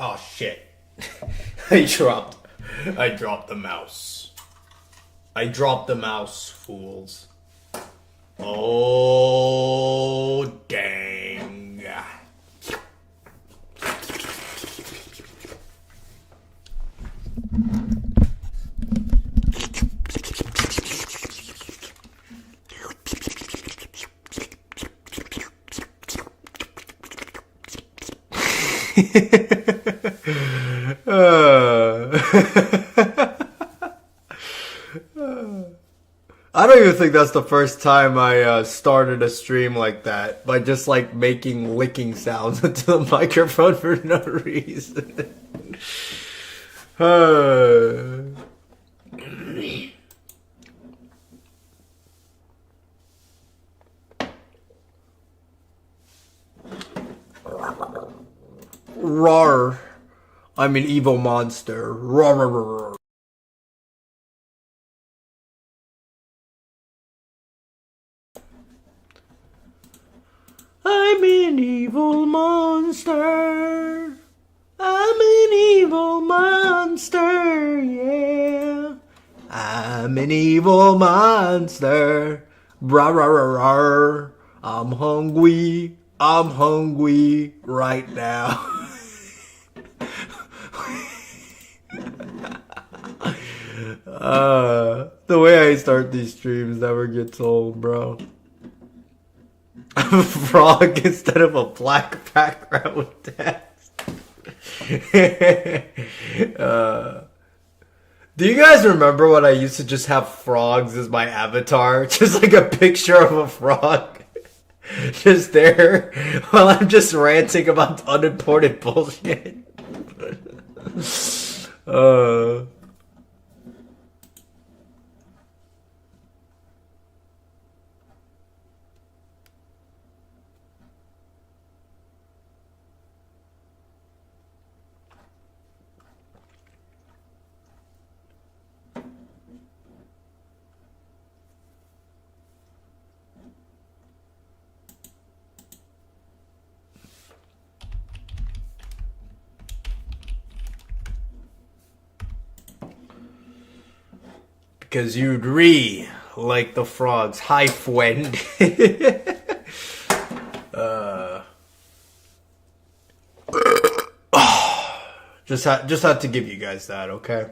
Oh shit. I dropped the mouse. I dropped the mouse, fools. Oh, dang. I don't even think that's the first time I started a stream like that, by just like making licking sounds into the microphone for no reason. Rawr. I'm an evil monster. Rawr. I'm an evil monster. I'm an evil monster, yeah. I'm an evil monster. Rah, rah, rah, rah. I'm hungry. I'm hungry right now. The way I start these streams never gets old, bro. A frog instead of a black background with text. Do you guys remember when I used to just have frogs as my avatar? Just like a picture of a frog. Just there while I'm just ranting about unimportant bullshit. Because you'd like the frogs. Hi, friend. Just had to give you guys that, okay?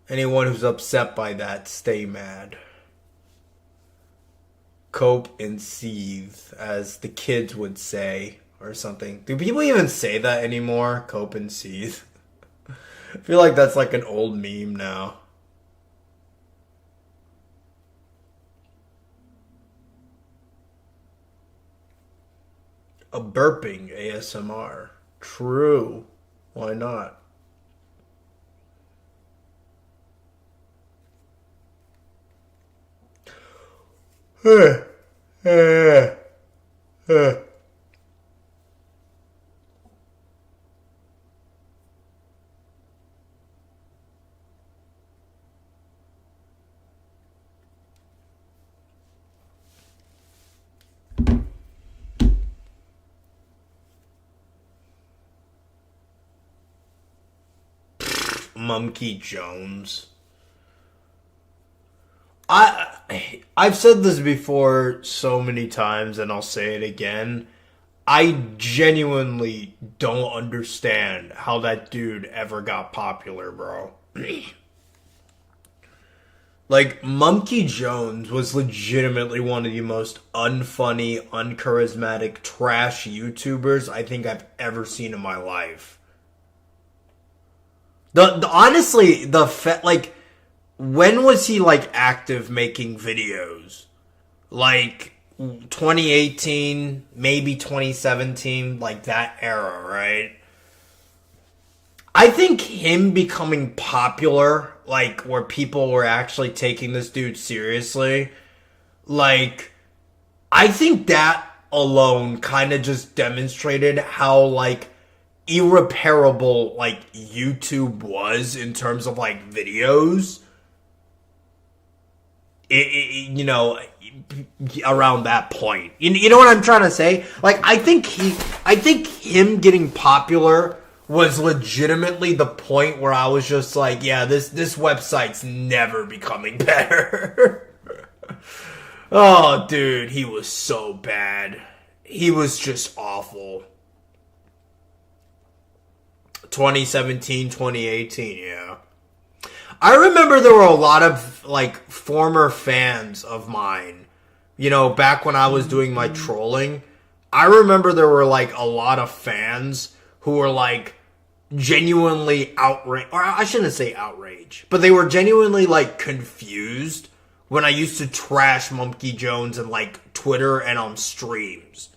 Anyone who's upset by that, stay mad. Cope and seethe, as the kids would say, or something. Do people even say that anymore? Cope and seethe. I feel like that's like an old meme now. A burping ASMR. True. Why not? Monkey Jones. I've said this before so many times, and I'll say it again. I genuinely don't understand how that dude ever got popular, bro. Like, Monkey Jones was legitimately one of the most unfunny, uncharismatic, trash YouTubers I think I've ever seen in my life. Honestly, like, when was he, like, active making videos? Like, 2018, maybe 2017, like, that era, right? I think him becoming popular, like, where people were actually taking this dude seriously, like, I think that alone kind of just demonstrated how, like, irreparable, like, YouTube was in terms of, like, videos. you know, around that point. You know what I'm trying to say? Like, I think him getting popular was legitimately the point where I was just like, yeah, this website's never becoming better. Oh, dude, he was so bad. He was just awful. 2017, 2018, yeah. I remember there were a lot of, like, former fans of mine. You know, back when I was doing my trolling, I remember there were, like, a lot of fans who were, like, genuinely outraged. Or I shouldn't say outraged. But they were genuinely, like, confused when I used to trash Mumkey Jones and, like, Twitter and on streams.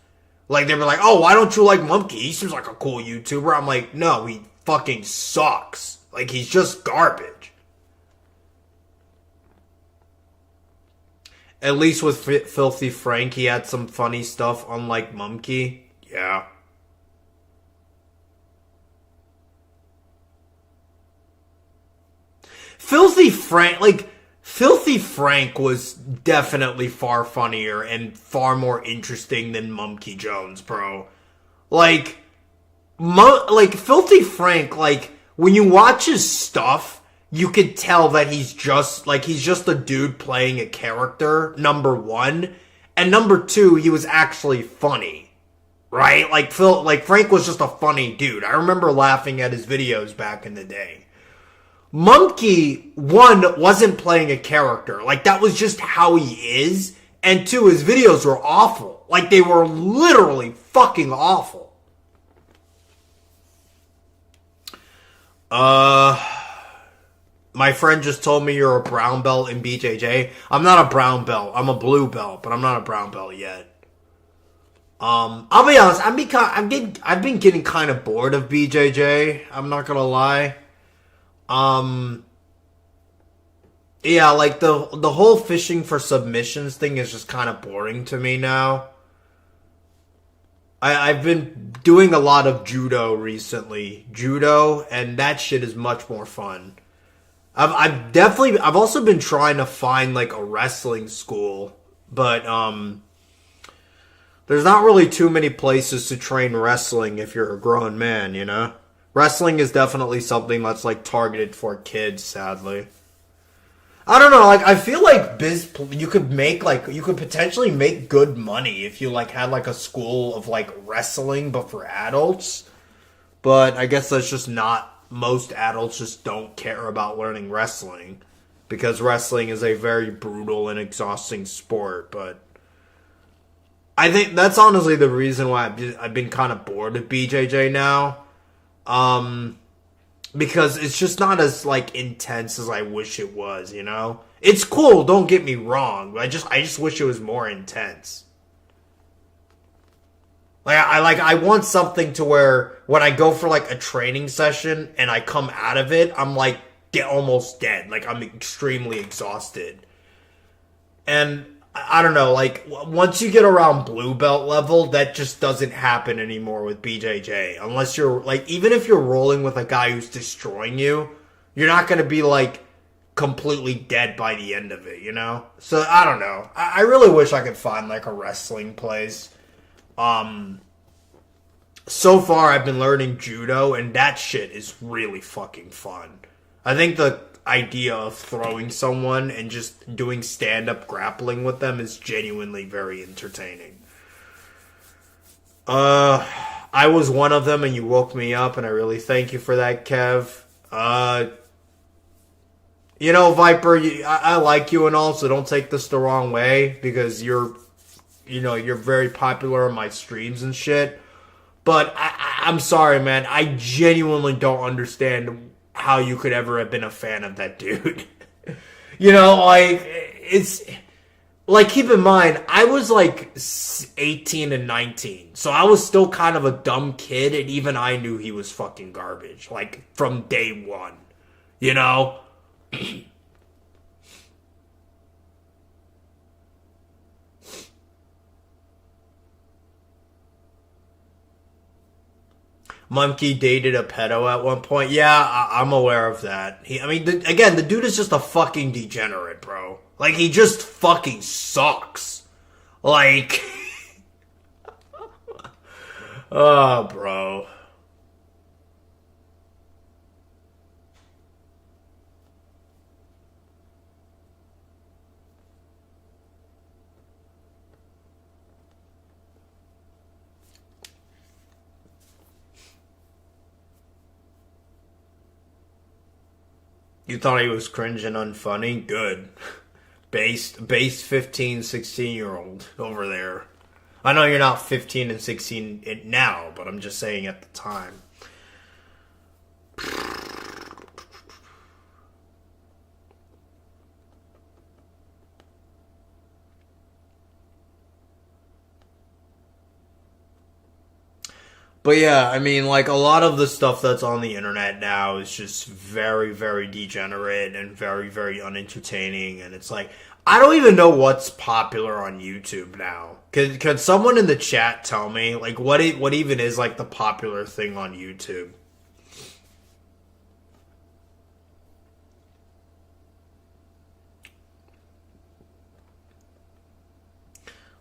Like, they were like, oh, why don't you like Mumkey? He seems like a cool YouTuber. I'm like, no, he fucking sucks. Like, he's just garbage. At least with Filthy Frank, he had some funny stuff, unlike Mumkey. Yeah. Filthy Frank was definitely far funnier and far more interesting than Mumkey Jones, bro. Like Filthy Frank, like, when you watch his stuff, you could tell that he's just a dude playing a character, number one. And number two, he was actually funny. Right? Like Frank was just a funny dude. I remember laughing at his videos back in the day. Mumkey, one, wasn't playing a character. Like, that was just how he is. And two, his videos were awful. Like, they were literally fucking awful. My friend just told me you're a brown belt in BJJ. I'm not a brown belt. I'm a blue belt, but I'm not a brown belt yet. I'll be honest. I've been getting kind of bored of BJJ. I'm not gonna lie. Yeah, like the whole fishing for submissions thing is just kind of boring to me now. I've been doing a lot of judo recently. Judo, and that shit is much more fun. I've also been trying to find like a wrestling school, but there's not really too many places to train wrestling if you're a grown man, you know? Wrestling is definitely something that's like targeted for kids, sadly. I don't know, like, I feel like you could potentially make good money if you like had like a school of like wrestling but for adults. But I guess that's just not, most adults just don't care about learning wrestling because wrestling is a very brutal and exhausting sport. But I think that's honestly the reason why I've been kind of bored of BJJ now. Because it's just not as like intense as I wish it was, you know? It's cool, don't get me wrong, but I just wish it was more intense. Like I want something to where when I go for like a training session and I come out of it, I'm like almost dead. Like, I'm extremely exhausted. And I don't know, like, once you get around blue belt level, that just doesn't happen anymore with BJJ. Unless you're, like, even if you're rolling with a guy who's destroying you, you're not going to be, like, completely dead by the end of it, you know? So, I don't know. I really wish I could find, like, a wrestling place. So far, I've been learning judo, and that shit is really fucking fun. I think the idea of throwing someone and just doing stand-up grappling with them is genuinely very entertaining. I was one of them and you woke me up, and I really thank you for that, Kev. You know, Viper, I like you and all, so don't take this the wrong way, because you're very popular on my streams and shit. But I'm sorry, man. I genuinely don't understand how you could ever have been a fan of that dude. You know, like, it's... Like, keep in mind, I was, like, 18 and 19. So I was still kind of a dumb kid, and even I knew he was fucking garbage. Like, from day one. You know? Monkey dated a pedo at one point. Yeah, I'm aware of that. Again, the dude is just a fucking degenerate, bro. Like, he just fucking sucks. Like, oh, bro. You thought he was cringe and unfunny? Good. Base 15, 16-year-old over there. I know you're not 15 and 16 now, but I'm just saying at the time. But yeah, I mean, like, a lot of the stuff that's on the internet now is just very, very degenerate and very, very unentertaining. And it's like, I don't even know what's popular on YouTube now. Could someone in the chat tell me, like, what even is, like, the popular thing on YouTube?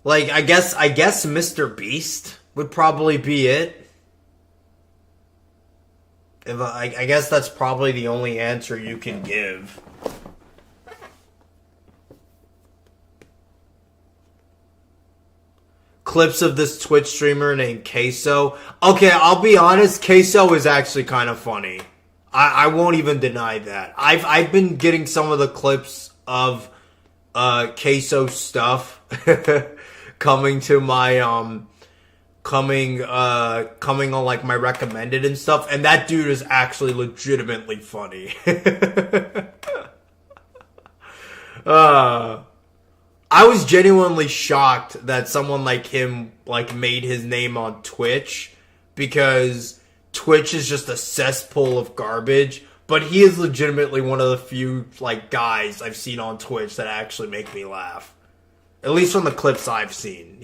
Like, I guess Mr. Beast would probably be it. I guess that's probably the only answer you can give. Clips of this Twitch streamer named Queso. Okay, I'll be honest, Queso is actually kind of funny. I won't even deny that. I've been getting some of the clips of Queso stuff coming to my coming on like my recommended and stuff, and that dude is actually legitimately funny. I was genuinely shocked that someone like him like made his name on Twitch, because Twitch is just a cesspool of garbage, but he is legitimately one of the few like guys I've seen on Twitch that actually make me laugh. At least from the clips I've seen.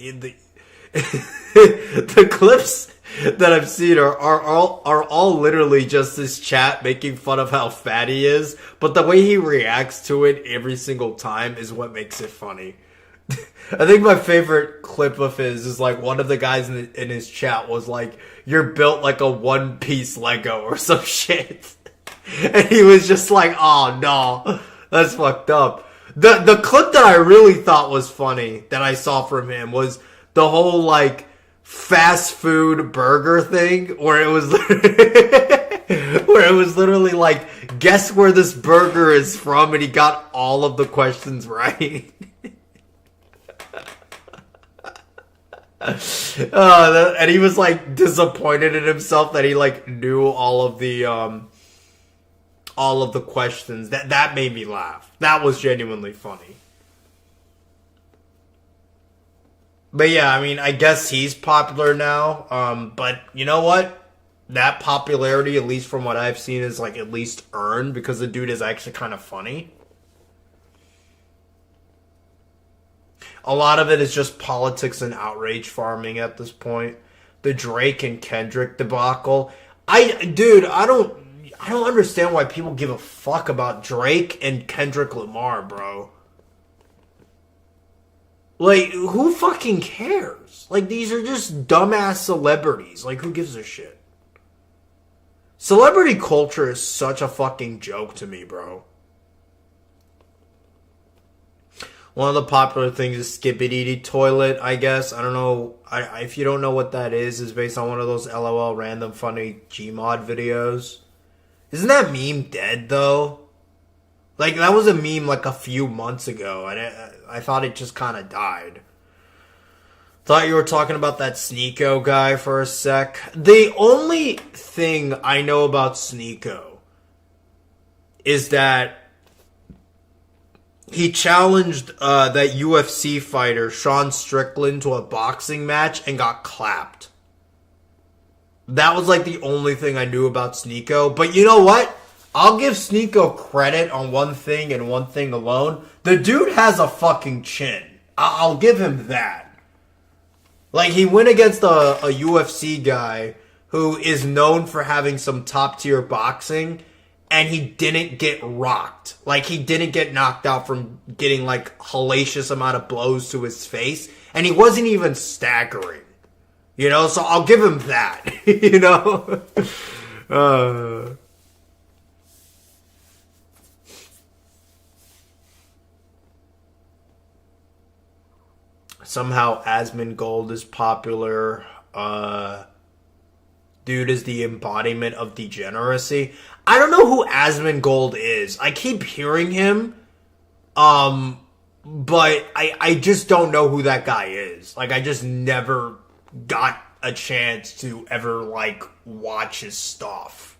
The clips that I've seen are all literally just this chat making fun of how fat he is, but the way he reacts to it every single time is what makes it funny. I think my favorite clip of his is like one of the guys in his chat was like, "You're built like a one-piece Lego" or some shit. And he was just like, "Oh no, that's fucked up." The clip that I really thought was funny that I saw from him was the whole like fast food burger thing, where it was literally like, guess where this burger is from, and he got all of the questions right. And he was like disappointed in himself that he like knew all of the questions. That made me laugh. That was genuinely funny. But yeah, I mean, I guess he's popular now. But you know what? That popularity, at least from what I've seen, is like at least earned, because the dude is actually kind of funny. A lot of it is just politics and outrage farming at this point. The Drake and Kendrick debacle. I don't understand why people give a fuck about Drake and Kendrick Lamar, bro. Like, who fucking cares? Like, these are just dumbass celebrities. Like, who gives a shit? Celebrity culture is such a fucking joke to me, bro. One of the popular things is Skippity Toilet, I guess. I don't know. If you don't know what that is based on one of those LOL random funny Gmod videos. Isn't that meme dead, though? Like, that was a meme like a few months ago, and I thought it just kind of died. Thought you were talking about that Sneeko guy for a sec. The only thing I know about Sneeko is that he challenged that UFC fighter, Sean Strickland, to a boxing match and got clapped. That was like the only thing I knew about Sneeko. But you know what? I'll give Sneeko credit on one thing and one thing alone. The dude has a fucking chin. I'll give him that. Like, he went against a UFC guy who is known for having some top tier boxing, and he didn't get rocked. Like, he didn't get knocked out from getting, like, hellacious amount of blows to his face. And he wasn't even staggering. You know, so I'll give him that. You know? Somehow Asmongold is popular. Dude is the embodiment of degeneracy. I don't know who Asmongold is. I keep hearing him. But I just don't know who that guy is. Like, I just never got a chance to ever, like, watch his stuff.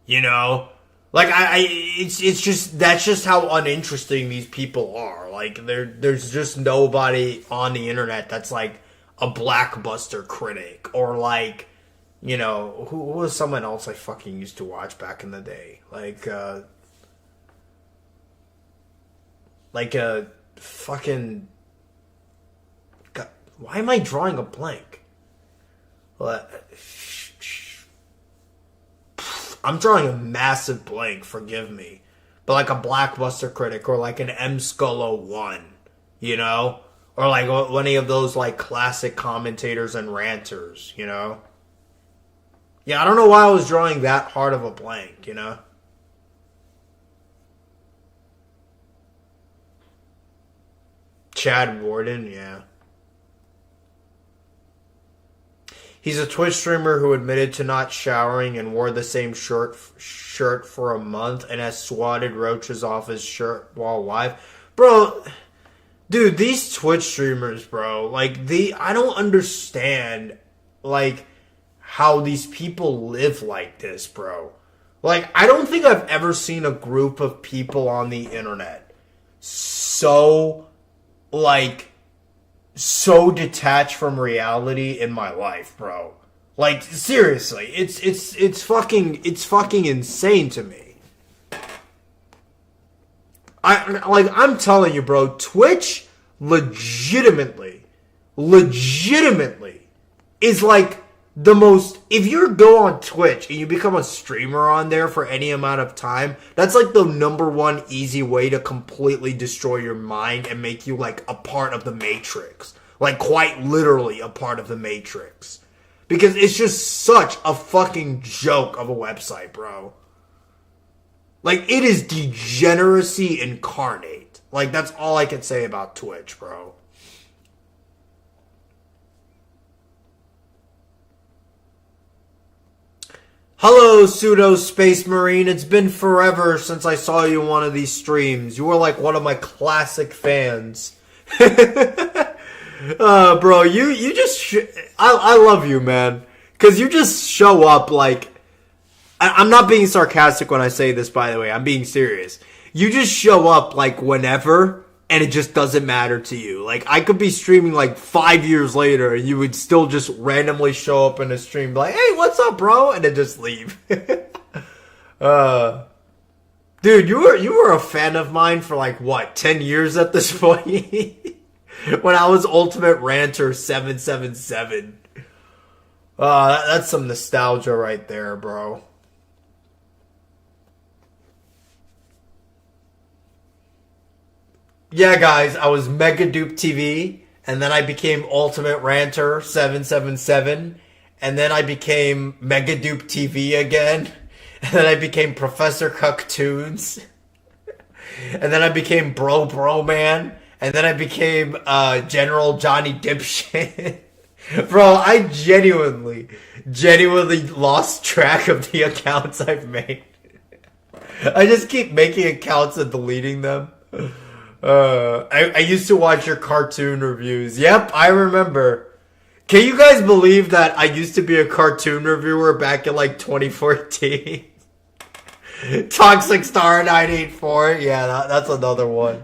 You know? Like, it's just, that's just how uninteresting these people are. Like, there's just nobody on the internet that's, like, a blockbuster critic. Or, like, you know, who was someone else I fucking used to watch back in the day? Like a fucking... God, why am I drawing a blank? I'm drawing a massive blank, forgive me. But like a blockbuster critic or like an M Scullo 1, you know? Or like any of those like classic commentators and ranters, you know? Yeah, I don't know why I was drawing that hard of a blank, you know? Chad Warden, yeah. He's a Twitch streamer who admitted to not showering and wore the same shirt for a month and has swatted roaches off his shirt while live. Bro, dude, these Twitch streamers, bro, like, I don't understand, like, how these people live like this, bro. Like, I don't think I've ever seen a group of people on the internet so detached from reality in my life, bro. Like, seriously, it's fucking insane to me. I'm telling you, bro, Twitch legitimately is like the most, if you go on Twitch and you become a streamer on there for any amount of time, that's like the number one easy way to completely destroy your mind and make you like a part of the Matrix. Like, quite literally a part of the Matrix. Because it's just such a fucking joke of a website, bro. Like, it is degeneracy incarnate. Like, that's all I can say about Twitch, bro. Hello, Pseudo Space Marine. It's been forever since I saw you in one of these streams. You were like one of my classic fans. Bro, you just... I love you, man. Because you just show up like... I'm not being sarcastic when I say this, by the way. I'm being serious. You just show up like whenever, and it just doesn't matter to you. Like, I could be streaming like 5 years later, and you would still just randomly show up in a stream like, hey, what's up, bro? And then just leave. Dude, you were a fan of mine for like, what, 10 years at this point? When I was Ultimate Ranter 777. That's some nostalgia right there, bro. Yeah, guys, I was Mega Dupe TV, and then I became Ultimate Ranter 777, and then I became Mega Dupe TV again, and then I became Professor Cucktoons, and then I became Bro Man, and then I became General Johnny Dipshit. Bro, I genuinely lost track of the accounts I've made. I just keep making accounts and deleting them. I used to watch your cartoon reviews. Yep, I remember. Can you guys believe that I used to be a cartoon reviewer back in like 2014? Toxic Star 984. Yeah, that's another one.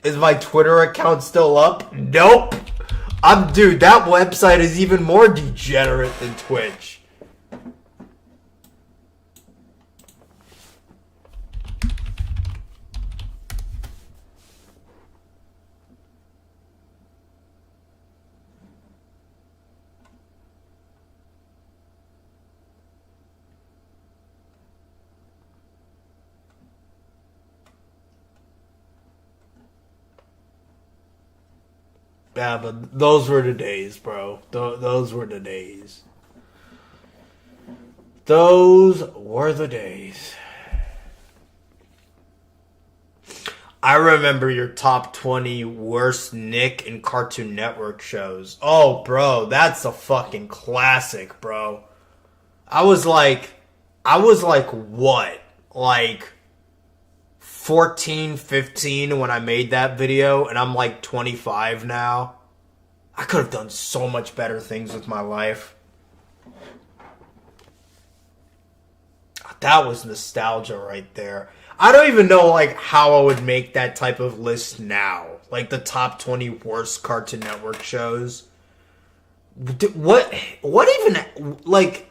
Is my Twitter account still up? Nope. Dude, that website is even more degenerate than Twitch. Yeah, but those were the days, bro. Those were the days. Those were the days. I remember your top 20 worst Nick and Cartoon Network shows. Oh, bro, that's a fucking classic, bro. I was like, what? Like 14, 15 when I made that video, and I'm like 25 now. I could have done so much better things with my life. That was nostalgia right there. I don't even know like how I would make that type of list now. Like the top 20 worst Cartoon Network shows. What even, like,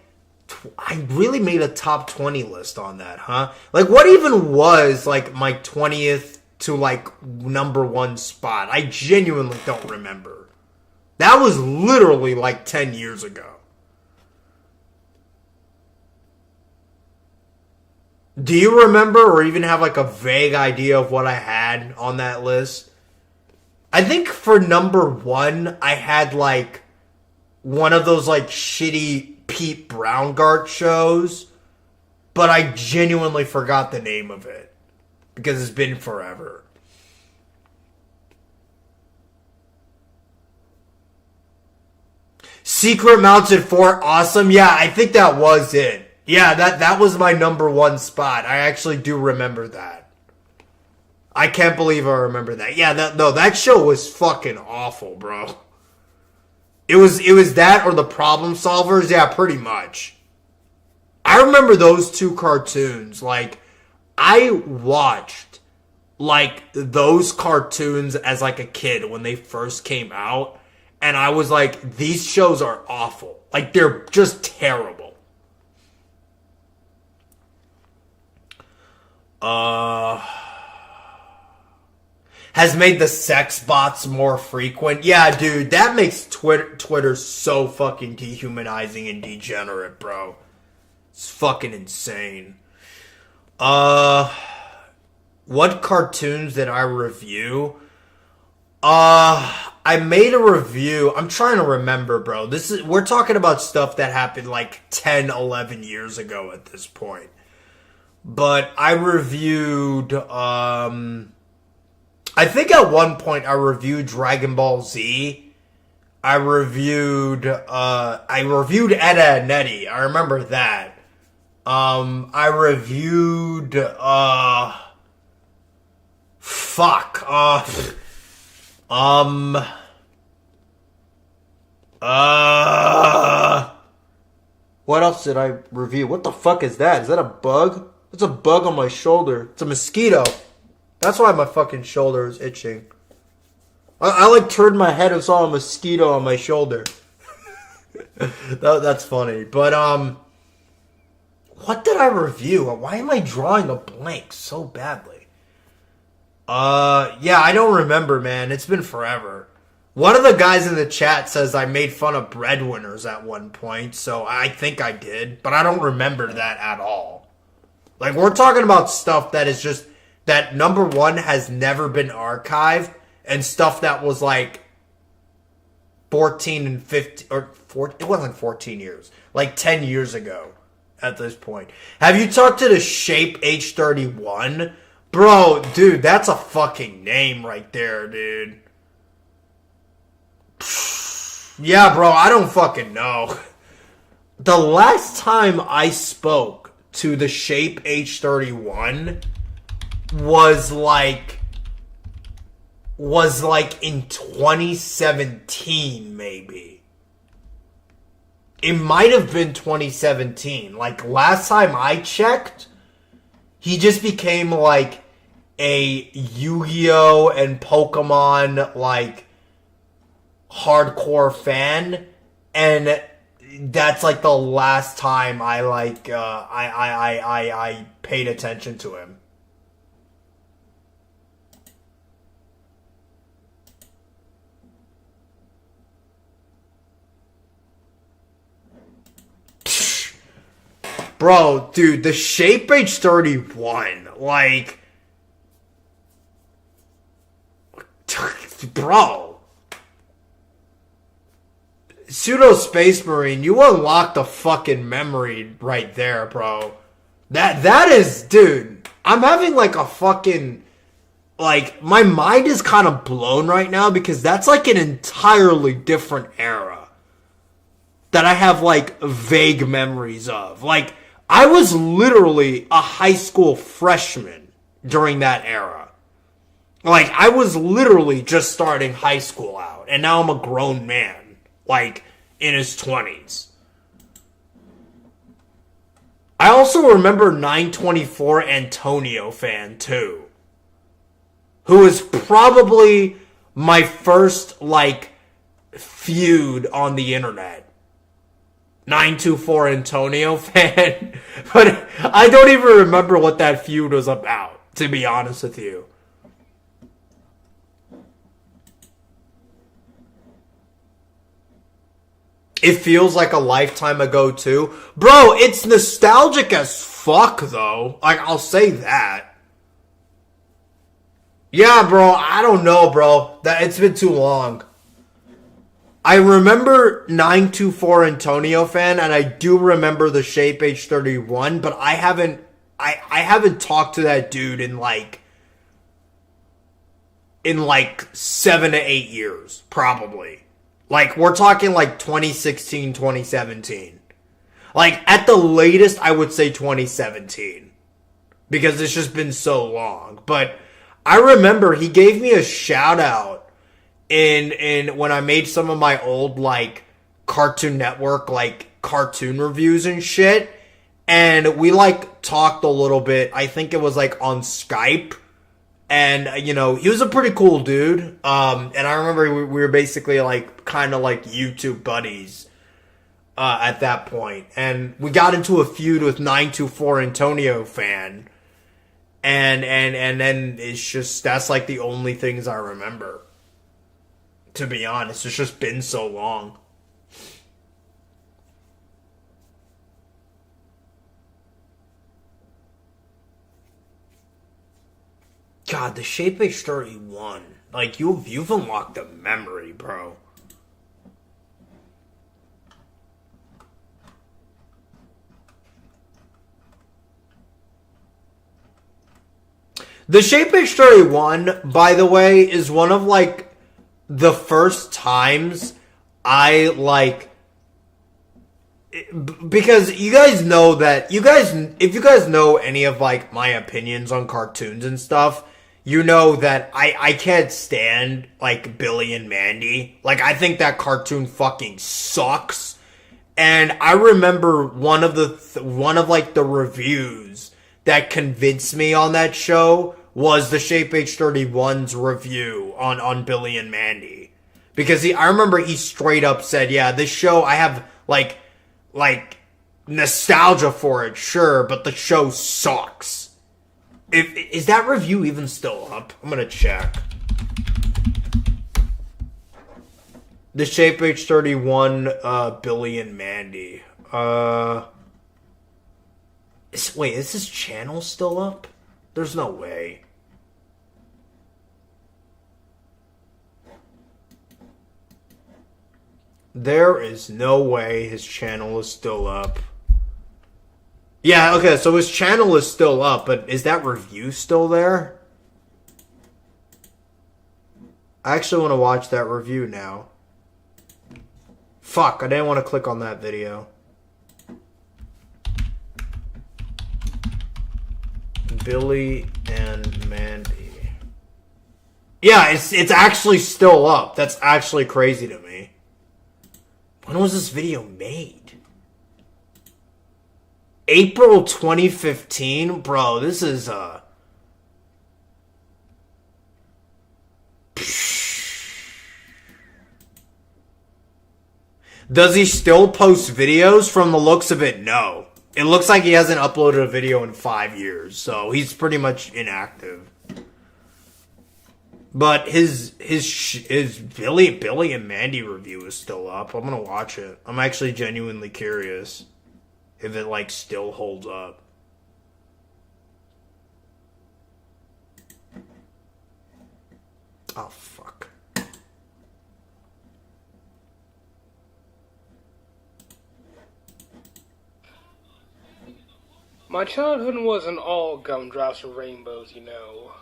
I really made a top 20 list on that, huh? Like, what even was, like, my 20th to, like, number 1 spot? I genuinely don't remember. That was literally, like, 10 years ago. Do you remember or even have, like, a vague idea of what I had on that list? I think for number 1, I had, like, one of those, like, shitty Pete Browngardt shows, but I genuinely forgot the name of it because it's been forever. Secret Mounted Fort, awesome. Yeah, I think that was it. Yeah, that was my number 1 spot. I actually do remember that. I can't believe I remember that. Yeah, that show was fucking awful, bro. It was that or the Problem Solvers. Yeah, pretty much. I remember those 2 cartoons. Like, I watched, like, those cartoons as, like, a kid when they first came out. And I was like, these shows are awful. Like, they're just terrible. Has made the sex bots more frequent. Yeah, dude, that makes Twitter so fucking dehumanizing and degenerate, bro. It's fucking insane. What cartoons did I review? I made a review. I'm trying to remember, bro. We're talking about stuff that happened like 10, 11 years ago at this point. But I reviewed, I think at one point I reviewed Dragon Ball Z. I reviewed Ed, Edd n Eddy. I remember that. I reviewed, what else did I review? What the fuck is that? Is that a bug? It's a bug on my shoulder. It's a mosquito. That's why my fucking shoulder is itching. I like turned my head and saw a mosquito on my shoulder. That's funny. But, what did I review? Why am I drawing a blank so badly? Yeah, I don't remember, man. It's been forever. One of the guys in the chat says I made fun of breadwinners at one point, so I think I did, but I don't remember that at all. Like, we're talking about stuff that is just, that number 1 has never been archived, and stuff that was like 14 and 15, or it wasn't 14 years, like 10 years ago at this point. Have you talked to the Shape H31? Bro, dude, that's a fucking name right there, dude. Yeah, bro, I don't fucking know. The last time I spoke to the Shape H31 was like in 2017, maybe. It might have been 2017. Like, last time I checked, he just became like a Yu-Gi-Oh! And Pokemon, like, hardcore fan, and that's like the last time I like I paid attention to him. Bro, dude, the Shape H31, like, bro, Pseudo Space Marine, you unlocked a fucking memory right there, bro. That is, dude, I'm having like a fucking, like, my mind is kind of blown right now because that's like an entirely different era that I have like vague memories of. Like, I was literally a high school freshman during that era. Like, I was literally just starting high school out, and now I'm a grown man, like, in his 20s. I also remember 924 Antonio fan, too. Who was probably my first, like, feud on the internet. 924 Antonio fan. But I don't even remember what that feud was about, to be honest with you. It feels like a lifetime ago, too. Bro, it's nostalgic as fuck, though. Like, I'll say that. Yeah, bro, I don't know, bro. It's been too long. I remember 924 Antonio fan, and I do remember the Shape H31, but I haven't talked to that dude in like 7 to 8 years, probably. Like, we're talking like 2016, 2017. Like, at the latest, I would say 2017. Because it's just been so long. But I remember he gave me a shout out in when I made some of my old, like, Cartoon Network, like, cartoon reviews and shit. And we, like, talked a little bit. I think it was, like, on Skype. And, you know, he was a pretty cool dude. And I remember we were basically, like, kind of like YouTube buddies at that point. And we got into a feud with 924 Antonio fan. And then it's just, that's like the only things I remember. To be honest, it's just been so long. God, the Shape H31. Like, you've unlocked a memory, bro. The Shape H31, by the way, is one of, like, the first times I, like... Because you guys know that... If you guys know any of, like, my opinions on cartoons and stuff... You know that I can't stand, like, Billy and Mandy. Like, I think that cartoon fucking sucks. And I remember one of the reviews that convinced me on that show was the Shape H31's review on Billy and Mandy. Because I remember he straight up said, yeah, this show, I have, like, nostalgia for it, sure, but the show sucks. Is that review even still up? I'm gonna check. The Shape H31, Billy and Mandy. Wait, is this channel still up? There's no way. There is no way his channel is still up. Yeah, okay, so his channel is still up, but is that review still there? I actually want to watch that review now. Fuck, I didn't want to click on that video. Billy and Mandy. Yeah, it's actually still up. That's actually crazy to me. When was this video made? April 2015? Bro, this is, Does he still post videos? From the looks of it, no. It looks like he hasn't uploaded a video in 5 years, so he's pretty much inactive. But his Billy and Mandy review is still up. I'm gonna watch it. I'm actually genuinely curious if it, like, still holds up. Oh, fuck. My childhood wasn't all gumdrops and rainbows, you know.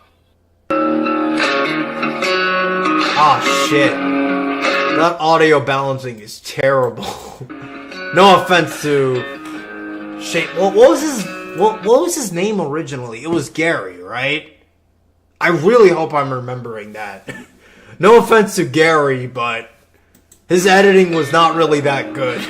Ah, shit. That audio balancing is terrible. No offense to Shane. What was his name originally? It was Gary, right? I really hope I'm remembering that. No offense to Gary, but his editing was not really that good.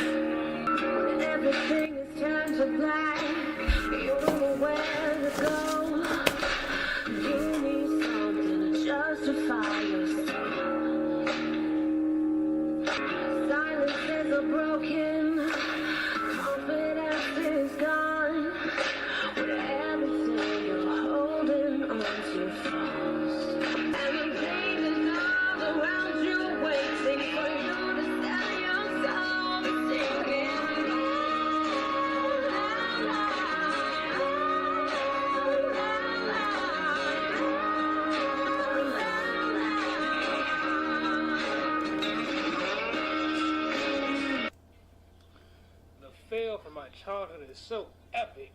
From my childhood is so epic.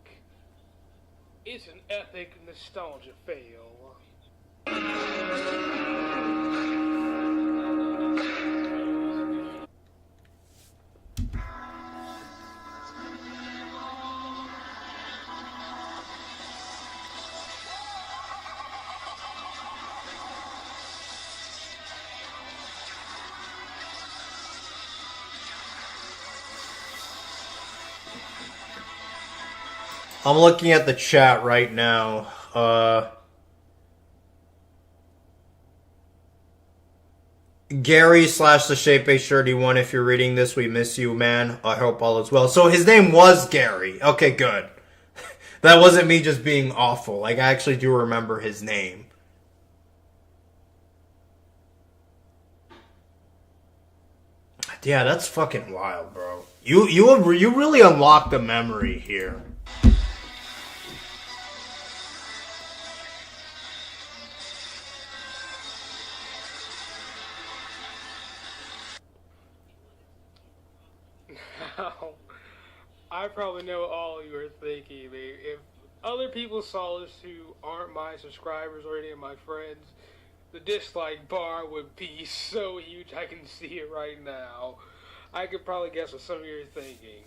It's an epic nostalgia fail. I'm looking at the chat right now. Gary / the Shape H31, if you're reading this, we miss you, man. I hope all is well. So his name was Gary. Okay, good. That wasn't me just being awful. Like, I actually do remember his name. Yeah, that's fucking wild, bro. You really unlocked a memory here. I probably know all you are thinking. If other people saw this who aren't my subscribers or any of my friends, the dislike bar would be so huge. I can see it right now. I could probably guess what some of you are thinking.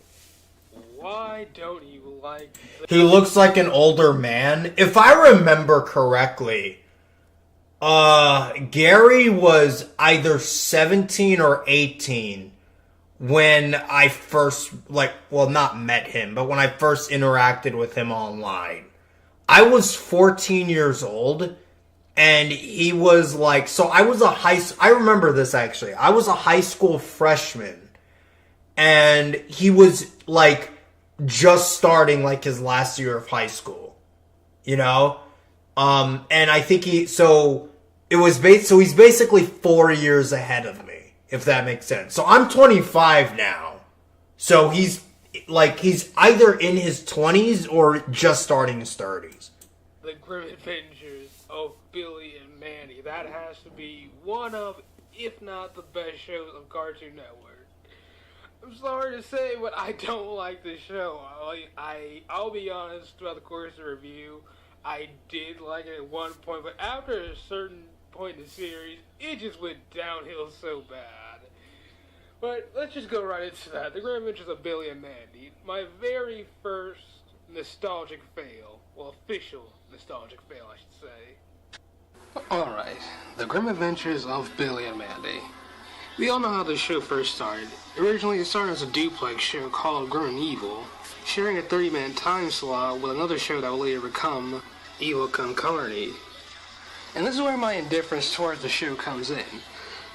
Why don't you like this? He looks like an older man. If I remember correctly, Gary was either 17 or 18 when I first, not met him, but when I first interacted with him online. I was 14 years old, and he was I remember this actually. I was a high school freshman, and he was, just starting, his last year of high school. You know? And I think he's basically 4 years ahead of me. If that makes sense. So I'm 25 now. So he's either in his 20s or just starting his 30s. The Grim Adventures of Billy and Mandy. That has to be one of, if not the best shows of Cartoon Network. I'm sorry to say, but I don't like this show. I'll be honest, throughout the course of the review, I did like it at one point, but after a certain point in the series, it just went downhill so bad. But let's just go right into that. The Grim Adventures of Billy and Mandy. My very first nostalgic fail. Well, official nostalgic fail, I should say. Alright, The Grim Adventures of Billy and Mandy. We all know how this show first started. Originally, it started as a duplex show called Grim and Evil, sharing a 30-minute time slot with another show that would later become Evil Come Carney. And this is where my indifference towards the show comes in.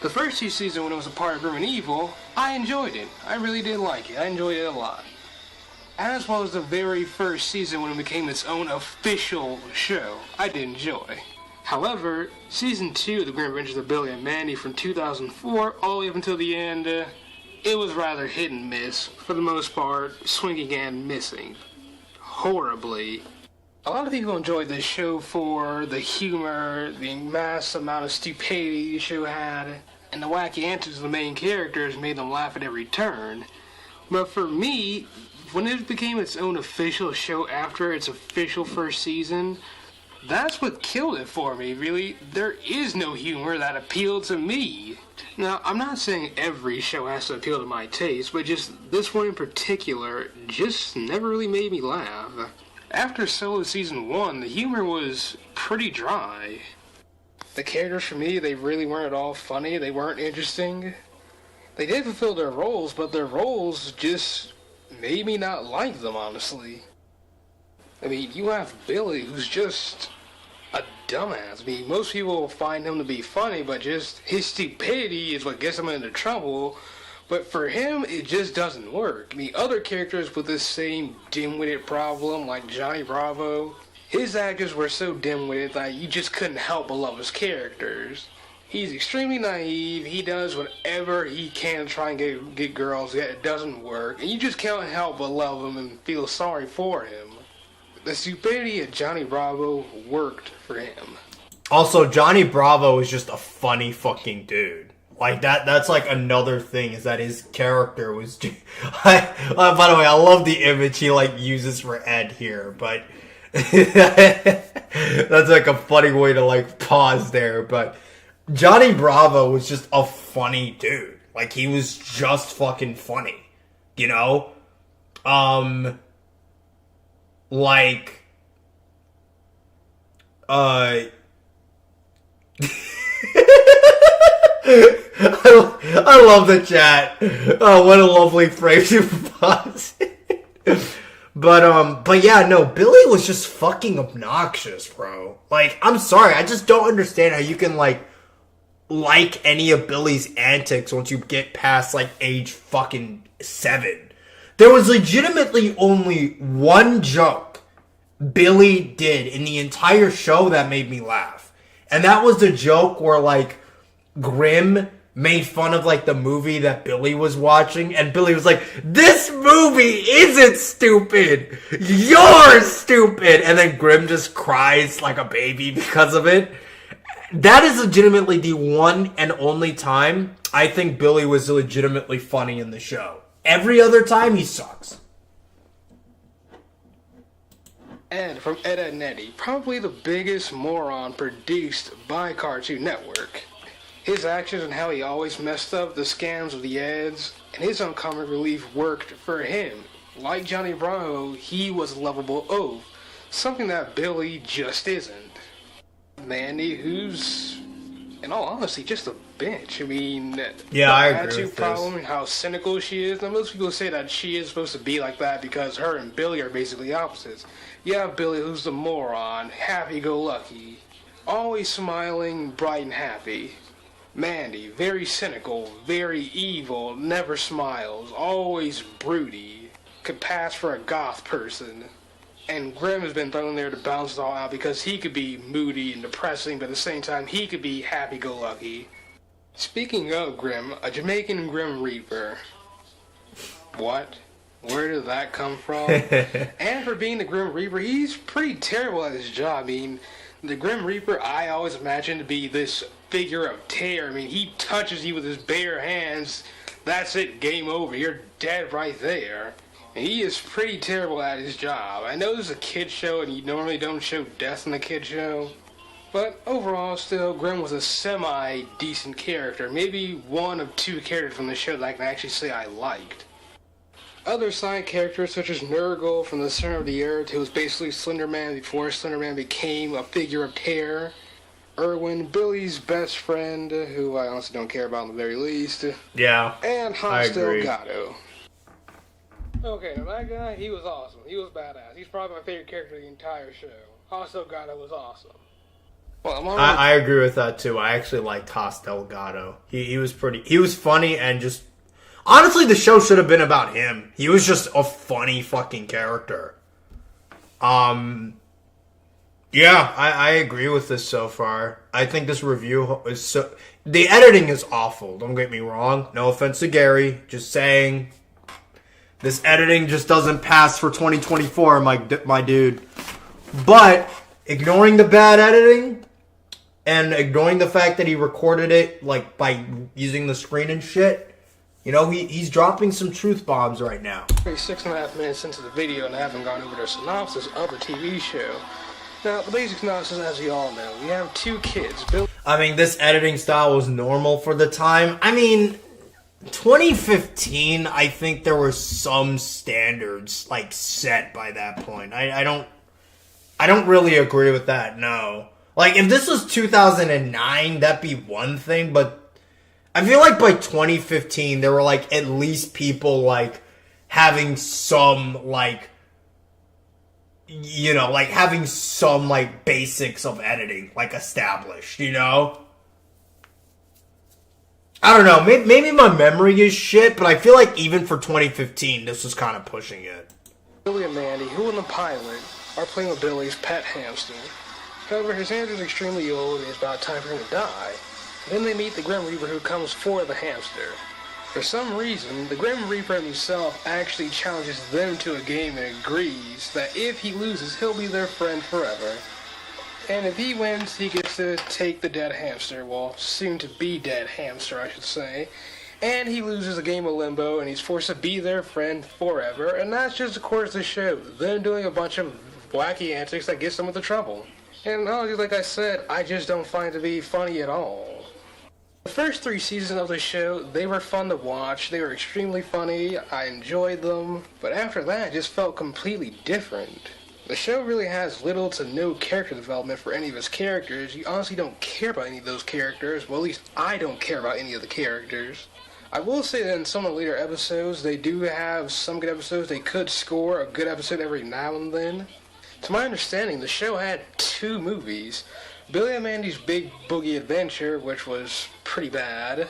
The first two seasons when it was a part of Grim and Evil, I enjoyed it. I really did like it. I enjoyed it a lot. As well as the very first season when it became its own official show, I did enjoy. However, Season 2 of The Grim Adventures of Billy and Mandy from 2004 all the way up until the end, it was rather hit and miss. For the most part, swinging and missing. Horribly. A lot of people enjoyed this show for the humor, the mass amount of stupidity the show had, and the wacky antics of the main characters made them laugh at every turn. But for me, when it became its own official show after its official first season, that's what killed it for me, really. There is no humor that appealed to me. Now, I'm not saying every show has to appeal to my taste, but just this one in particular just never really made me laugh. After Solo Season 1, the humor was pretty dry. The characters for me, they really weren't at all funny, they weren't interesting. They did fulfill their roles, but their roles just made me not like them, honestly. I mean, you have Billy, who's just a dumbass. I mean, most people will find him to be funny, but just his stupidity is what gets him into trouble. But for him, it just doesn't work. I mean, other characters with this same dim-witted problem, like Johnny Bravo, his actors were so dim-witted that you just couldn't help but love his characters. He's extremely naive, he does whatever he can to try and get girls, yet it doesn't work, and you just can't help but love him and feel sorry for him. The stupidity of Johnny Bravo worked for him. Also, Johnny Bravo is just a funny fucking dude. Like, that's like another thing, is that his character was... by the way, I love the image he, like, uses for Ed here, but... that's like a funny way to, like, pause there, but... Johnny Bravo was just a funny dude. Like, he was just fucking funny. You know? Like... I love the chat. Oh, what a lovely phrase to pause. But yeah, no, Billy was just fucking obnoxious, bro. Like, I'm sorry, I just don't understand how you can, like any of Billy's antics once you get past, like, age fucking 7. There was legitimately only one joke Billy did in the entire show that made me laugh. And that was the joke where, like, Grimm made fun of, like, the movie that Billy was watching, and Billy was like, "This movie isn't stupid! You're stupid!" And then Grimm just cries like a baby because of it. That is legitimately the one and only time I think Billy was legitimately funny in the show. Every other time, he sucks. Ed from Ed, Edd n Eddy, probably the biggest moron produced by Cartoon Network. His actions and how he always messed up the scams of the ads, and his own comic relief worked for him. Like Johnny Bravo, he was a lovable oaf, something that Billy just isn't. Mandy, who's, in all honesty, just a bitch. I mean, yeah, I agree attitude with problem this. and how cynical she is. Now, most people say that she is supposed to be like that because her and Billy are basically opposites. You have Billy, who's the moron, happy-go-lucky, always smiling, bright and happy. Mandy, very cynical, very evil, never smiles, always broody, could pass for a goth person. And Grimm has been thrown there to balance it all out because he could be moody and depressing, but at the same time he could be happy-go-lucky. Speaking of Grimm, a Jamaican Grim Reaper. What? Where did that come from? And for being the Grim Reaper, he's pretty terrible at his job. I mean, the Grim Reaper I always imagined to be this figure of terror. I mean, he touches you with his bare hands. That's it, game over. You're dead right there. And he is pretty terrible at his job. I know this is a kid show and you normally don't show death in the kid show. But overall, still, Grimm was a semi-decent character. Maybe one of two characters from the show that I can actually say I liked. Other side characters such as Nurgle from the Center of the Earth, who was basically Slender Man before Slender Man became a figure of terror. Erwin, Billy's best friend, who I honestly don't care about in the very least. Yeah, and Hostel I agree. Gato. Okay, now that guy, he was awesome. He was badass. He's probably my favorite character of the entire show. Hostel Gato was awesome. Well, I agree with that too. I actually liked Hostel Gato. He was funny and just... Honestly, the show should have been about him. He was just a funny fucking character. Yeah, I agree with this so far. I think this review is so... The editing is awful, don't get me wrong. No offense to Gary, just saying... This editing just doesn't pass for 2024, my dude. But, ignoring the bad editing, and ignoring the fact that he recorded it, like, by using the screen and shit, You know, he's dropping some truth bombs right now. 6.5 minutes into the video and I haven't gone over the synopsis of the TV show. Now, the basic synopsis, as you all know, we have two kids. I mean, this editing style was normal for the time. I mean, 2015, I think there were some standards, like, set by that point. I don't really agree with that, no. Like, if this was 2009, that'd be one thing, but I feel like by 2015, there were, like, at least people, like, having some, like, you know, like, having some, like, basics of editing, like, established, you know? I don't know, maybe my memory is shit, but I feel like even for 2015, this was kind of pushing it. Billy and Mandy, who in the pilot, are playing with Billy's pet hamster. However, his hamster is extremely old and it's about time for him to die. Then they meet the Grim Reaper who comes for the hamster. For some reason, the Grim Reaper himself actually challenges them to a game and agrees that if he loses, he'll be their friend forever. And if he wins, he gets to take the dead hamster, well, soon to be dead hamster, I should say. And he loses a game of Limbo, and he's forced to be their friend forever. And that's just, of course, the show. Them doing a bunch of wacky antics that gets them into trouble. And honestly, like I said, I just don't find it to be funny at all. The first 3 seasons of the show, they were fun to watch. They were extremely funny. I enjoyed them. But after that, it just felt completely different. The show really has little to no character development for any of its characters. You honestly don't care about any of those characters. Well, at least I don't care about any of the characters. I will say that in some of the later episodes, they do have some good episodes. They could score a good episode every now and then. To my understanding, the show had 2 movies. Billy and Mandy's Big Boogie Adventure, which was pretty bad,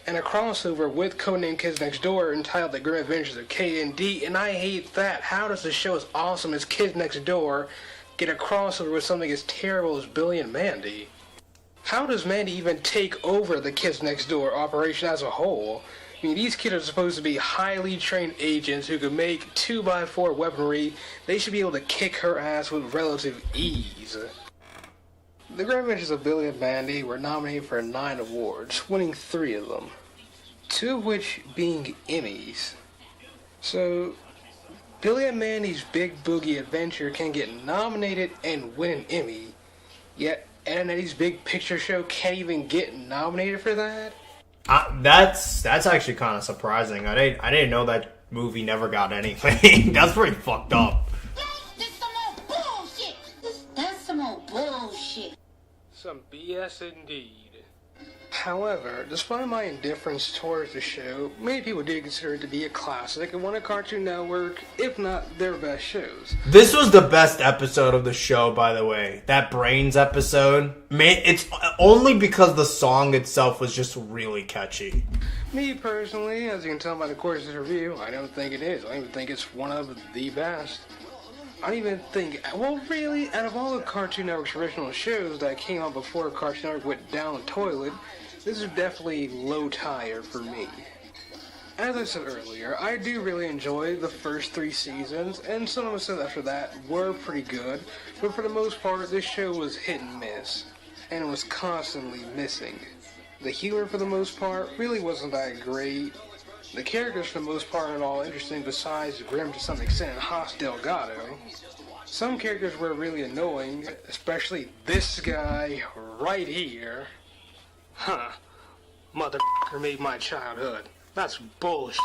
and a crossover with Codename Kids Next Door entitled The Grim Adventures of K&D, and I hate that. How does the show as awesome as Kids Next Door get a crossover with something as terrible as Billy and Mandy? How does Mandy even take over the Kids Next Door operation as a whole? I mean, these kids are supposed to be highly trained agents who can make 2x4 weaponry. They should be able to kick her ass with relative ease. The Grim Adventures of Billy and Mandy were nominated for 9 awards, winning 3 of them. 2 of which being Emmys. So, Billy and Mandy's Big Boogie Adventure can get nominated and win an Emmy, yet Ed and Eddie's Big Picture Show can't even get nominated for that? That's actually kind of surprising. I didn't know that movie never got anything. That's pretty fucked up. That's some old bullshit. That's some old bullshit. Some BS indeed. However, despite my indifference towards the show, many people did consider it to be a classic and one of Cartoon Network, if not their best shows. This was the best episode of the show, by the way. That Brains episode. It's only because the song itself was just really catchy. Me personally, as you can tell by the course of this review, I don't think it is. I don't even think it's one of the best. I don't even think, well really, out of all the Cartoon Network's original shows that came out before Cartoon Network went down the toilet, this is definitely low tier for me. As I said earlier, I do really enjoy the first 3 seasons, and some of them after that were pretty good, but for the most part, this show was hit and miss, and it was constantly missing. The humor, for the most part, really wasn't that great. The characters, for the most part, aren't all interesting besides Grim to some extent and Haas Delgado. Some characters were really annoying, especially this guy right here. Huh. Motherfucker made my childhood. That's bullshit.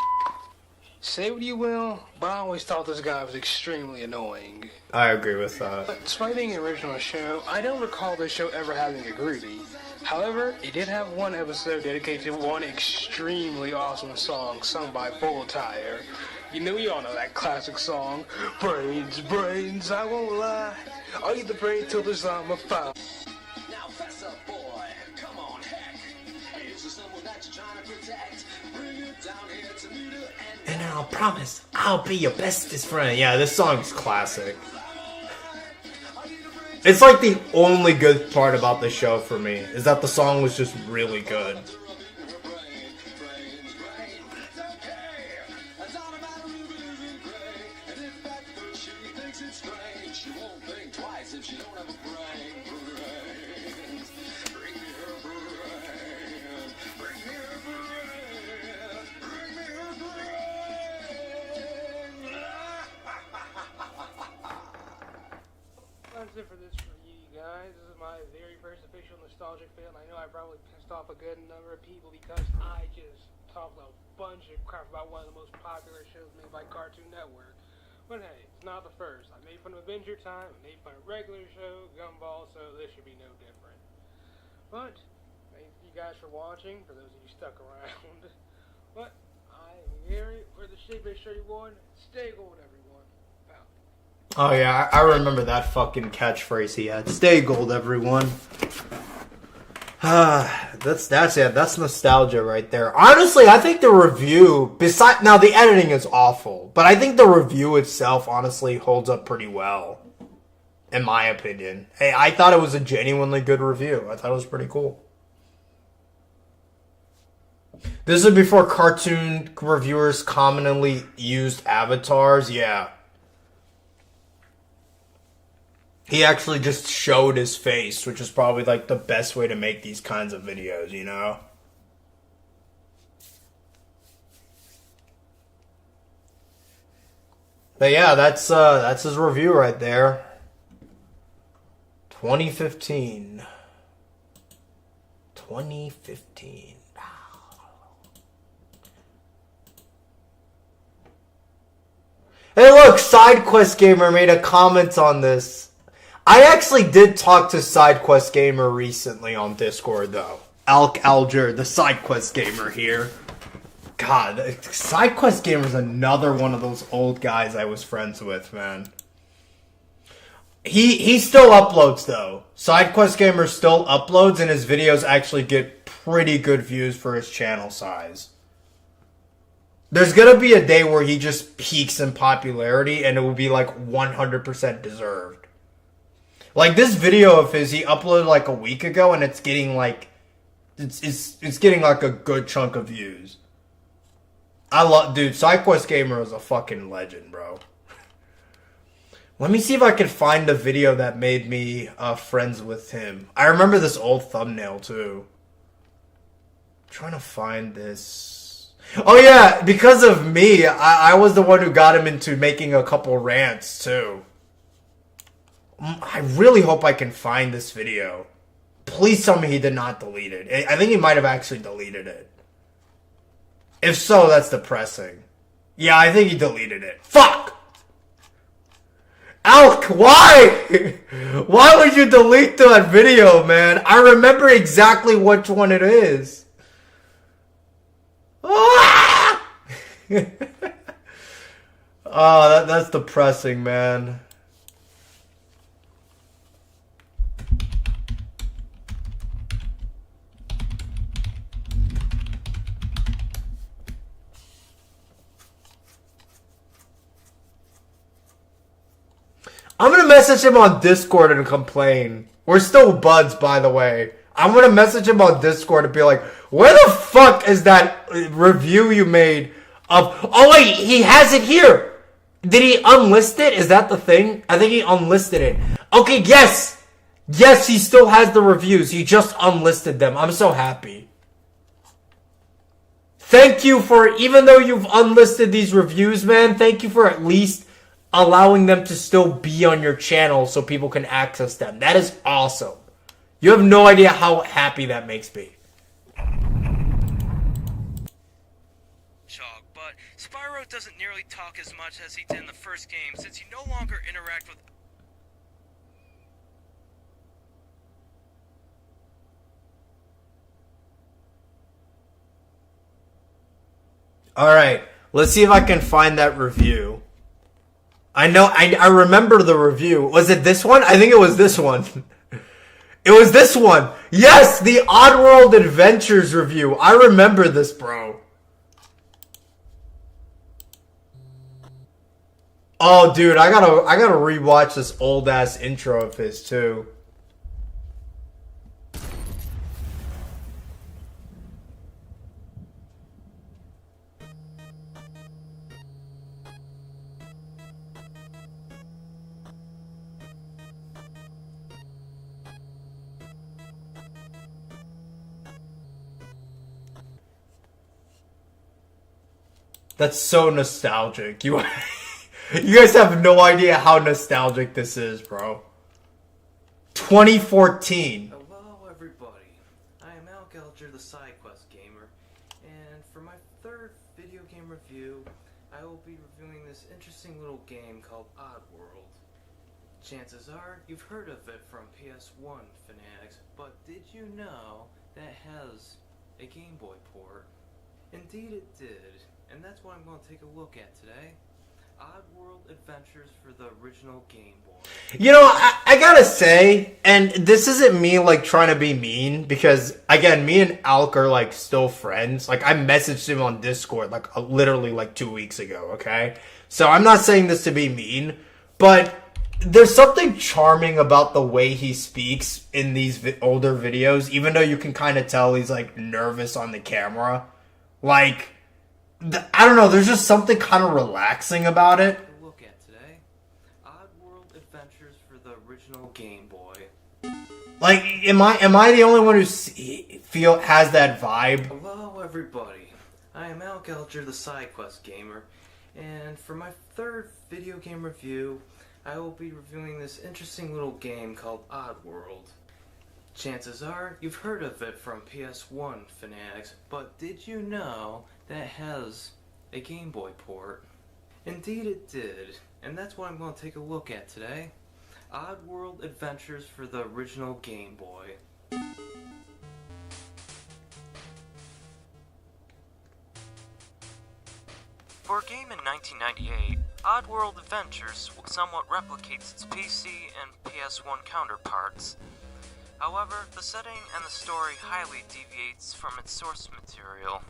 Say what you will, but I always thought this guy was extremely annoying. I agree with that. But despite being an original show, I don't recall this show ever having a groovy. However, it did have one episode dedicated to one extremely awesome song sung by Full Tire. You know, you all know that classic song, Brains, Brains, I won't lie. I'll eat the brain till there's on my file. Now fess up, boy, come on, heck. It's just someone that you're trying to protect. Bring it down here to me to end. And I'll promise I'll be your bestest friend. Yeah, this song's classic. It's like the only good part about the show for me, is that the song was just really good. guys. This is my very first official nostalgic film. I know I probably pissed off a good number of people because I just talked a bunch of crap about one of the most popular shows made by Cartoon Network. But hey, it's not the first. I made fun of Adventure Time, I made fun of regular show, Gumball, so this should be no different. But, thank you guys for watching, for those of you stuck around. But, I am Gary, we're the Shape-Based 31. Stay gold, everyone. Out. Oh yeah, I remember that fucking catchphrase he had. Stay gold, everyone. That's it. That's nostalgia right there. Honestly, I think the review, now the editing is awful, but I think the review itself honestly holds up pretty well, in my opinion. Hey, I thought it was a genuinely good review. I thought it was pretty cool. This is before cartoon reviewers commonly used avatars. Yeah. He actually just showed his face, which is probably like the best way to make these kinds of videos, you know? But yeah, that's his review right there. 2015. 2015. Hey look, SideQuest Gamer made a comment on this. I actually did talk to SideQuest Gamer recently on Discord, though. Alk Alger, the SideQuest Gamer here. God, SideQuest Gamer is another one of those old guys I was friends with, man. He still uploads, though. SideQuest Gamer still uploads, and his videos actually get pretty good views for his channel size. There's gonna be a day where he just peaks in popularity, and it will be like 100% deserved. Like this video of his, he uploaded like a week ago, and it's getting like, it's getting like a good chunk of views. Dude, SideQuest Gamer is a fucking legend, bro. Let me see if I can find the video that made me friends with him. I remember this old thumbnail too. I'm trying to find this. Oh yeah, because of me, I was the one who got him into making a couple rants too. I really hope I can find this video. Please tell me he did not delete it. I think he might have actually deleted it. If so, that's depressing. Yeah, I think he deleted it. Fuck! Alk, why? Why would you delete that video, man? I remember exactly which one it is. Ah! Oh, that's depressing, man. I'm gonna message him on Discord and complain. We're still buds, by the way. I'm gonna message him on Discord and be like, where the fuck is that review you made of... Oh wait, he has it here! Did he unlist it? Is that the thing? I think he unlisted it. Okay, yes! Yes, he still has the reviews. He just unlisted them. I'm so happy. Thank you for... Even though you've unlisted these reviews, man, thank you for at least allowing them to still be on your channel so people can access them. That is awesome. You have no idea how happy that makes me. Chalk, but Spyro doesn't nearly talk as much as he did in the first game since you no longer interact with... Alright, let's see if I can find that review. I remember the review. Was it this one? I think it was this one. It was this one. Yes, the Oddworld Adventures review. I remember this, bro. Oh, dude, I gotta rewatch this old ass intro of his too. That's so nostalgic. You guys have no idea how nostalgic this is, bro. 2014. Hello everybody, I am Al Gelger, the SideQuest Gamer, and for my third video game review, I will be reviewing this interesting little game called Oddworld. Chances are you've heard of it from PS1 fanatics, but did you know that it has a Game Boy port? Indeed it did, and that's what I'm going to take a look at today. Oddworld Adventures for the original Game Boy. You know, I gotta say, and this isn't me like trying to be mean, because again, me and Alk are like still friends. Like I messaged him on Discord like literally like 2 weeks ago, okay? So I'm not saying this to be mean, but there's something charming about the way he speaks in these older videos, even though you can kind of tell he's like nervous on the camera. Like, I don't know, there's just something kind of relaxing about it. Look at today, Oddworld Adventures for the original Game Boy. Like, am I the only one who has that vibe? Hello everybody, I am Al Gelger, the SideQuest Gamer, and for my third video game review, I will be reviewing this interesting little game called Oddworld. Chances are you've heard of it from PS1 fanatics, but did you know that it has a Game Boy port? Indeed it did, and that's what I'm going to take a look at today. Oddworld Adventures for the original Game Boy. For a game in 1998, Oddworld Adventures somewhat replicates its PC and PS1 counterparts. However, the setting and the story highly deviates from its source material.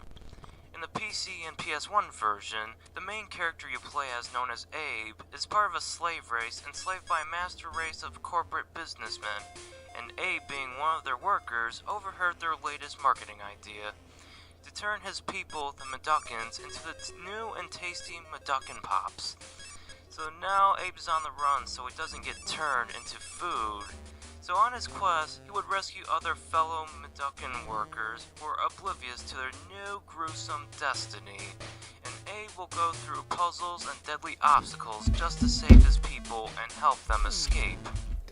In the PC and PS1 version, the main character you play as, known as Abe, is part of a slave race enslaved by a master race of corporate businessmen, and Abe, being one of their workers, overheard their latest marketing idea: to turn his people, the Mudokons, into the new and tasty Mudokon Pops. So now Abe is on the run so he doesn't get turned into food. So on his quest, he would rescue other fellow Mudokon workers who are oblivious to their new gruesome destiny, and Abe will go through puzzles and deadly obstacles just to save his people and help them escape.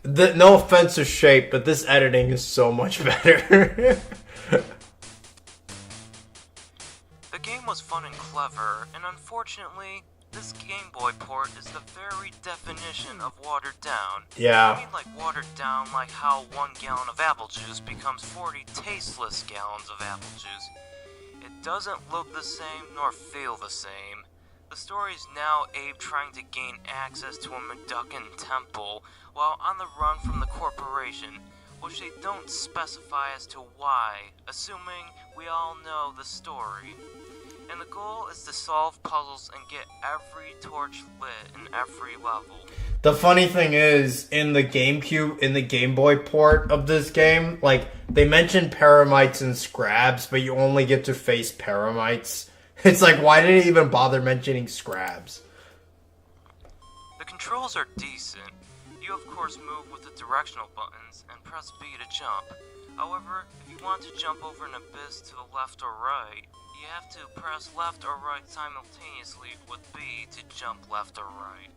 No offense to Shape, but this editing is so much better. The game was fun and clever, and unfortunately, this Game Boy port is the very definition of watered down. Yeah. I mean, like watered down like how 1 gallon of apple juice becomes 40 tasteless gallons of apple juice. It doesn't look the same nor feel the same. The story is now Abe trying to gain access to a Mudokon temple while on the run from the corporation, which they don't specify as to why, assuming we all know the story. And the goal is to solve puzzles and get every torch lit in every level. The funny thing is, in the GameCube, in the Game Boy port of this game, like, they mention paramites and scrabs, but you only get to face paramites. It's like, why did it even bother mentioning scrabs? The controls are decent. You of course move with the directional buttons and press B to jump. However, if you want to jump over an abyss to the left or right, you have to press left or right simultaneously with B to jump left or right.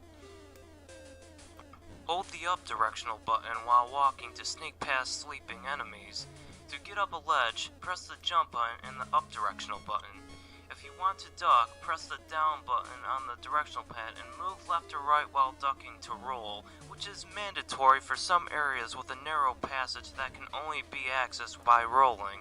Hold the up directional button while walking to sneak past sleeping enemies. To get up a ledge, press the jump button and the up directional button. If you want to duck, press the down button on the directional pad and move left or right while ducking to roll, which is mandatory for some areas with a narrow passage that can only be accessed by rolling.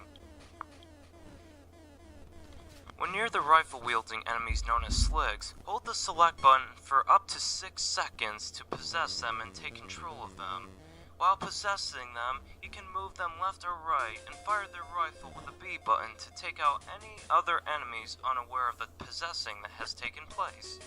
When near the rifle-wielding enemies known as Sligs, hold the select button for up to 6 seconds to possess them and take control of them. While possessing them, you can move them left or right and fire their rifle with the B button to take out any other enemies unaware of the possessing that has taken place.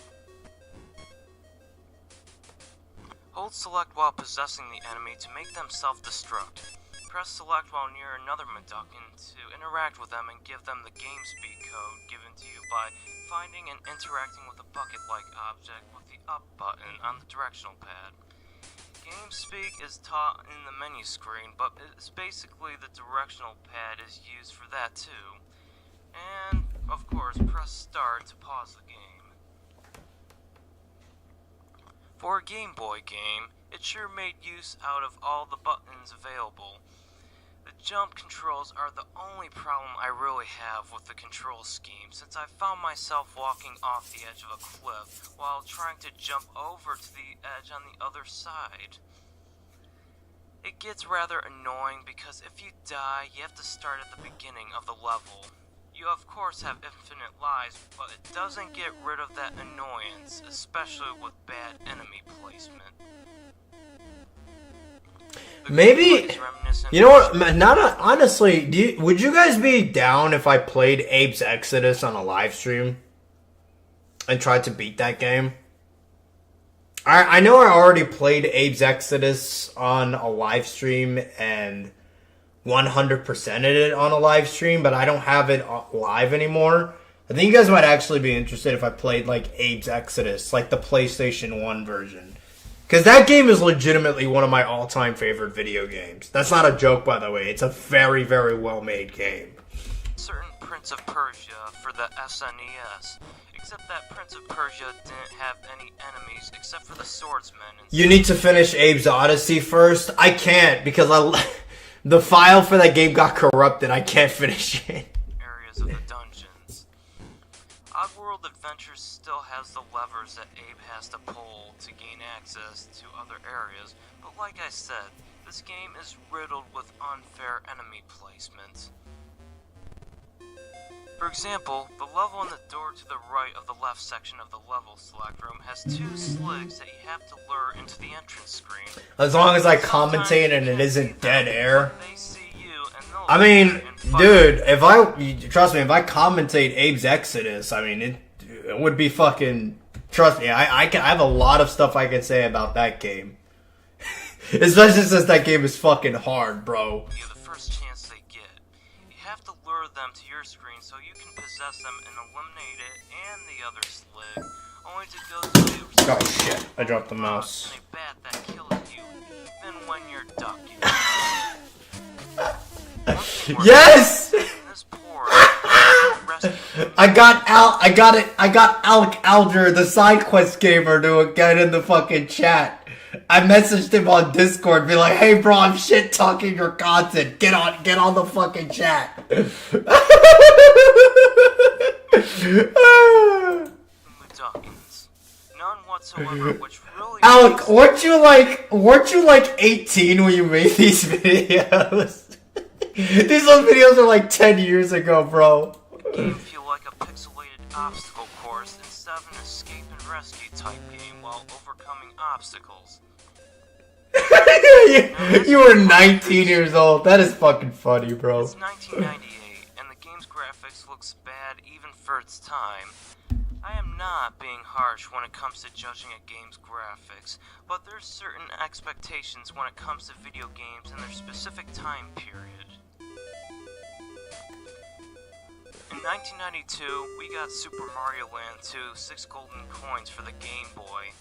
Hold select while possessing the enemy to make them self-destruct. Press select while near another Mudokon to interact with them and give them the game speed code given to you by finding and interacting with a bucket-like object with the up button on the directional pad. Game speak is taught in the menu screen, but it's basically the directional pad is used for that too. And, of course, press start to pause the game. For a Game Boy game, It sure made use out of all the buttons available. The jump controls are the only problem I really have with the control scheme, since I found myself walking off the edge of a cliff while trying to jump over to the edge on the other side. It gets rather annoying because if you die, you have to start at the beginning of the level. You of course have infinite lives, but it doesn't get rid of that annoyance, especially with bad enemy placement. Maybe, you know what, not honestly, would you guys be down if I played Abe's Exoddus on a live stream and tried to beat that game? I know I already played Abe's Exoddus on a live stream and 100%ed it on a live stream, but I don't have it live anymore. I think you guys might actually be interested if I played like Abe's Exoddus, like the PlayStation 1 version. Because that game is legitimately one of my all-time favorite video games. That's not a joke, by the way. It's a very, very well-made game. Certain Prince of Persia for the SNES. Except that Prince of Persia didn't have any enemies except for the swordsmen. You need to finish Abe's Odyssey first. I can't because the file for that game got corrupted. I can't finish it. Areas of the dungeons. Oddworld Adventures still has the levers that Abe has to pull to gain access to other areas, but like I said, this game is riddled with unfair enemy placement. For example, the level on the door to the right of the left section of the level select room has 2 sligs that you have to lure into the entrance screen. As long as I commentate and it isn't dead air. They see you and they'll I mean, fight. dude, trust me, if I commentate Abe's Exoddus, I mean, it would be fucking, trust me, I have a lot of stuff I can say about that game. Especially since that game is fucking hard, bro. The first chance they get. You have to lure them to your screen so you can possess them and eliminate it and the other slig, only to go through Oh shit, I dropped the mouse. a bat that kills you even when you're ducking. Yes! This poor rescue I got Alec Alger, the side quest gamer, to get in the fucking chat. I messaged him on Discord, be like, "Hey, bro, I'm shit talking your content. Get on the fucking chat." duckings. None whatsoever, which really Alec, weren't you like 18 when you made these videos? These old videos are like 10 years ago, bro. game feel like a pixelated obstacle course instead of an escape and rescue type game while overcoming obstacles. You were 19 years old. That is fucking funny, bro. It's 1998, and the game's graphics looks bad even for its time. I am not being harsh when it comes to judging a game's graphics, but there's certain expectations when it comes to video games and their specific time period. In 1992, we got Super Mario Land 2 6 golden coins for the Game Boy.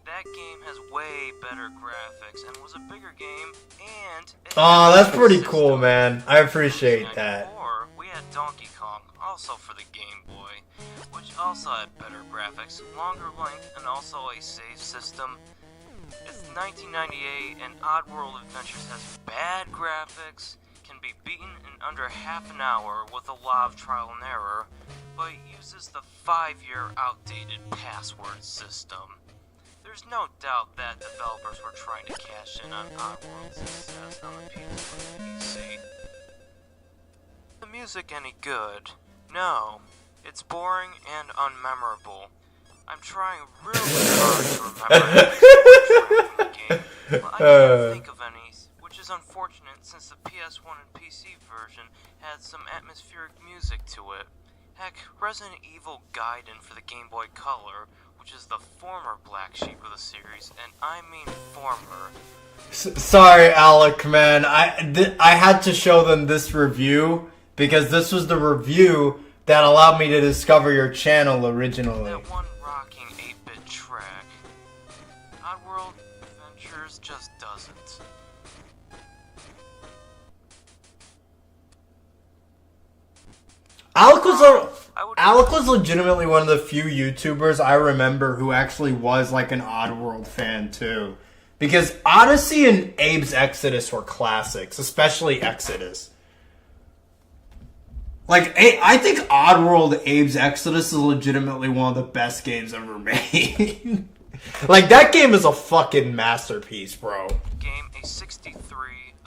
That game has way better graphics and was a bigger game, and it Oh, had a that's pretty system. cool, man. I appreciate that. 1994, we had Donkey Kong, also for the Game Boy, which also had better graphics, longer length, and also a save system. It's 1998, and Oddworld Adventures has bad graphics, can be beaten in under half an hour with a lot of trial and error, but it uses the 5-year outdated password system. There's no doubt that developers were trying to cash in on Oddworld's success on the PC. The music any good? No. It's boring and unmemorable. I'm trying really hard to remember the game, but I can't think of any, which is unfortunate since the PS1 and PC version had some atmospheric music to it. Heck, Resident Evil Gaiden for the Game Boy Color, which is the former black sheep of the series, and I mean former. Sorry, Alec, man. I had to show them this review because this was the review that allowed me to discover your channel originally. That one rocking 8-bit track. Oddworld Adventures just doesn't. Alec was legitimately one of the few YouTubers I remember who actually was like an Oddworld fan too. Because Odyssey and Abe's Exoddus were classics, especially Exoddus. Like, I think Oddworld Abe's Exoddus is legitimately one of the best games ever made. Like, that game is a fucking masterpiece, bro. Game a 63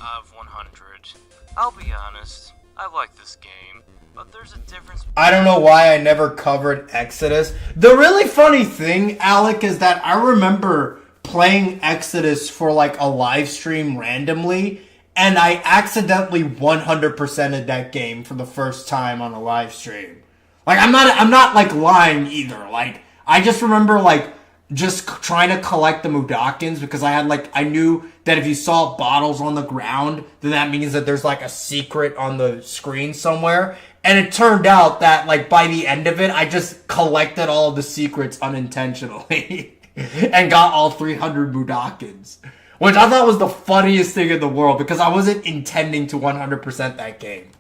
out of 100. I'll be honest, I like this game, but there's a difference. I don't know why I never covered Exoddus. The really funny thing, Alec, is that I remember playing Exoddus for like a live stream randomly, and I accidentally 100%ed that game for the first time on a live stream. Like, I'm not like lying either. Like, I just remember like just trying to collect the Mudokons because I knew that if you saw bottles on the ground, then that means that there's like a secret on the screen somewhere. And it turned out that like by the end of it, I just collected all of the secrets unintentionally and got all 300 Mudokons. Which I thought was the funniest thing in the world because I wasn't intending to 100% that game.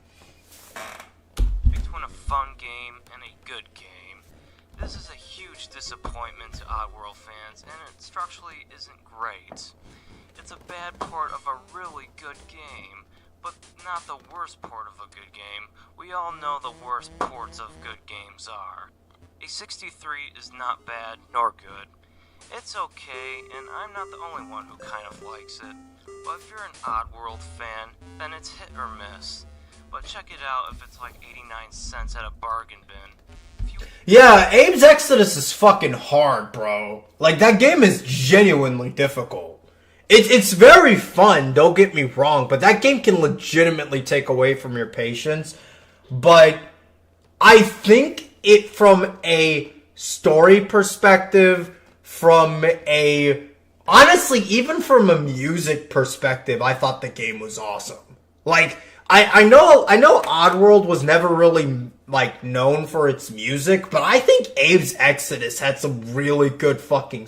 Between a fun game and a good game, this is a huge disappointment to Oddworld fans, and it structurally isn't great. It's a bad port of a really good game, but not the worst port of a good game. We all know the worst ports of good games are. A 63 is not bad nor good. It's okay, and I'm not the only one who kind of likes it. But if you're an Oddworld fan, then it's hit or miss. But check it out if it's like 89 cents at a bargain bin. Yeah, Abe's Exoddus is fucking hard, bro. Like, that game is genuinely difficult. It's very fun, don't get me wrong, but that game can legitimately take away from your patience. But I think it from a story perspective, from a... honestly, even from a music perspective, I thought the game was awesome. Like, I know Oddworld was never really, like, known for its music, but I think Abe's Exoddus had some really good fucking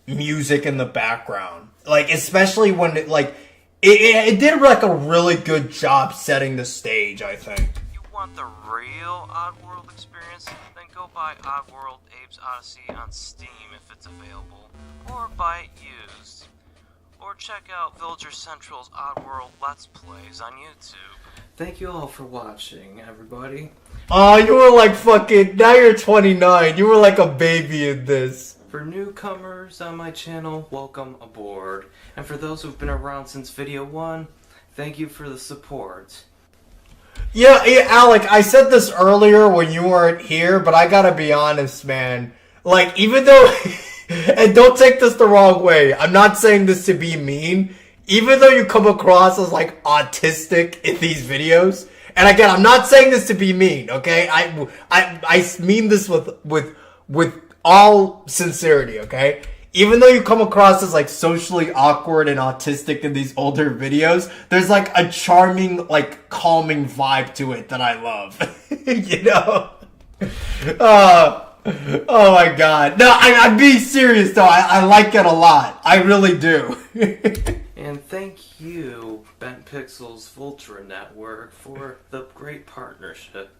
music in the background. Like, especially when it, like, it did, like, a really good job setting the stage, I think. You want the real Oddworld experience? Then go buy Oddworld Abe's Odyssey on Steam if it's available, or buy it used. Or check out Villager Central's Oddworld Let's Plays on YouTube. Thank you all for watching, everybody. Oh, you were like fucking... now you're 29. You were like a baby in this. For newcomers on my channel, welcome aboard. And for those who've been around since video 1, thank you for the support. Yeah, Alec, I said this earlier when you weren't here, but I gotta be honest, man. Like, even though... and don't take this the wrong way. I'm not saying this to be mean. Even though you come across as, like, autistic in these videos. And again, I'm not saying this to be mean, okay? I mean this with all sincerity, okay? Even though you come across as, like, socially awkward and autistic in these older videos, there's, like, a charming, like, calming vibe to it that I love. You know? Oh my god. No, I'm being serious though. I like it a lot. I really do. And thank you, Bent Pixels Vultra Network, for the great partnership.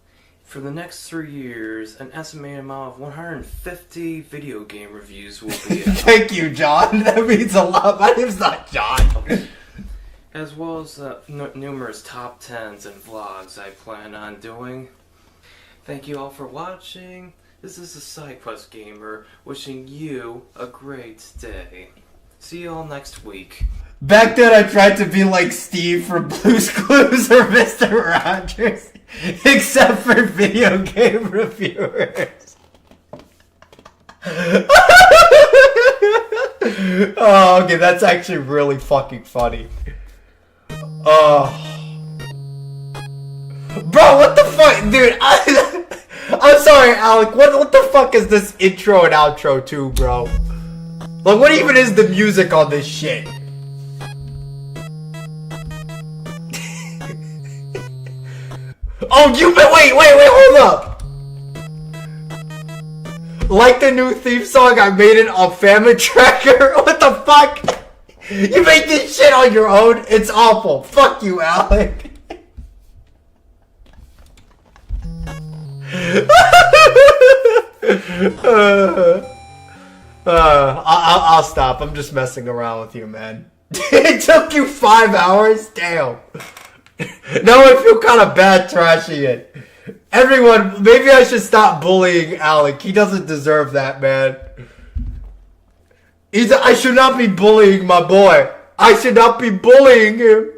For the next 3 years, an estimated amount of 150 video game reviews will be out. Thank you, John. That means a lot. My name's not John. As well as numerous top 10s and vlogs I plan on doing. Thank you all for watching. This is the SideQuest Gamer wishing you a great day. See you all next week. Back then I tried to be like Steve from Blue's Clues or Mr. Rogers, except for video game reviewers. Oh, okay, that's actually really fucking funny. Bro, what the fuck? Dude, I'm sorry, Alec. What the fuck is this intro and outro to, bro? Like, what even is the music on this shit? Oh, wait, hold up. Like the new theme song, I made it on Family Tracker? What the fuck? You made this shit on your own? It's awful. Fuck you, Alec. I'll stop. I'm just messing around with you, man. It took you 5 hours? Damn. Now I feel kind of bad trashing it. Everyone, maybe I should stop bullying Alec. He doesn't deserve that, man. I should not be bullying my boy. I should not be bullying him.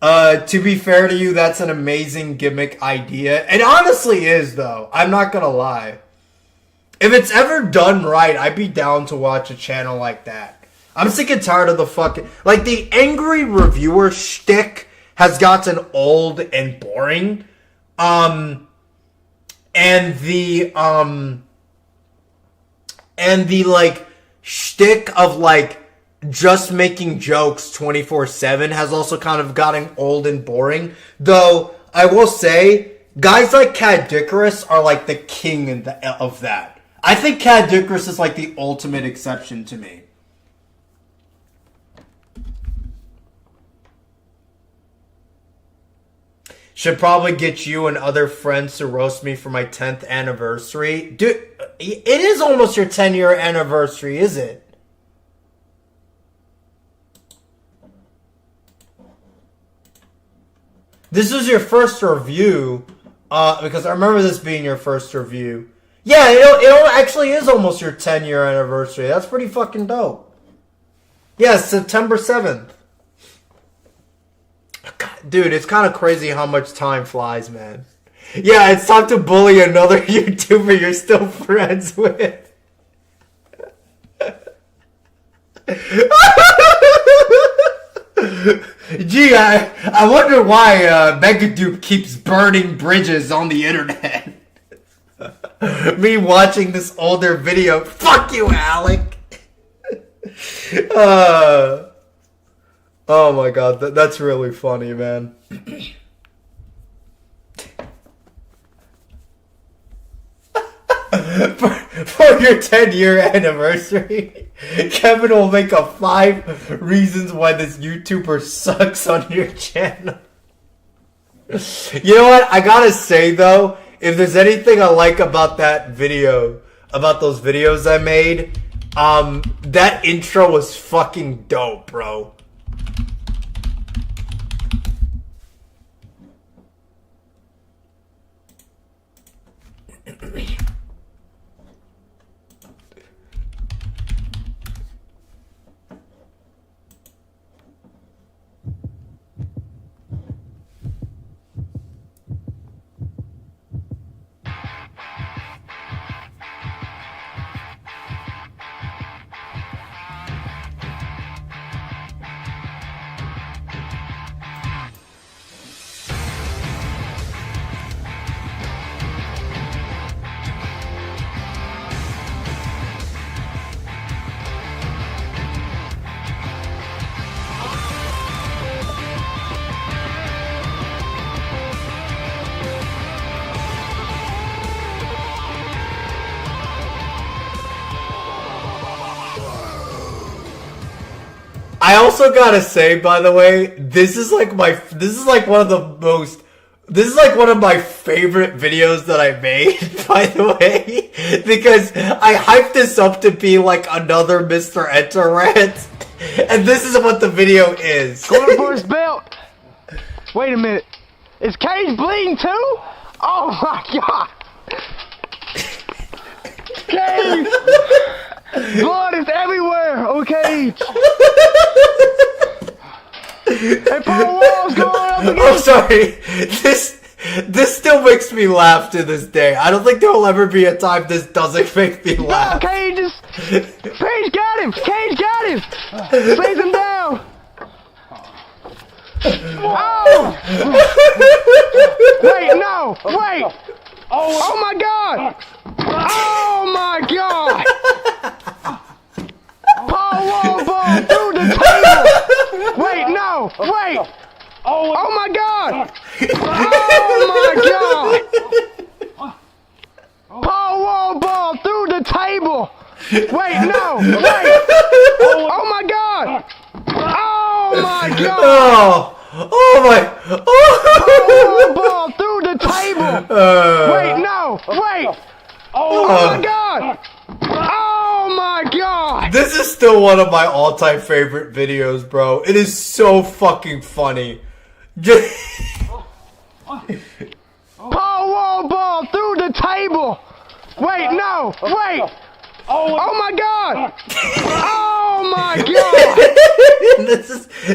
To be fair to you, that's an amazing gimmick idea. It honestly is, though. I'm not gonna lie. If it's ever done right, I'd be down to watch a channel like that. I'm sick and tired of the fucking... Like, the angry reviewer shtick has gotten old and boring. And the, like, shtick of, like, just making jokes 24/7 has also kind of gotten old and boring. Though, I will say, guys like Cad Dickerus are, like, the king of that. I think Cad Dickerus is, like, the ultimate exception to me. Should probably get you and other friends to roast me for my 10th anniversary. Dude, it is almost your 10-year anniversary, is it? This was your first review, because I remember this being your first review. Yeah, it actually is almost your 10-year anniversary. That's pretty fucking dope. Yeah, September 7th. God, dude, it's kind of crazy how much time flies, man. Yeah, it's time to bully another YouTuber you're still friends with. Gee, I wonder why Megadupe keeps burning bridges on the internet. Me watching this older video. Fuck you, Alec. Oh my god, that's really funny, man. For your 10-year anniversary, Kevin will make a 5 reasons why this YouTuber sucks on your channel. You know what? I gotta say, though, if there's anything I like about that video, about those videos I made, that intro was fucking dope, bro. I also gotta say, by the way, this is like one of my favorite videos that I made, by the way, because I hyped this up to be like another Mr. Enter rant, and this is what the video is. Going for his belt. Wait a minute. Is Cage bleeding too? Oh my god. Cage! Blood is everywhere, okay? Hey, Paul Wall's going up again. I'm sorry. This still makes me laugh to this day. I don't think there will ever be a time this doesn't make me laugh. No, Cage got him! Cage got him! Slays him down! Oh! Wait, no! Wait! Oh my god! Oh my god! Paul Wall ball through the table! Wait, no! Wait! Oh my god! Oh my god! Paul Wall ball through the table! Wait, no! Wait! Oh my god! Oh my god! Oh my! Paul Wall ball through the table! Wait, no! Wait! Oh my god! still one of my all-time favorite videos, bro. It is so fucking funny. Paul Wall ball through the table. Wait, no, wait. Oh my God! Oh my God!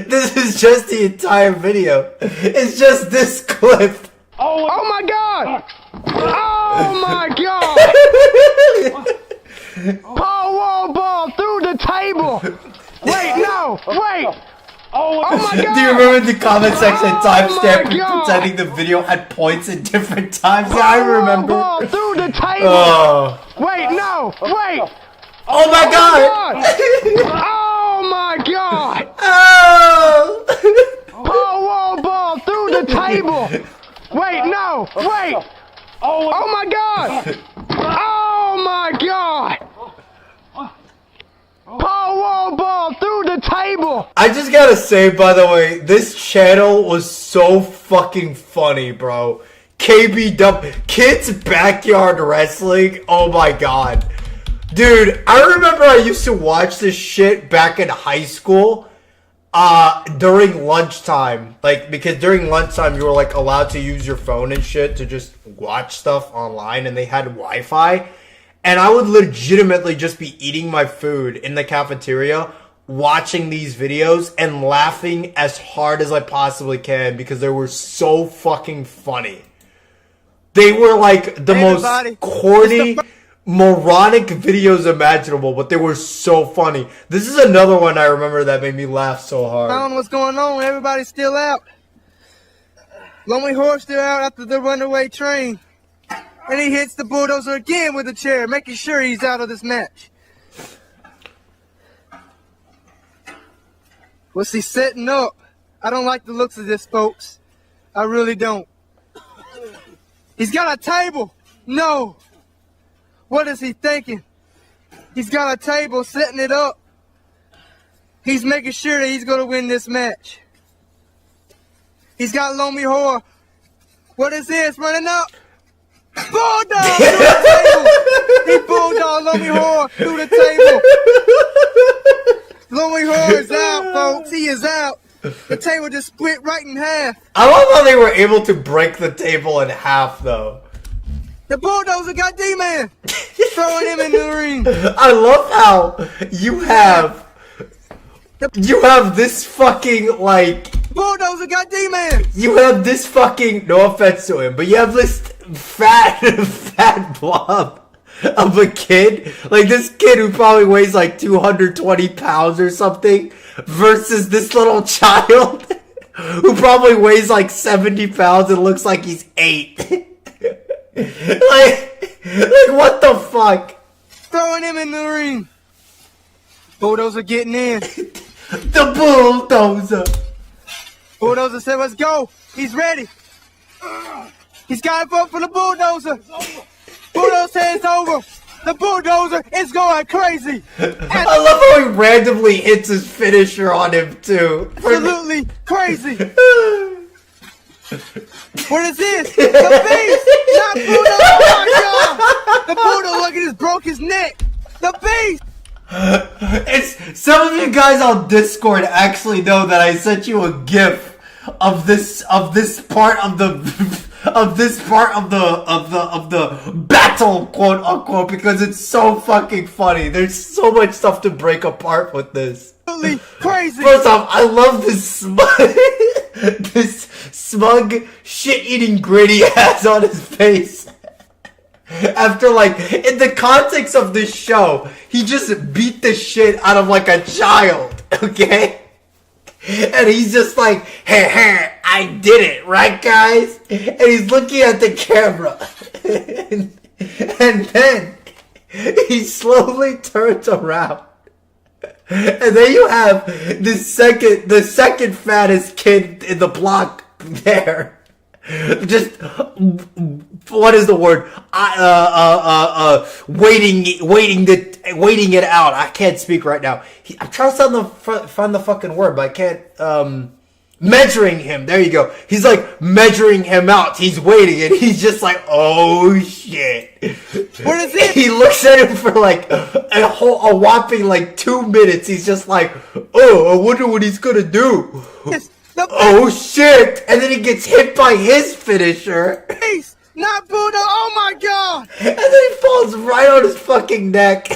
this is just the entire video. It's just this clip. Oh my God! Oh my God! Paul Wall ball through the table. Wait, no, wait. Oh my God! Do you remember the comment section timestamp God. pretending the video had points at different times? Yeah, I remember. Ball through the table. Oh. Wait, no, wait. Oh my God! Oh my God! Oh! Paul Wall ball through the table. Wait, no, wait. Oh my God! Oh my God! Paul Wall ball through the table. I just gotta say, by the way, this channel was so fucking funny, bro. KBW, Kids Backyard Wrestling. Oh my God. Dude, I remember I used to watch this shit back in high school during lunchtime. Like, because during lunchtime you were like allowed to use your phone and shit to just watch stuff online, and they had Wi-Fi. And I would legitimately just be eating my food in the cafeteria, watching these videos and laughing as hard as I possibly can because they were so fucking funny. They were like the most corny, moronic videos imaginable, but they were so funny. This is another one I remember that made me laugh so hard. I don't know what's going on. Everybody's still out. Lonely Horse still out after the runaway train. And he hits the bulldozer again with a chair, making sure he's out of this match. What's he setting up? I don't like the looks of this, folks. I really don't. He's got a table. No. What is he thinking? He's got a table, setting it up. He's making sure that he's going to win this match. He's got Lonely Horror. What is this? Running up. Bulldog through the table. He bulldog Lonely Horror through the table. Lonely Horror is out, folks. He is out. The table just split right in half. I love how they were able to break the table in half, though. The bulldozer got D-Man. Throwing him in the ring. I love how you have this fucking, like... Bulldozer got D-Man. You have this fucking... No offense to him, but you have this fat blob of a kid. Like, this kid who probably weighs like 220 pounds or something versus this little child who probably weighs like 70 pounds and looks like he's 8. like, what the fuck? Throwing him in the ring. Bulldozer getting in. The bulldozer. Bulldozer said, let's go. He's ready. He's got to vote for the bulldozer. Bulldozer says it's over. The bulldozer is going crazy. I love how he randomly hits his finisher on him, too. Absolutely crazy. What is this? The beast! Not bulldozer! Oh my God! The bulldozer, look, he just broke his neck. The beast! It's some of you guys on Discord actually know that I sent you a GIF of this part of the battle, quote unquote, because it's so fucking funny. There's so much stuff to break apart with this. Absolutely crazy. First off, I love this smug shit-eating grin he has on his face. After, like, in the context of this show, he just beat the shit out of, like, a child, okay? And he's just like, hey, I did it, right, guys? And he's looking at the camera. And then he slowly turns around. And then you have the second fattest kid in the block there. Just, what is the word? Waiting it out. I can't speak right now. I'm trying to find the fucking word, but I can't. measuring him. There you go. He's like measuring him out. He's waiting, and he's just like, "Oh shit!" What is it? He looks at him for like a whopping like 2 minutes. He's just like, "Oh, I wonder what he's gonna do." Oh shit! And then he g's hit by his finisher. Beast, not Buddha. Oh my god! And then he falls right on his fucking neck.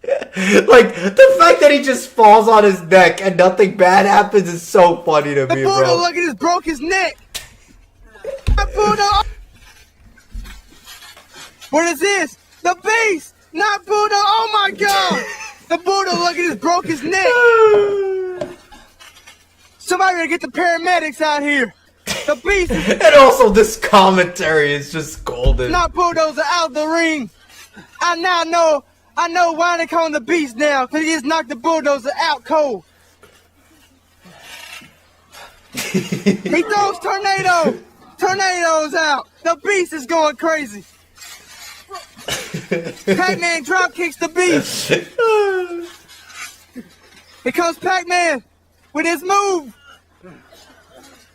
Like, the fact that he just falls on his neck and nothing bad happens is so funny to me, The Buddha, bro. look at this, broke his neck. Not Buddha. What is this? The beast, not Buddha. Oh my god! The Buddha, look at this, broke his neck. Somebody gotta get the paramedics out here. The beast is And also, this commentary is just golden. not Bulldozer out the ring. I know why they call him the beast now, because he just knocked the Bulldozer out cold. He throws tornadoes out. The beast is going crazy. Pac-Man drop kicks the beast. Here comes Pac-Man with his move.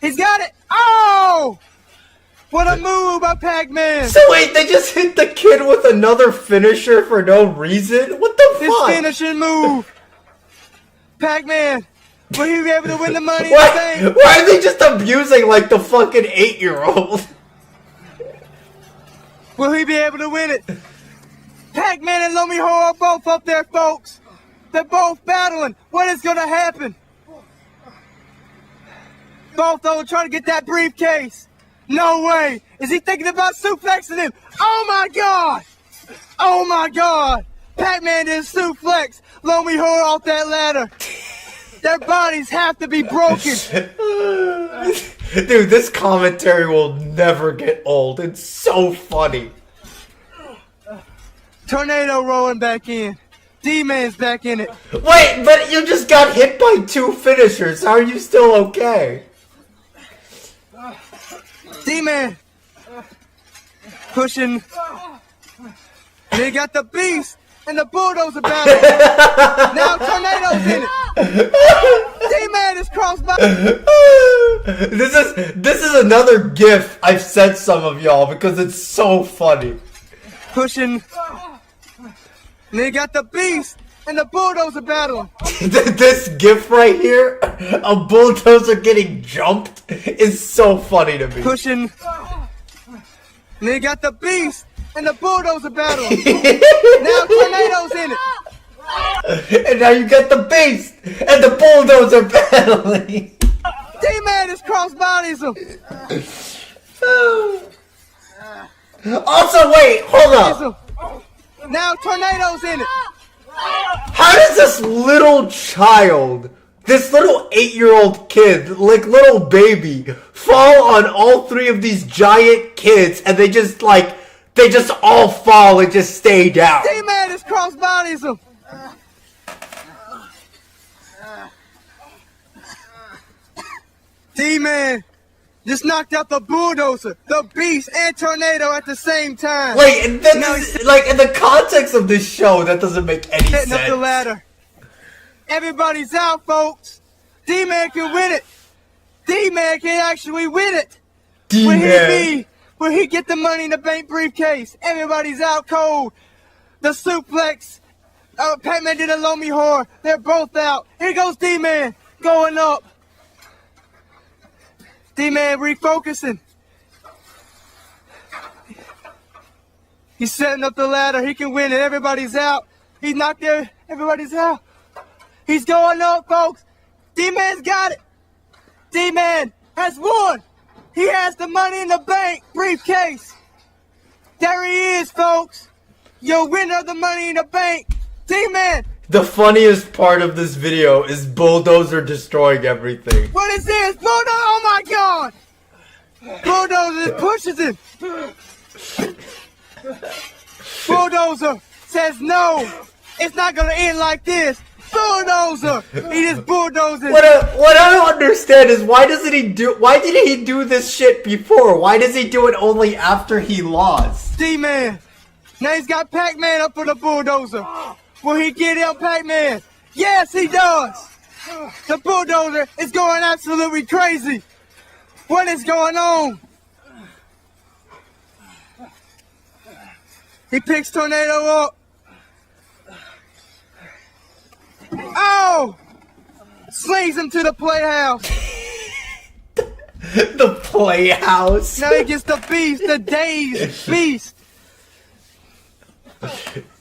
He's got it. Oh! What a move by Pac-Man. So wait, they just hit the kid with another finisher for no reason? What the His fuck? finishing move. Pac-Man, will he be able to win the money in the Why bank? are they just abusing like the fucking 8-year-old? Will he be able to win it? Pac-Man and Lomi Ho are both up there, folks. They're both battling. What is gonna happen? Both of them trying to get that briefcase. No way. Is he thinking about suplexing him? Oh my god. Oh my god. Pac-Man did suplex Lomi Ho off that ladder. Their bodies have to be broken. Dude, this commentary will never get old. It's so funny. Tornado rolling back in. D-Man's back in it. Wait, but you just got hit by 2 finishers. How are you still okay? D-Man pushing. They got the beast and the bulldozer battle. Now tornadoes in it. D-Man is crossed by. This is another GIF I've sent some of y'all because it's so funny. Pushing. They got the beast and the bulldozer battle. This GIF right here, a bulldozer getting jumped, is so funny to me. Pushing. They got the beast and the bulldozer battle. Now tornadoes in it. And now you got the beast and the bulldozer battling. D-Man is cross bodies him. Also, wait, hold up. Now tornadoes in it. How does this little child, this little 8-year-old kid, like little baby, fall on all 3 of these giant kids and they just all fall and just stay down? D-Man is cross bodies him. D-Man just knocked out the bulldozer, the beast, and tornado at the same time. Like, and then like in the context of this show, that doesn't make any Hitting sense. up the ladder. Everybody's out, folks. D-Man can win it. D-Man can actually win it. D-Man. Will he get the money in the bank briefcase? Everybody's out cold. The suplex. Pac-Man did a Lomi Horror. They're both out. Here goes D-Man going up. D-Man refocusing. He's setting up the ladder. He can win it. Everybody's out. He's not there. Everybody's out. He's going up, folks. D-Man's got it. D-Man has won. He has the money in the bank briefcase. There he is, folks. Your winner of the money in the bank. D-Man. The funniest part of this video is Bulldozer destroying everything. What is this? Bulldozer! Oh my god! Bulldozer pushes him. Bulldozer says no. It's not gonna end like this. Bulldozer! He just bulldozes. What I don't understand is why didn't he do this shit before? Why does he do it only after he lost? D-Man. Now he's got Pac-Man up for the bulldozer. Will he get him, Pac-Man? Yes, he does. The bulldozer is going absolutely crazy. What is going on? He picks Tornado up. Oh! Slings him to the playhouse. The playhouse. Now he gets the beast, the dazed beast.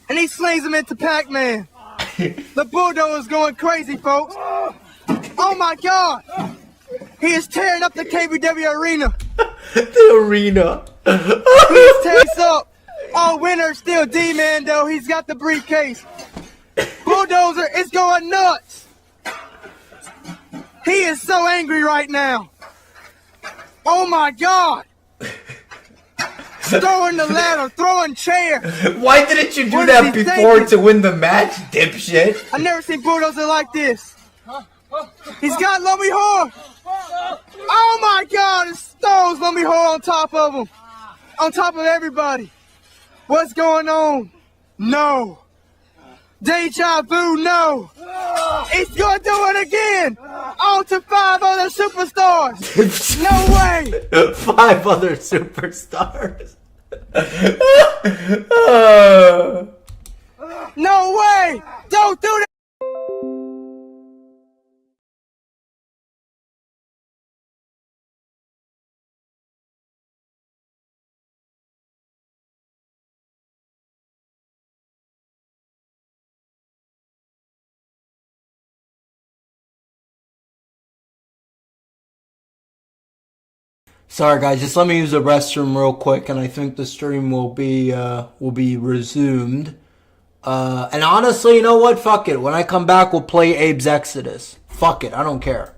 And he slings him into Pac-Man. The bulldozer's going crazy, folks. Oh my God! He is tearing up the KBW arena. The arena. He's tearing up. Oh, winner still D-Man though. He's got the briefcase. Bulldozer is going nuts. He is so angry right now. Oh my God! Throwing the ladder, throwing chairs. Why didn't you do What that is he before thinking? to win the match, dipshit? I've never seen Bulldozer like this. He's got Lummy Horror. Oh my God! It stones Lummy Horror on top of him. On top of everybody. What's going on? No. Deja vu, no. He's gonna do it again. On to 5 other superstars. No way. 5 other superstars. No way. Don't do that. Sorry guys, just let me use the restroom real quick, and I think the stream will be resumed. And honestly, you know what? Fuck it. When I come back, we'll play Abe's Exoddus. Fuck it. I don't care.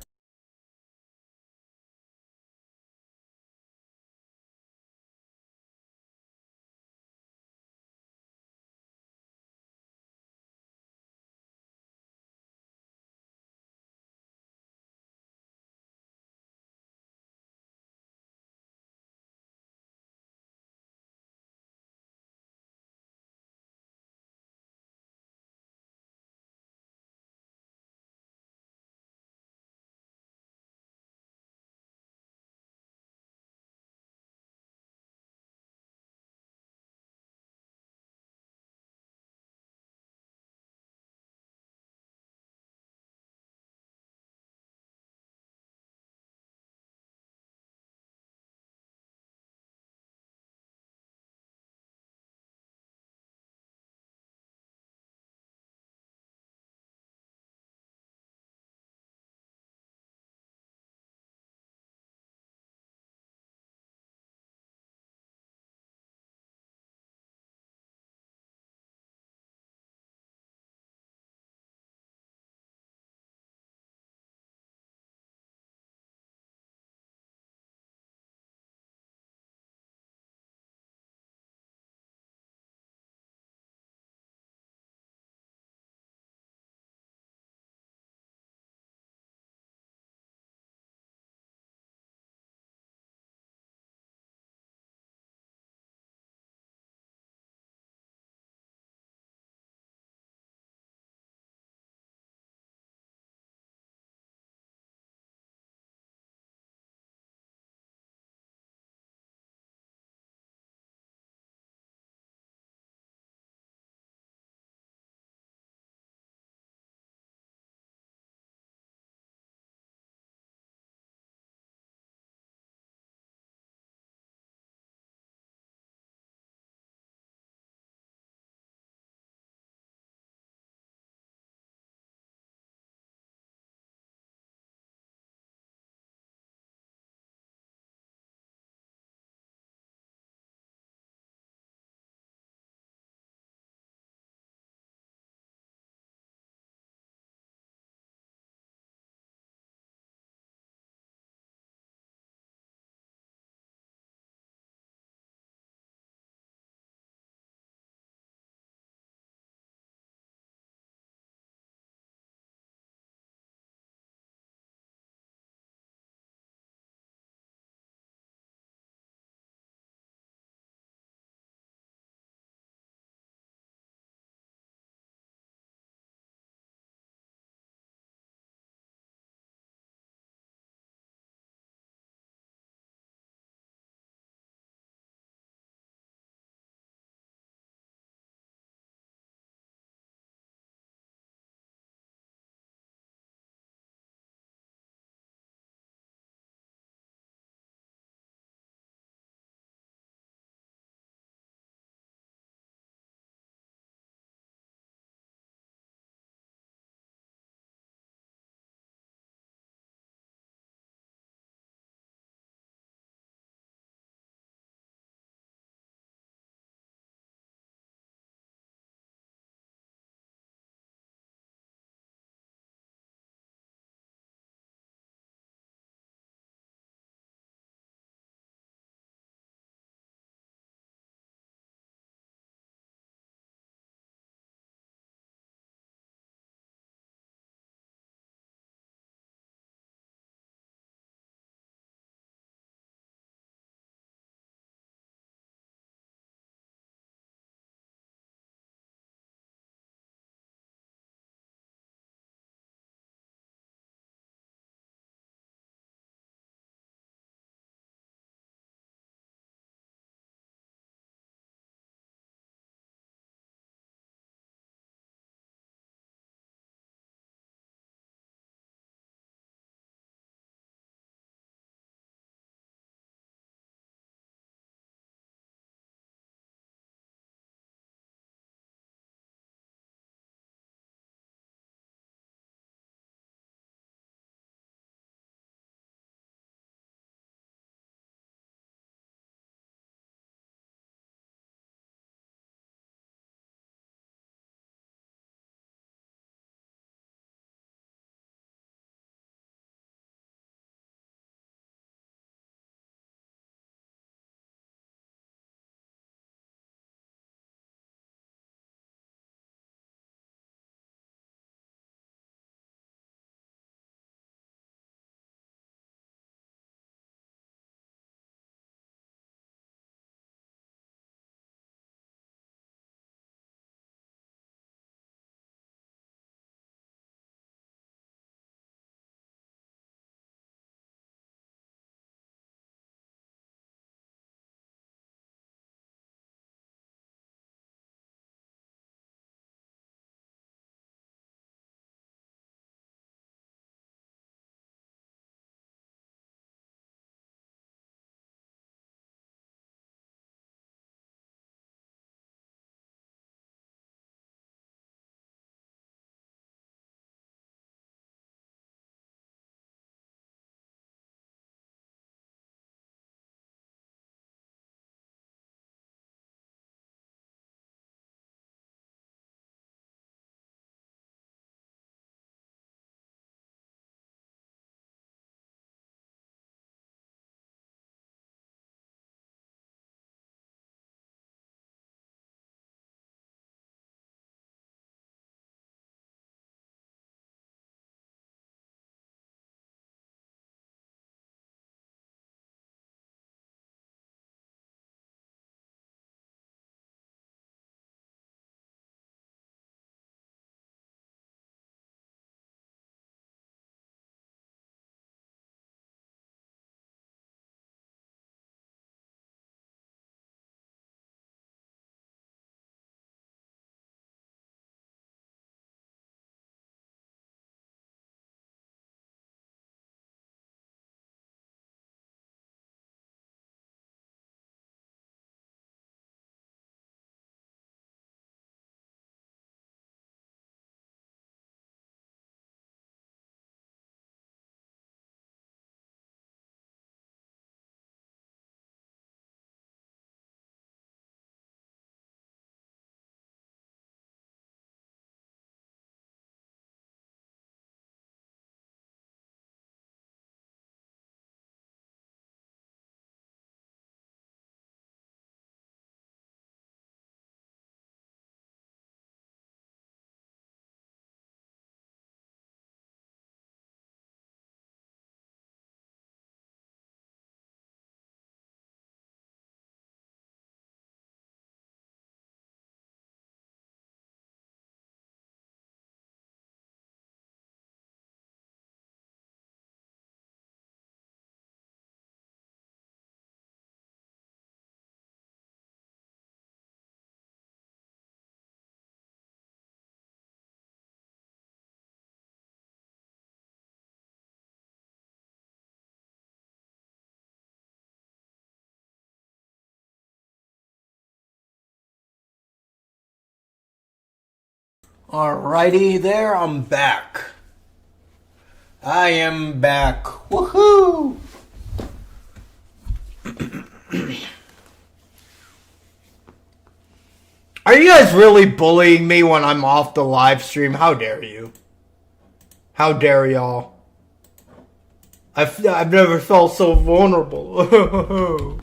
Alrighty there, I'm back. I am back. Woohoo! Are you guys really bullying me when I'm off the live stream? How dare you? How dare y'all? I've never felt so vulnerable.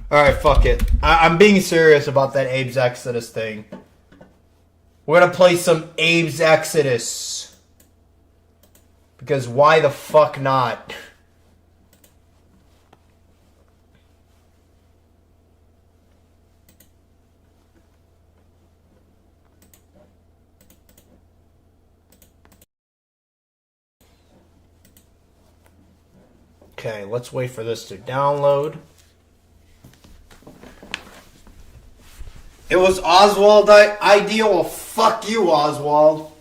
Alright, fuck it. I'm being serious about that Abe's Exoddus thing. We're gonna play some Abe's Exoddus. Because why the fuck not? Okay, let's wait for this to download. It was Oswald idea? Well, fuck you, Oswald.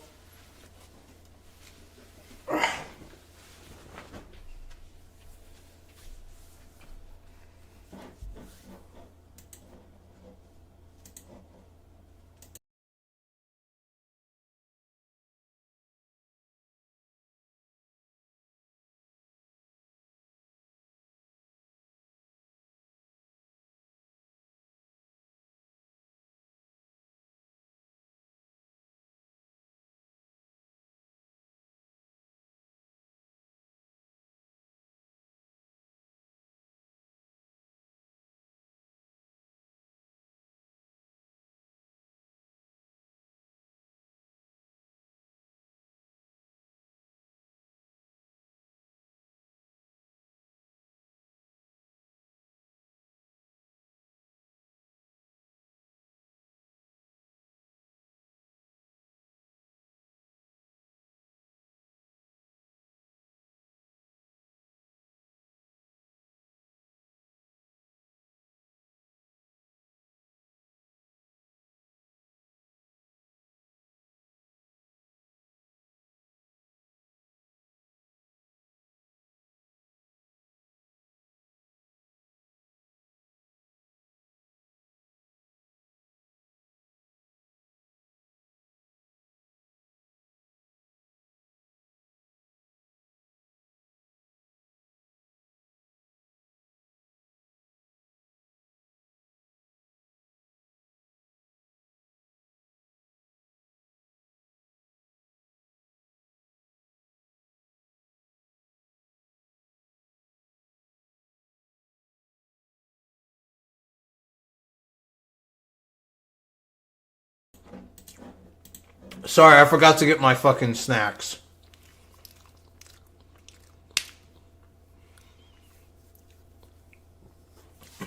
Sorry, I forgot to get my fucking snacks.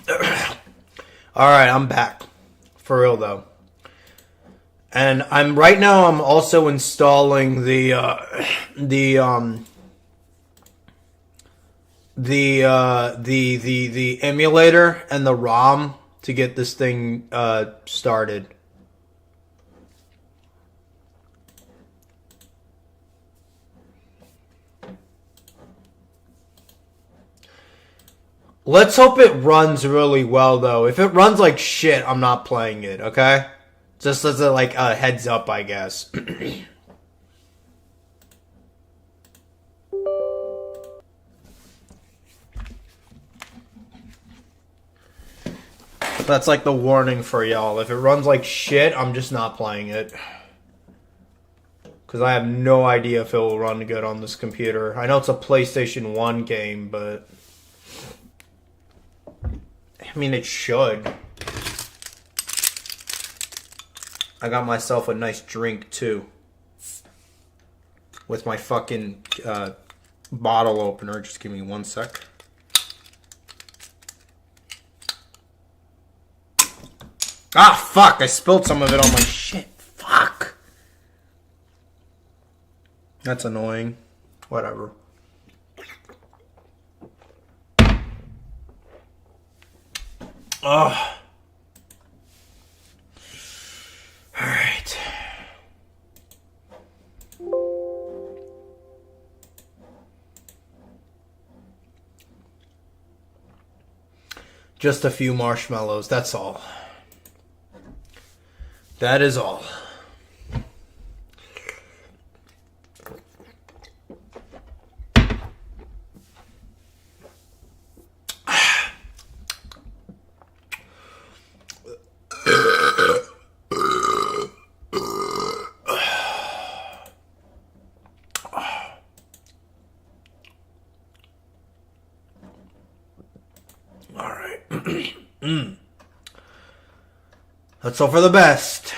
Alright, I'm back. For real though. And I'm also installing the emulator and the ROM to get this thing started. Let's hope it runs really well, though. If it runs like shit, I'm not playing it, okay? Just as a heads up, I guess. That's like the warning for y'all. If it runs like shit, I'm just not playing it. Because I have no idea if it will run good on this computer. I know it's a PlayStation 1 game, but... I mean, it should. I got myself a nice drink, too. With my fucking bottle opener. Just give me 1 sec. Ah, fuck! I spilled some of it on my shit. Fuck! That's annoying. Whatever. Ugh. Alright. Just a few marshmallows, that's all. That is all. Alright. Let's hope for the best.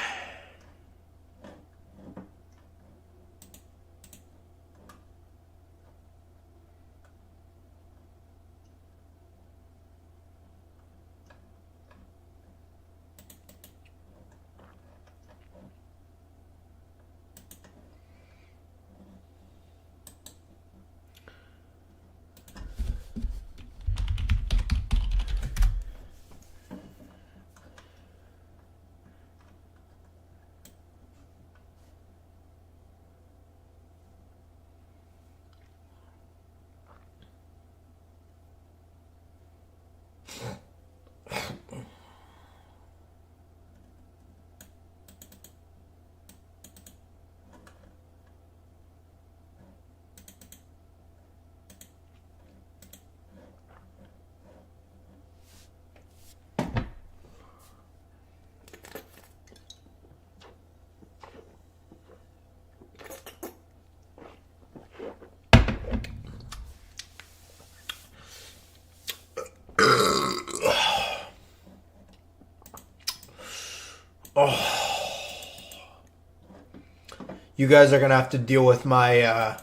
You guys are gonna have to deal with my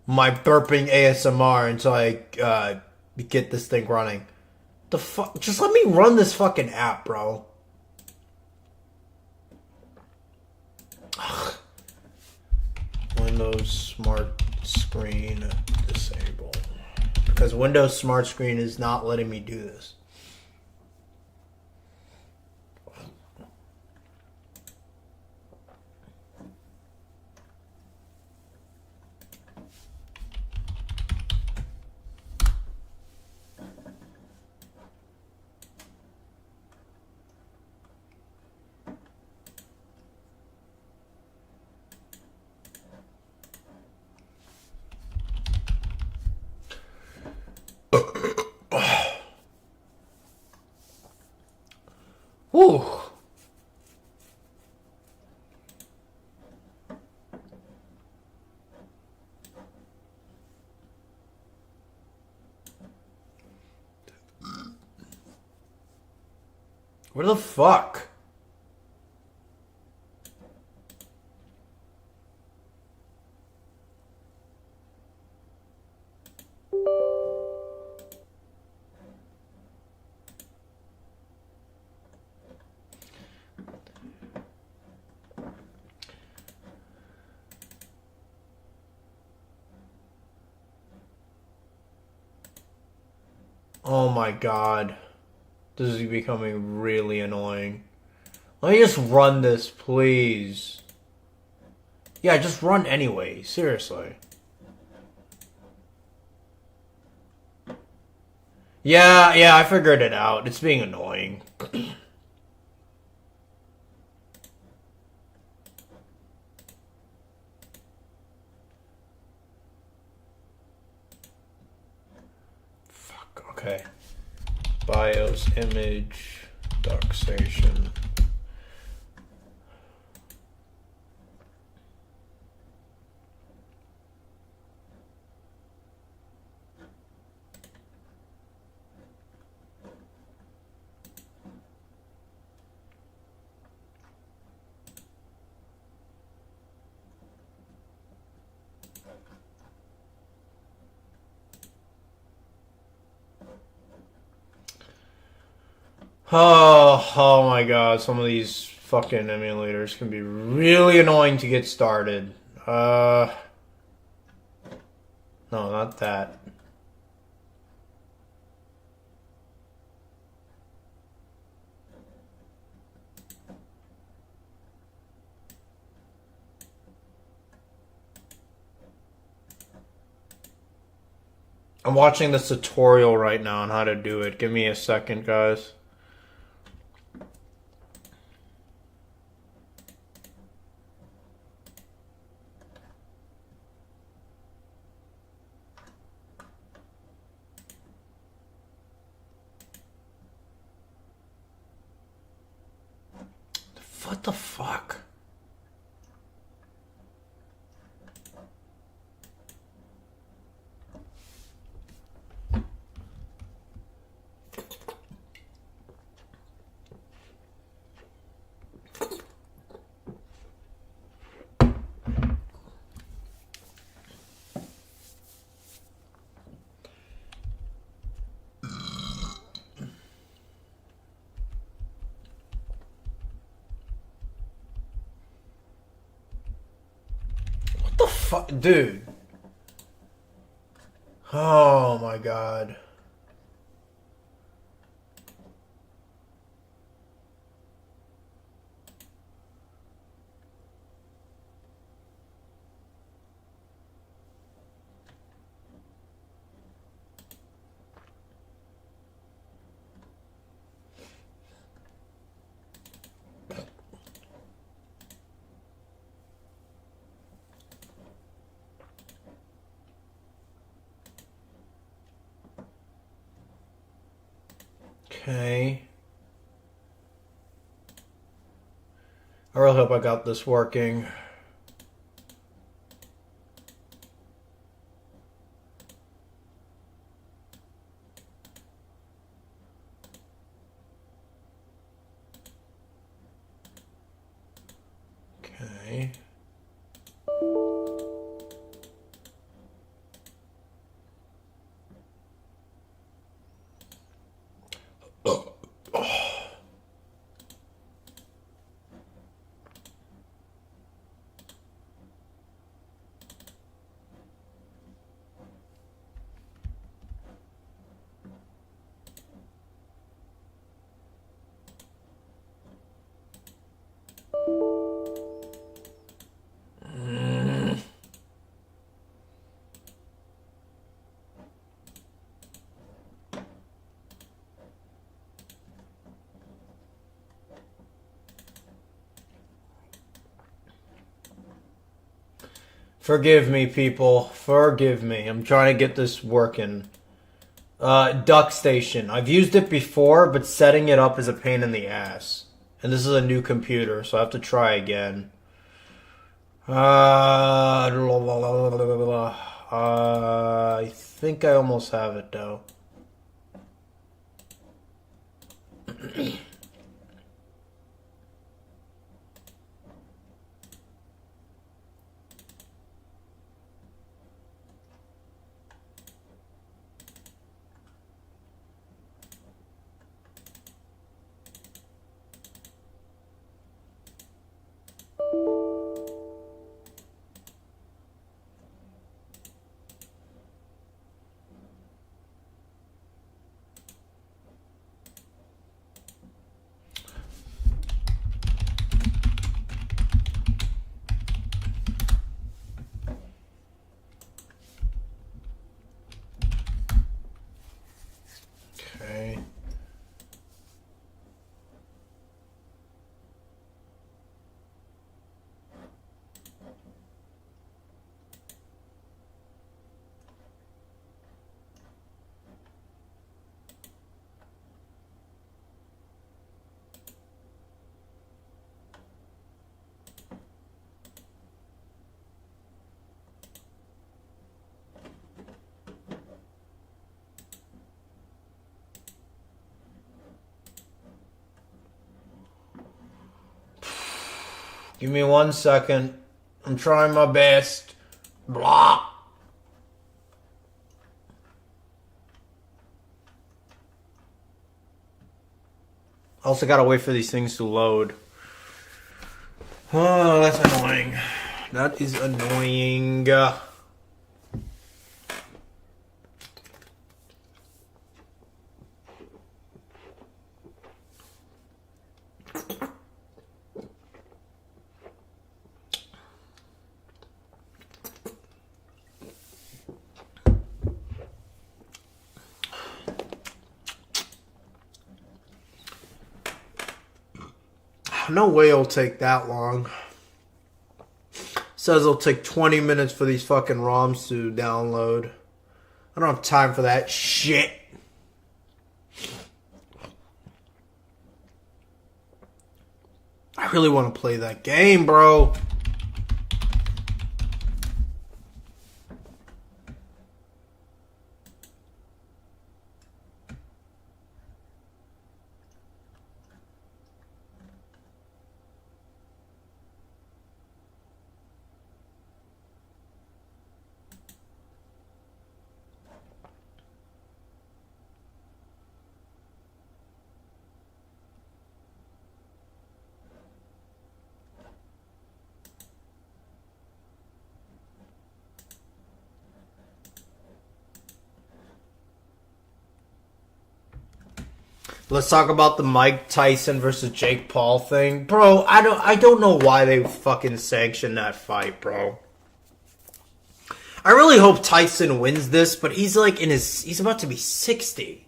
my burping ASMR until I get this thing running. The fuck? Just let me run this fucking app, bro. Ugh. Windows Smart Screen disable. Because Windows Smart Screen is not letting me do this. Whew. Where the fuck? Oh my god. This is becoming really annoying. Let me just run this, please. Yeah, just run anyway. Seriously. Yeah, I figured it out. It's being annoying. Okay. BIOS image dock station. Oh my god, some of these fucking emulators can be really annoying to get started. No, not that. I'm watching this tutorial right now on how to do it. Give me a second, guys. What the fuck? Dude. Oh my god. Okay. I really hope I got this working. Okay. Forgive me, people. Forgive me. I'm trying to get this working. Duck Station. I've used it before, but setting it up is a pain in the ass. And this is a new computer, so I have to try again. I think I almost have it, though. Okay. Give me 1 second. I'm trying my best. Blah. Also gotta wait for these things to load. Oh, that's annoying. That is annoying. No way it'll take that long. Says it'll take 20 minutes for these fucking ROMs to download. I don't have time for that shit. I really want to play that game, bro. Let's talk about the Mike Tyson versus Jake Paul thing. Bro, I don't know why they fucking sanctioned that fight, bro. I really hope Tyson wins this, but he's like he's about to be 60.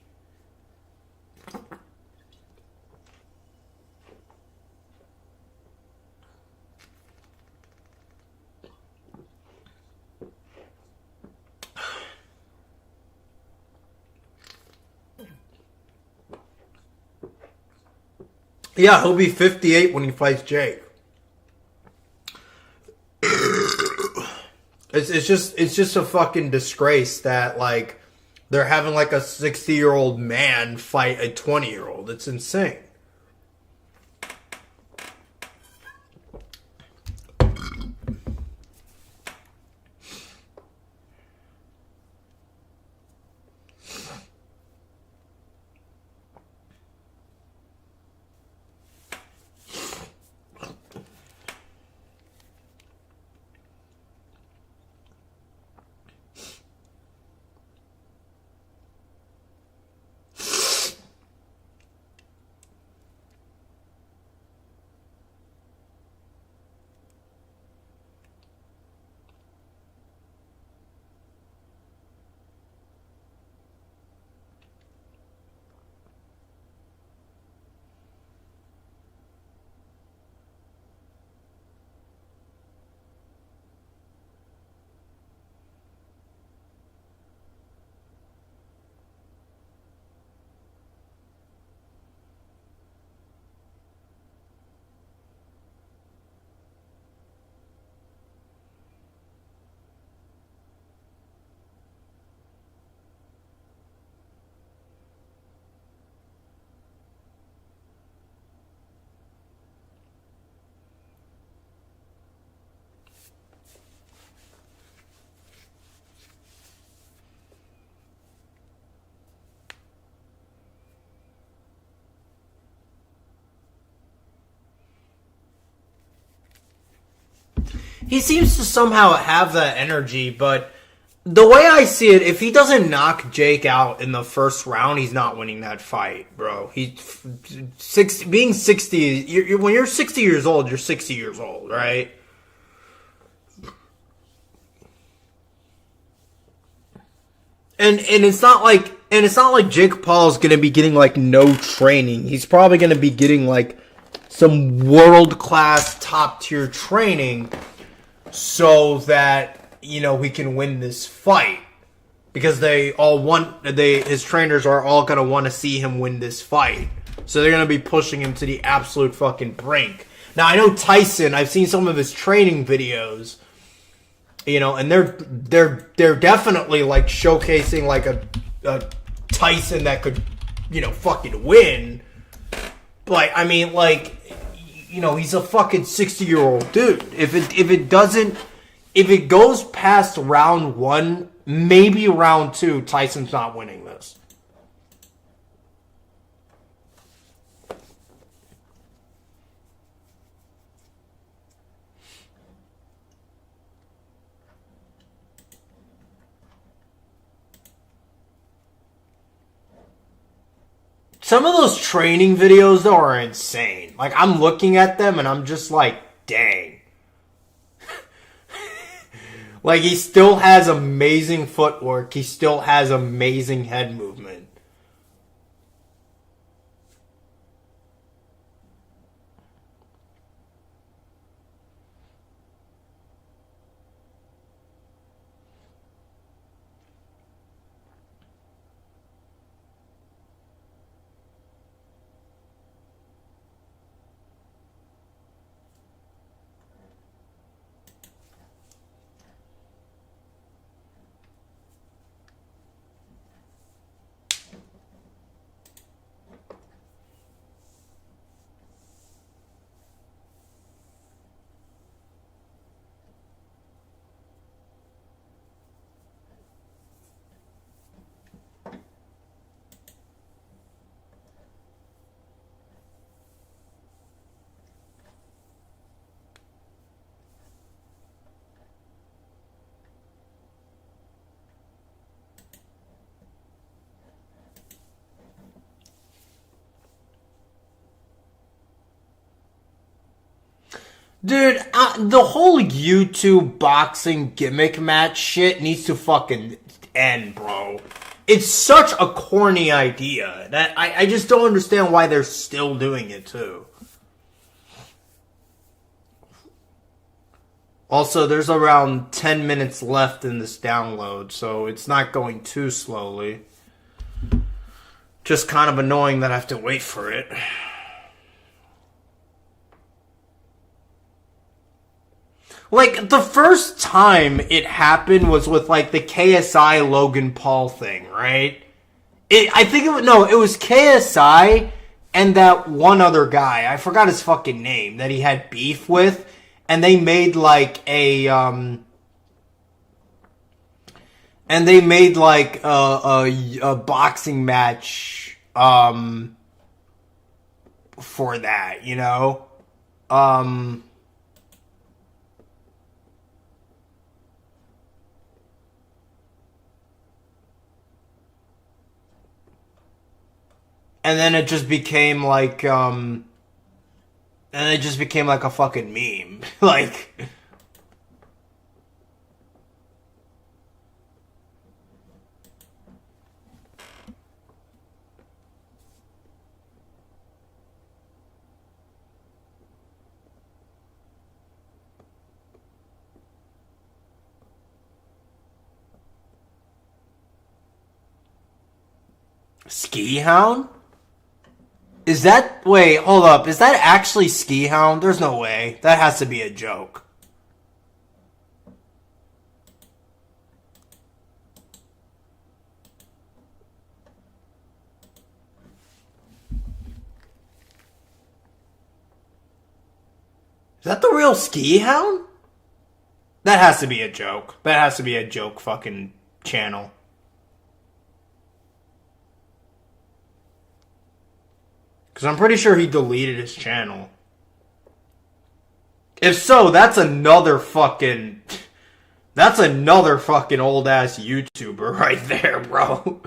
Yeah, he'll be 58 when he fights Jake. It's just a fucking disgrace that like they're having like a 60-year-old man fight a 20-year-old. It's insane. He seems to somehow have that energy, but the way I see it, if he doesn't knock Jake out in the first round, he's not winning that fight, bro. Being 60, when you're 60 years old, you're 60 years old, right? And it's not like Jake Paul's gonna be getting like no training. He's probably gonna be getting like some world-class top-tier training so that, you know, he can win this fight. Because his trainers are all going to want to see him win this fight. So they're going to be pushing him to the absolute fucking brink. Now, I know Tyson, I've seen some of his training videos, you know, and they're definitely like showcasing like a Tyson that could, you know, fucking win. But, I mean, like, you know, he's a fucking 60-year-old dude. If it goes past round 1, maybe round 2, Tyson's not winning this. Some of those training videos, though, are insane. Like, I'm looking at them, and I'm just like, dang. Like, he still has amazing footwork. He still has amazing head movement. Dude, the whole YouTube boxing gimmick match shit needs to fucking end, bro. It's such a corny idea that I just don't understand why they're still doing it, too. Also, there's around 10 minutes left in this download, so it's not going too slowly. Just kind of annoying that I have to wait for it. Like, the first time it happened was with, like, the KSI Logan Paul thing, right? It was KSI and that one other guy. I forgot his fucking name that he had beef with. And they made, like, a boxing match, for that, you know? And then it just became like, a fucking meme. Like, Ski Hound? Wait, hold up. Is that actually Ski Hound? There's no way. That has to be a joke. Is that the real Ski Hound? That has to be a joke. That has to be a joke fucking channel. Because I'm pretty sure he deleted his channel. If so, that's another fucking old ass YouTuber right there, bro.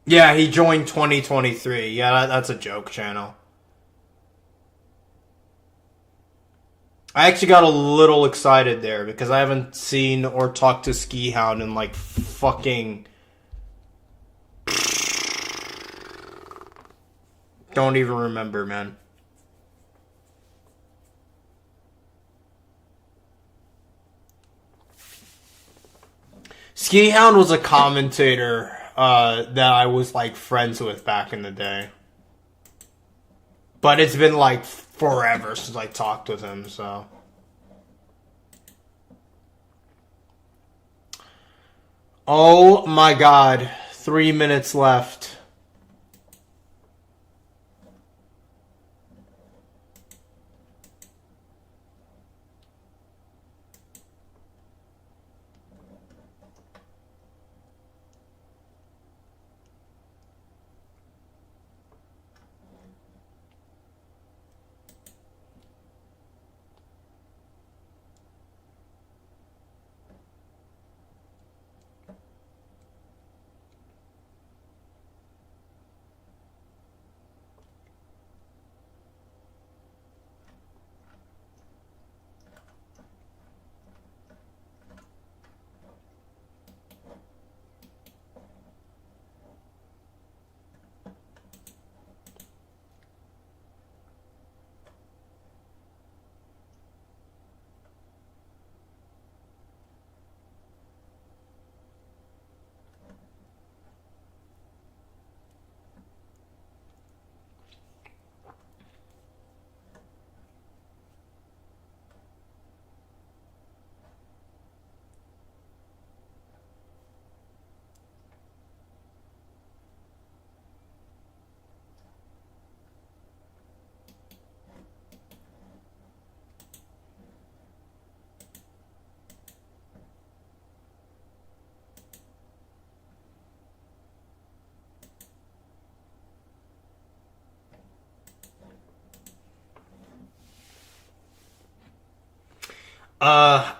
Yeah, he joined 2023. Yeah, that's a joke channel. I actually got a little excited there because I haven't seen or talked to Ski Hound in like fucking... Don't even remember, man. Ski Hound was a commentator that I was like friends with back in the day. But it's been like forever since I talked with him, so. Oh my god. 3 minutes left.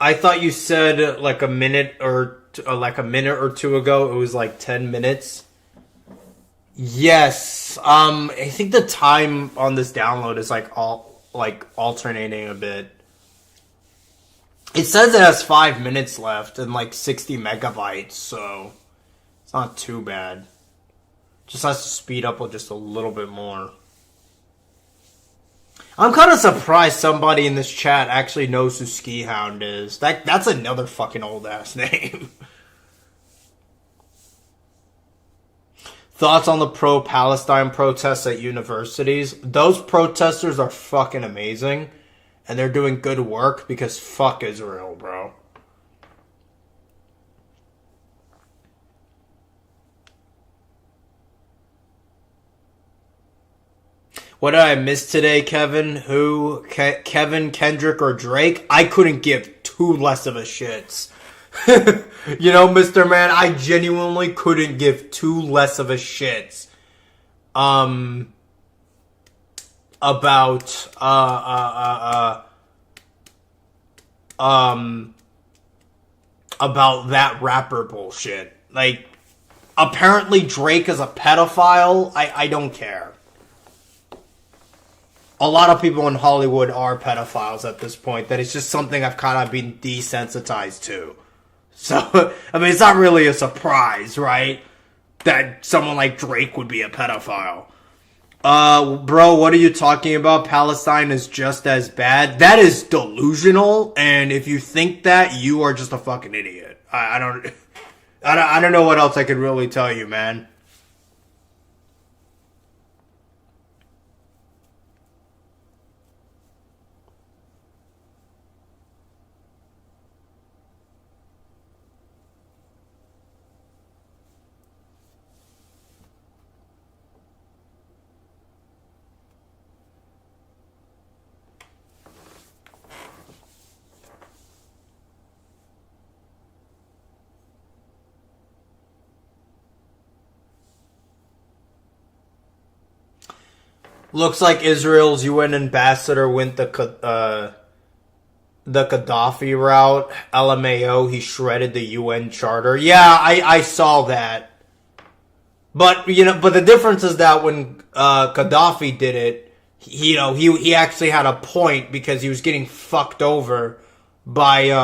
I thought you said like a minute or two ago it was like 10 minutes. Yes. I think the time on this download is alternating a bit. It says it has 5 minutes left and like 60 megabytes, so it's not too bad. Just has to speed up just a little bit more. I'm kind of surprised somebody in this chat actually knows who Ski Hound is. That's another fucking old ass name. Thoughts on the pro-Palestine protests at universities? Those protesters are fucking amazing. And they're doing good work because fuck Israel, bro. What did I miss today, Kevin? Who? Kevin, Kendrick, or Drake? I couldn't give two less of a shits. You know, Mr. Man, I genuinely couldn't give two less of a shits. About that rapper bullshit. Like, apparently Drake is a pedophile. I don't care. A lot of people in Hollywood are pedophiles at this point. That it's just something I've kind of been desensitized to. So, I mean, it's not really a surprise, right? That someone like Drake would be a pedophile. Bro, what are you talking about? Palestine is just as bad. That is delusional, and if you think that, you are just a fucking idiot. I don't know what else I could really tell you, man. Looks like Israel's UN ambassador went the Gaddafi route. LMAO, he shredded the UN charter. Yeah, I saw that. But, you know, but the difference is that when Gaddafi did it, he actually had a point because he was getting fucked over by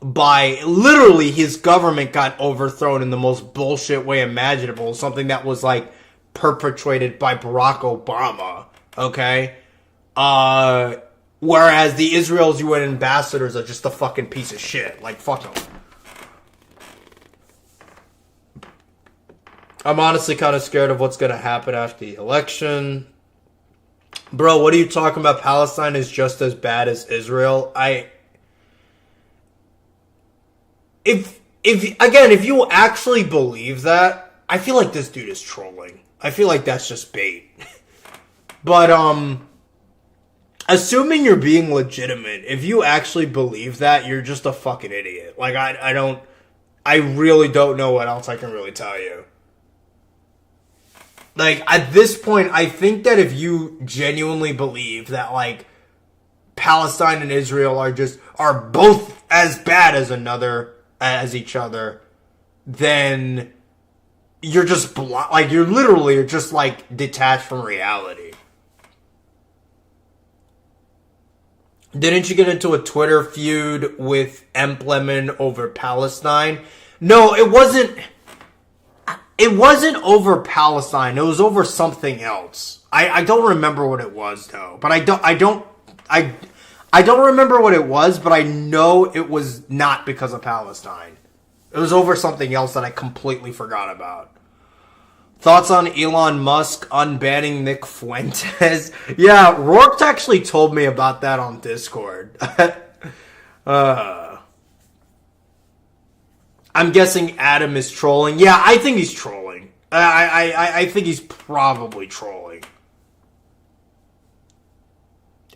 literally his government got overthrown in the most bullshit way imaginable. Something that was like perpetrated by Barack Obama, okay? Whereas the Israel's UN ambassadors are just a fucking piece of shit. Like, fuck them. I'm honestly kind of scared of what's gonna happen after the election. Bro, what are you talking about? Palestine is just as bad as Israel. If you actually believe that, I feel like this dude is trolling. I feel like that's just bait. But, assuming you're being legitimate, if you actually believe that, you're just a fucking idiot. Like, I really don't know what else I can really tell you. Like, at this point, I think that if you genuinely believe that, like, Palestine and Israel are both as bad as each other, then you're just you're literally just like detached from reality. Didn't you get into a Twitter feud with Empleman over Palestine? No, it wasn't. It wasn't over Palestine. It was over something else. I don't remember what it was though. But I don't remember what it was, but I know it was not because of Palestine. It was over something else that I completely forgot about. Thoughts on Elon Musk unbanning Nick Fuentes? Yeah, Rourke actually told me about that on Discord. I'm guessing Adam is trolling. Yeah, I think he's trolling. I think he's probably trolling.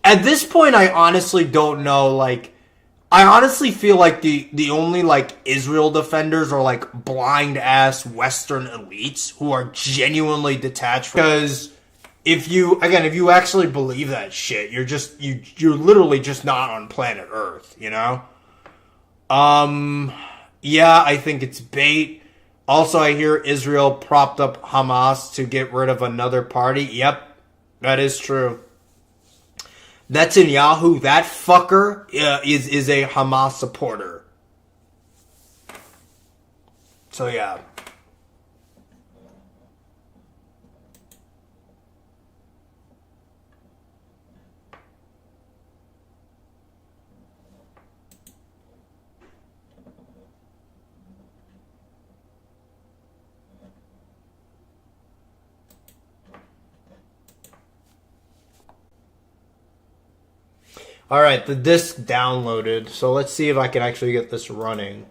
At this point, I honestly don't know, like, I honestly feel like the only, like, Israel defenders are, like, blind-ass Western elites who are genuinely detached. Because if you actually believe that shit, you're literally just not on planet Earth, you know? Yeah, I think it's bait. Also, I hear Israel propped up Hamas to get rid of another party. Yep, that is true. Netanyahu, that fucker, is a Hamas supporter. So yeah. Alright, the disc downloaded, so let's see if I can actually get this running.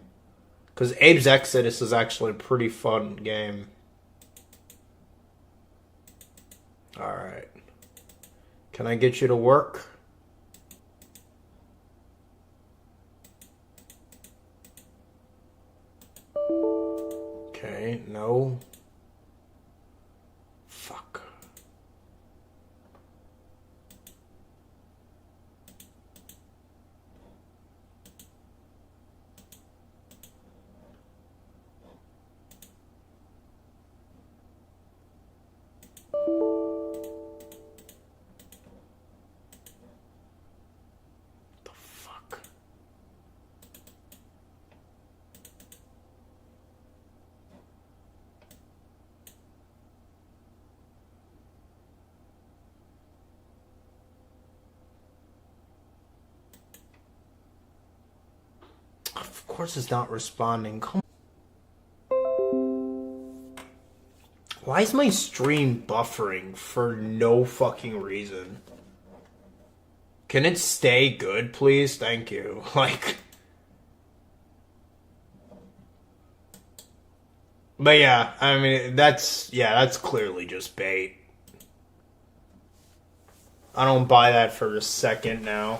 Because Abe's Exoddus is actually a pretty fun game. Alright. Can I get you to work? Okay, no. Fuck. Of course it's not responding. Come on. Why is my stream buffering for no fucking reason? Can it stay good, please? Thank you. Like... But yeah, I mean, that's clearly just bait. I don't buy that for a second now.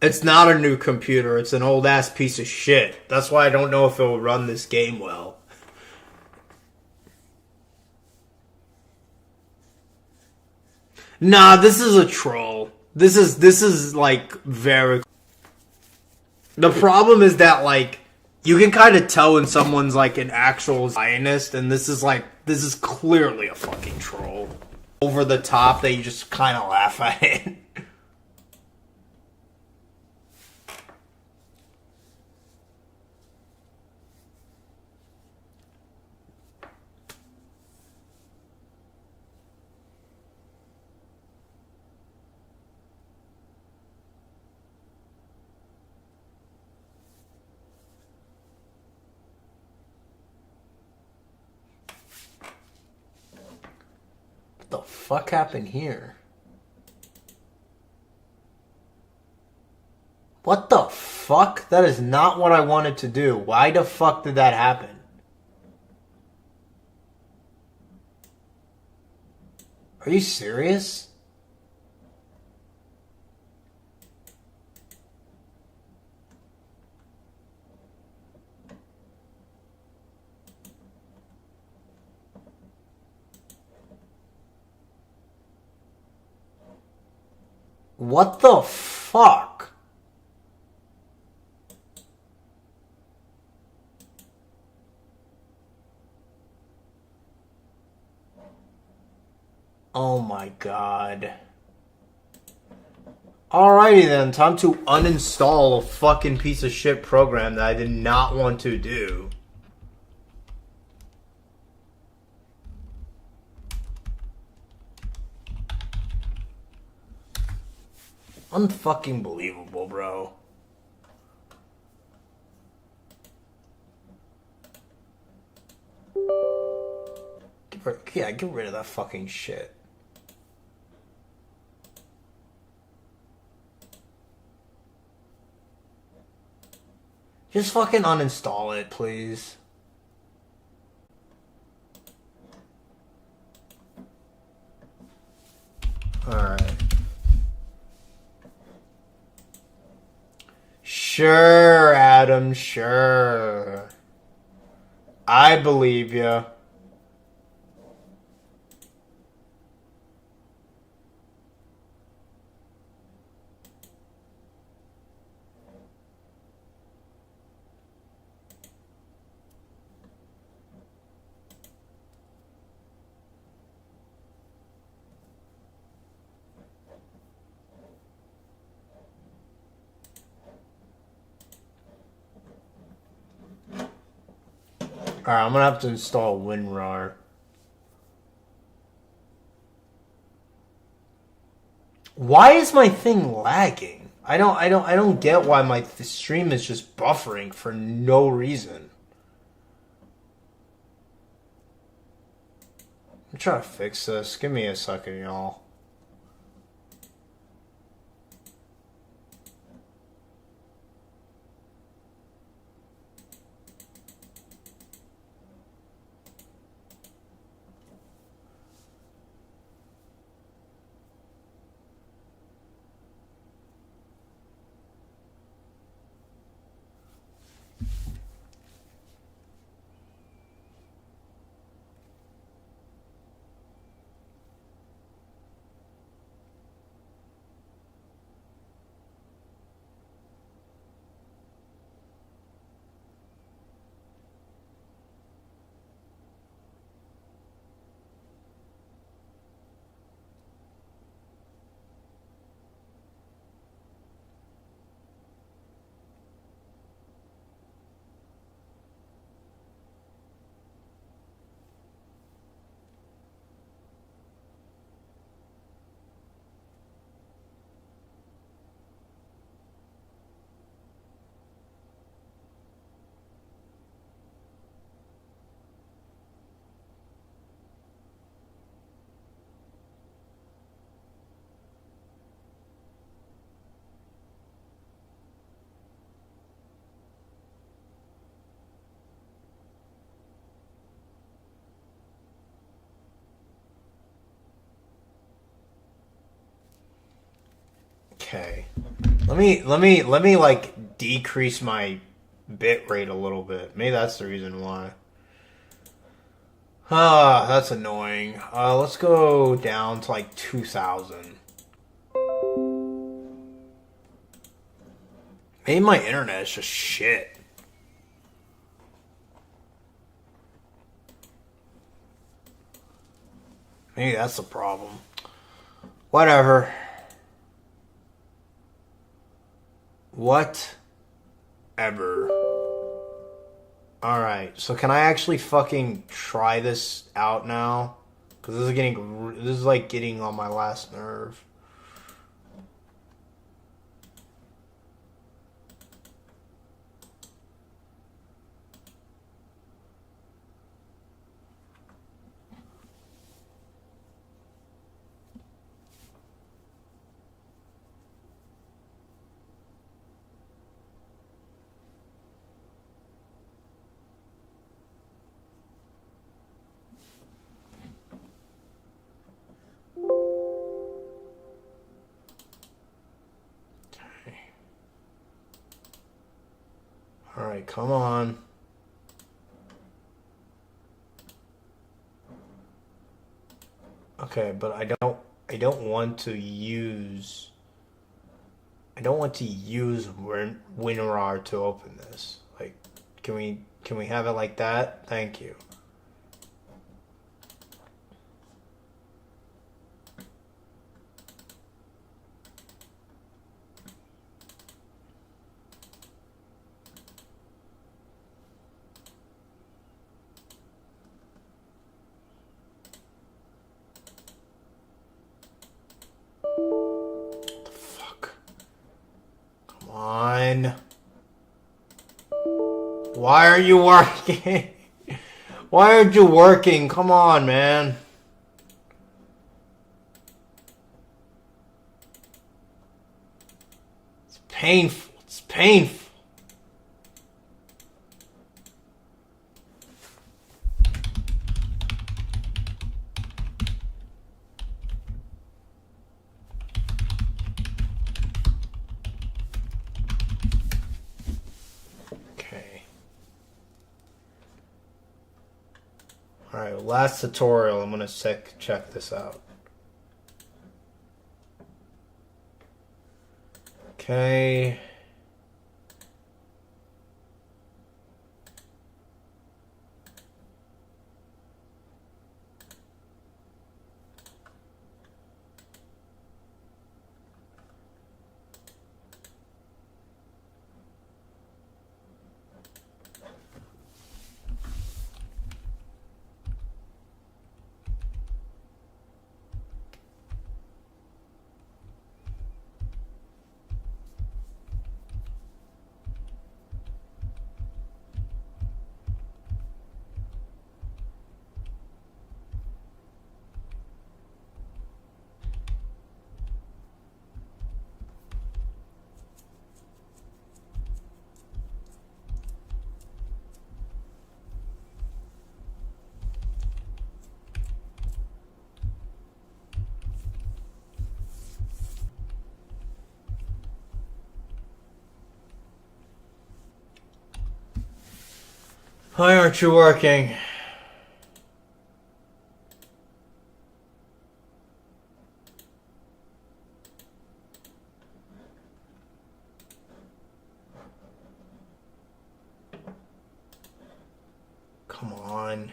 It's not a new computer, it's an old ass piece of shit. That's why I don't know if it will run this game well. Nah, this is a troll. This is like very... The problem is that like you can kind of tell when someone's like an actual Zionist, and this is clearly a fucking troll. Over the top that you just kind of laugh at it. What the fuck happened here? What the fuck? That is not what I wanted to do. Why the fuck did that happen? Are you serious? What the fuck? Oh my god. Alrighty then, time to uninstall a fucking piece of shit program that I did not want to do. Unfucking believable, bro. Get rid of that fucking shit. Just fucking uninstall it, please. Alright. Sure, Adam, sure. I believe you. Alright, I'm gonna have to install WinRAR. Why is my thing lagging? I don't get why my stream is just buffering for no reason. I'm trying to fix this. Give me a second, y'all. Okay. Let me like decrease my bit rate a little bit. Maybe that's the reason why. Ah, that's annoying. Let's go down to like 2,000. Maybe my internet is just shit. Maybe that's the problem. Whatever. Whatever. Alright, so can I actually fucking try this out now? Because this is like getting on my last nerve. Alright, come on. Okay, but I don't want to use WinRAR to open this. Like, can we have it like that? Thank you. Why are you working? Why aren't you working? Come on, man. It's painful. It's painful. last tutorial. I'm gonna check this out. Okay. Why aren't you working? Come on.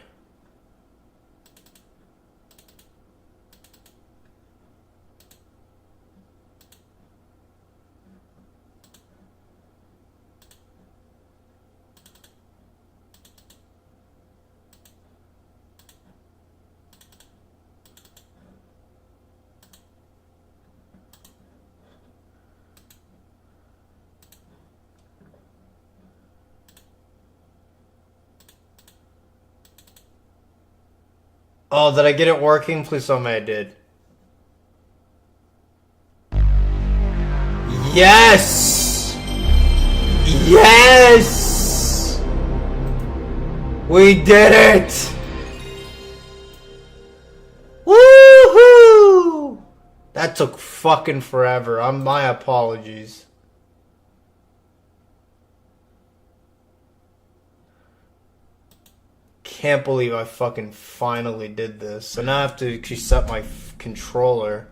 Oh, did I get it working? Please tell me I did. Yes! Yes! We did it! Woohoo! That took fucking forever. My apologies. Can't believe I fucking finally did this. So now I have to actually set my controller.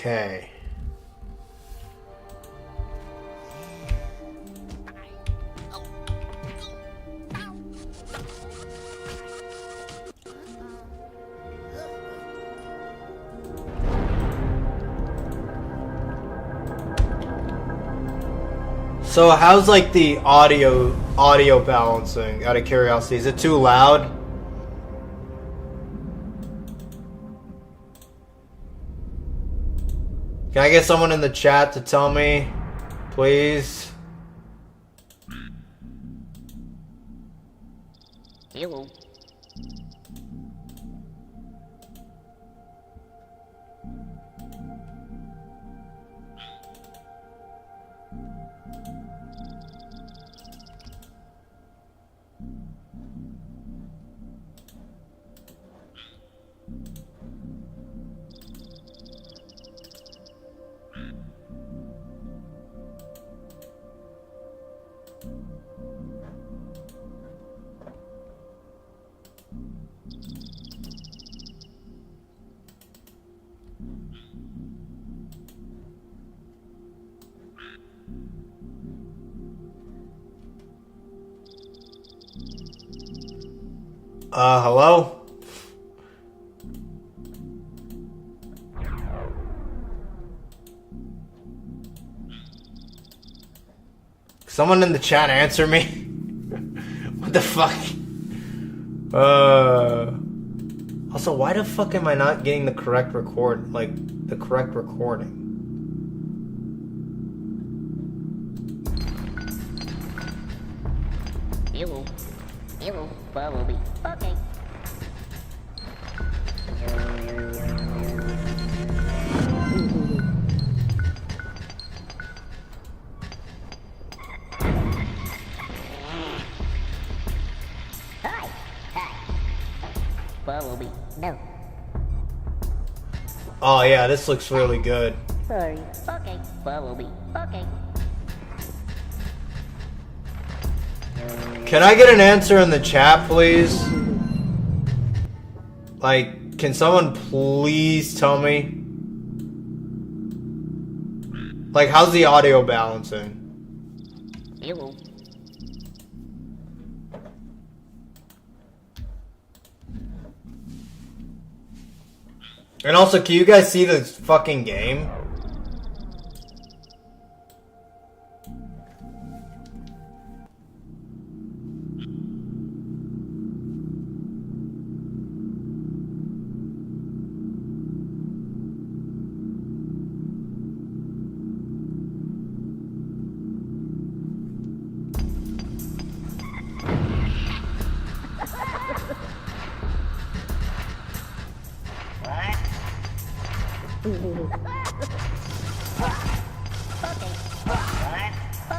Okay. So how's like the audio balancing, out of curiosity? Is it too loud? Can I get someone in the chat to tell me, please? Hello. Hello? Someone in the chat answer me? What the fuck? Also, why the fuck am I not getting the correct recording? Hello. Hello. Follow me. Okay. Follow me. No. Oh yeah, this looks really good. Sorry. Okay. Follow me. Okay. Can I get an answer in the chat, please? Like, can someone please tell me? Like, how's the audio balancing? Hello. And also, can you guys see this fucking game?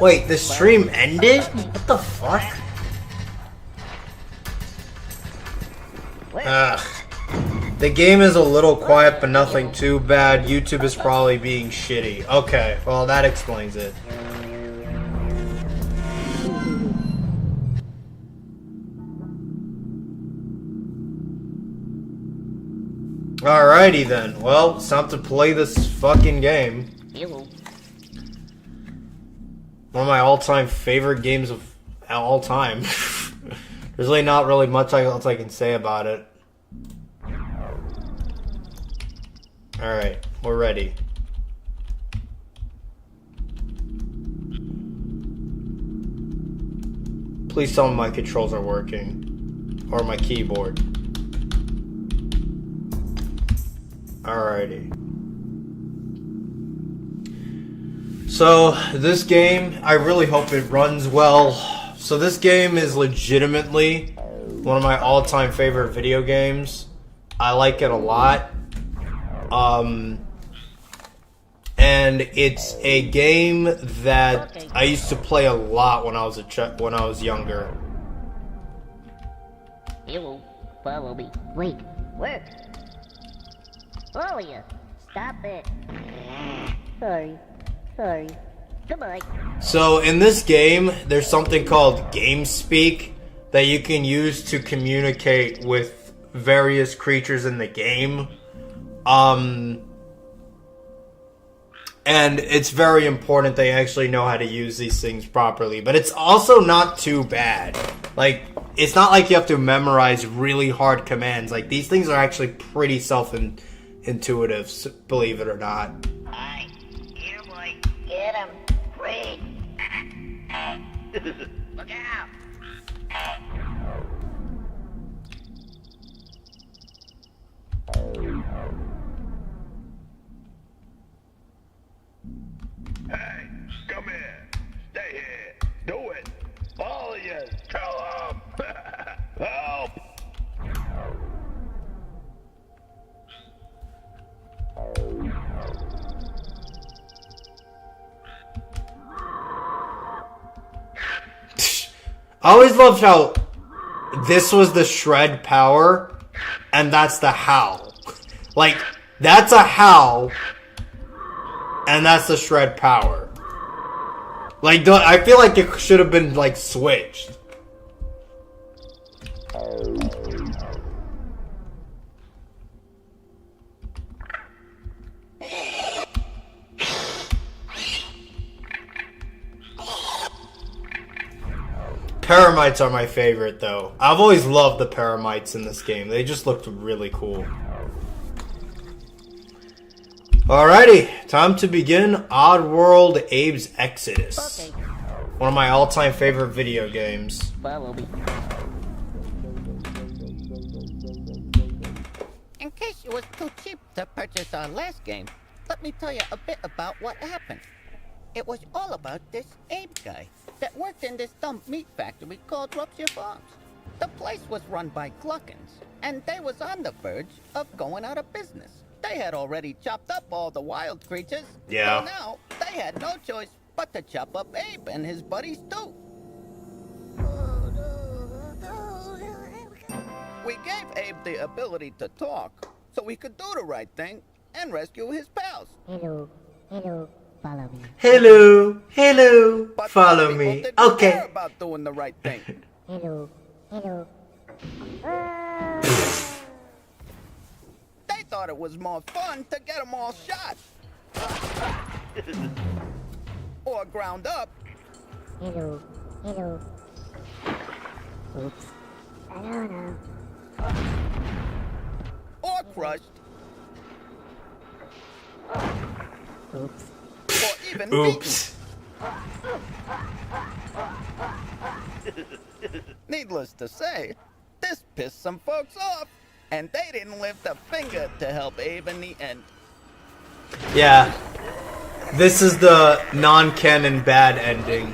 Wait, the stream ended? What the fuck? Ugh. The game is a little quiet, but nothing too bad. YouTube is probably being shitty. Okay, well that explains it. Alrighty then. Well, it's time to play this fucking game. Hello. One of my all-time favorite games of all time. There's really not really much else I can say about it. Alright, we're ready. Please tell me my controls are working. Or my keyboard. Alrighty. So, this game, I really hope it runs well. So this game is legitimately one of my all-time favorite video games. I like it a lot. And it's a game that I used to play a lot when I was younger. Hello. Follow me. Wait. Where? Oh yeah. Stop it. Sorry. Sorry. Goodbye. So in this game, there's something called game speak that you can use to communicate with various creatures in the game. And it's very important they actually know how to use these things properly. But it's also not too bad. Like, it's not like you have to memorize really hard commands. Like, these things are actually pretty self-intuitive, believe it or not. Alright. Here, boy. Get him. Wait. Look out. Hey, come here. Stay here. Do it. All of you. Kill him. Help. I always loved how this was the shred power, and that's the howl. Like, that's a howl, and that's the shred power. Like, I feel like it should have been, like, switched. Paramites are my favorite, though. I've always loved the Paramites in this game. They just looked really cool. Alrighty, time to begin Oddworld Abe's Exoddus. Okay. One of my all-time favorite video games. Follow me. In case it was too cheap to purchase our last game, let me tell you a bit about what happened. It was all about this Abe guy that worked in this dumb meat factory called Rupture Farms. The place was run by Gluckins, and they was on the verge of going out of business. They had already chopped up all the wild creatures. Yeah. So now they had no choice but to chop up Abe and his buddies too. We gave Abe the ability to talk, so he could do the right thing and rescue his pals. Hello, follow me. Hello, hello, But follow some people me. didn't Okay. care about doing the right thing. Hello. They thought it was more fun to get them all shot. Or ground up. Hello. Oops. I don't know. Or crushed. Oops. Or even Oops. beaten. Needless to say, this pissed some folks off, and they didn't lift a finger to help Abe in the end. Yeah. This is the non-canon bad ending.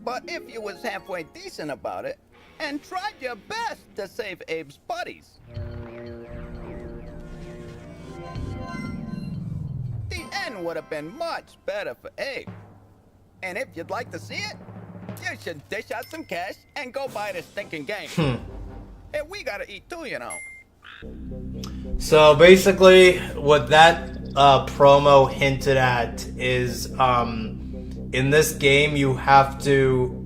But if you was halfway decent about it, and tried your best to save Abe's buddies, the end would have been much better for Abe. And if you'd like to see it, you should dish out some cash and go buy this stinking game. And we gotta eat too, you know. So basically, what that promo hinted at is, in this game, you have to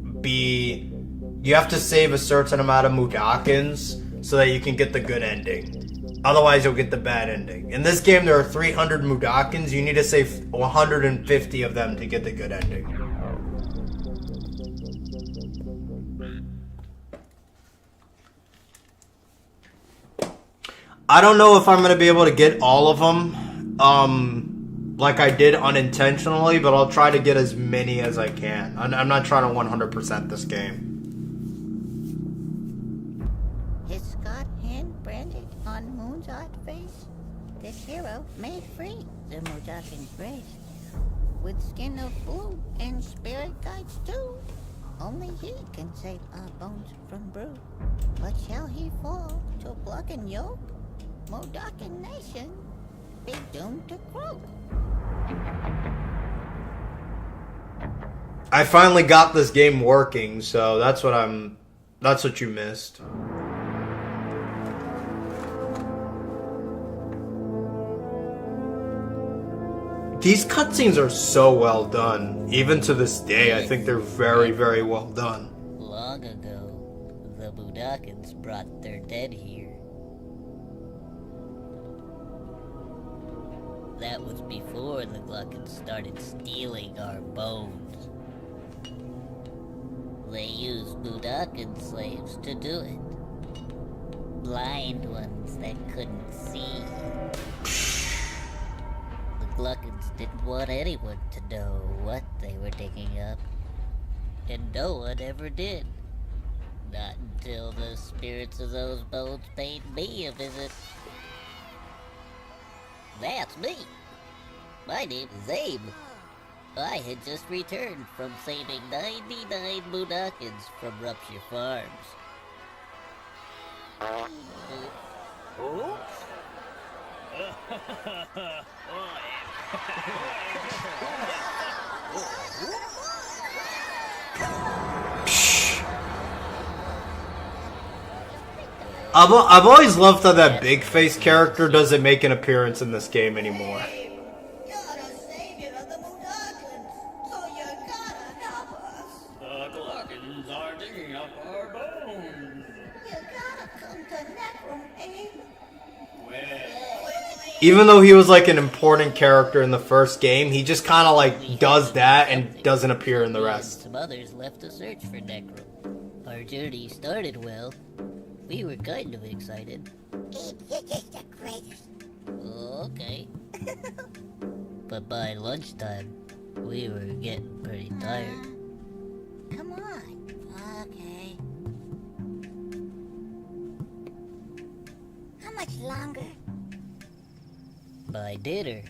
save a certain amount of Mudokons so that you can get the good ending. Otherwise, you'll get the bad ending. In this game, there are 300 Mudokons. You need to save 150 of them to get the good ending. I don't know if I'm going to be able to get all of them, like I did unintentionally, but I'll try to get as many as I can. I'm not trying to 100% this game. His Scott hand branded on Moon's odd face. This hero may free the Modokin's race. With skin of blue and spirit guides too. Only he can save our bones from brew. But shall he fall to block and yoke? Modokin nation be doomed to croak. I finally got this game working, so that's what you missed. These cutscenes are so well done. Even to this day, I think they're very, very well done. Long ago, the Mudokons brought their dead here. That was before the Gluckons started stealing our bones. They used Mudokon slaves to do it. Blind ones that couldn't see. The Gluckons didn't want anyone to know what they were digging up. And no one ever did. Not until the spirits of those bones paid me a visit. That's me. My name is Abe. I had just returned from saving 99 Mudokons from Rupture Farms. Oops. I've always loved how that big face character doesn't make an appearance in this game anymore. Even though he was like an important character in the first game, he just kind of like does that and doesn't appear in the rest. Some others left to search for Necro. Our journey started well. We were kind of excited. You're just the greatest. Okay. But by lunchtime, we were getting pretty tired. Come on. Okay. How much longer? By dinner,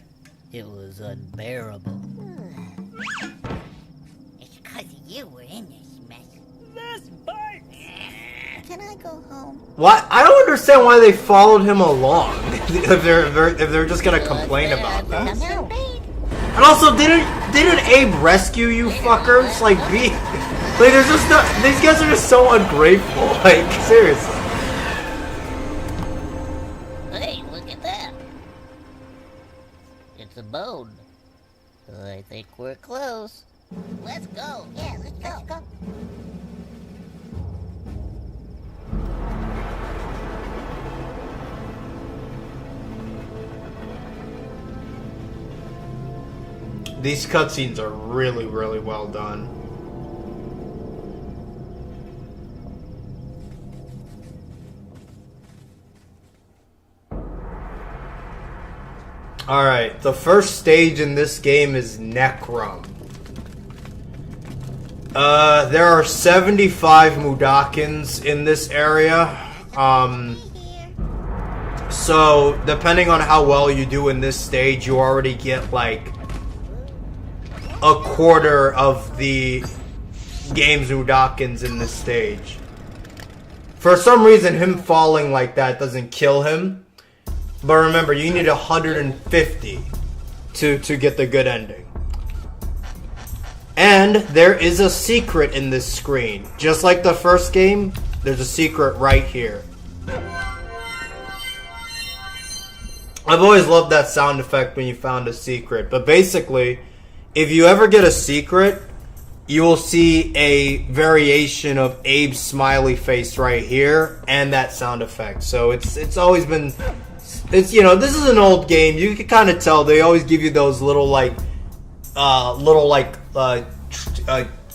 it was unbearable. It's because you were in this mess. This bites! Can I go home? What? I don't understand why they followed him along. if they're just gonna complain about this. And also, didn't Abe rescue you fuckers? Like, Like, there's just no, these guys are just so ungrateful. Like, seriously. Hey, look at that. It's a bone. I think we're close. Let's go. Yeah, let's go. These cutscenes are really, really well done. Alright, the first stage in this game is Necrum. There are 75 Mudokons in this area. So, depending on how well you do in this stage, you already get, like, a quarter of the game's Mudokons in this stage. For some reason, him falling like that doesn't kill him. But remember, you need 150 to get the good ending. And there is a secret in this screen. Just like the first game, there's a secret right here. I've always loved that sound effect when you found a secret. But basically, if you ever get a secret, you will see a variation of Abe's smiley face right here and that sound effect. So it's always been... It's, you know, this is an old game. You can kind of tell they always give you those little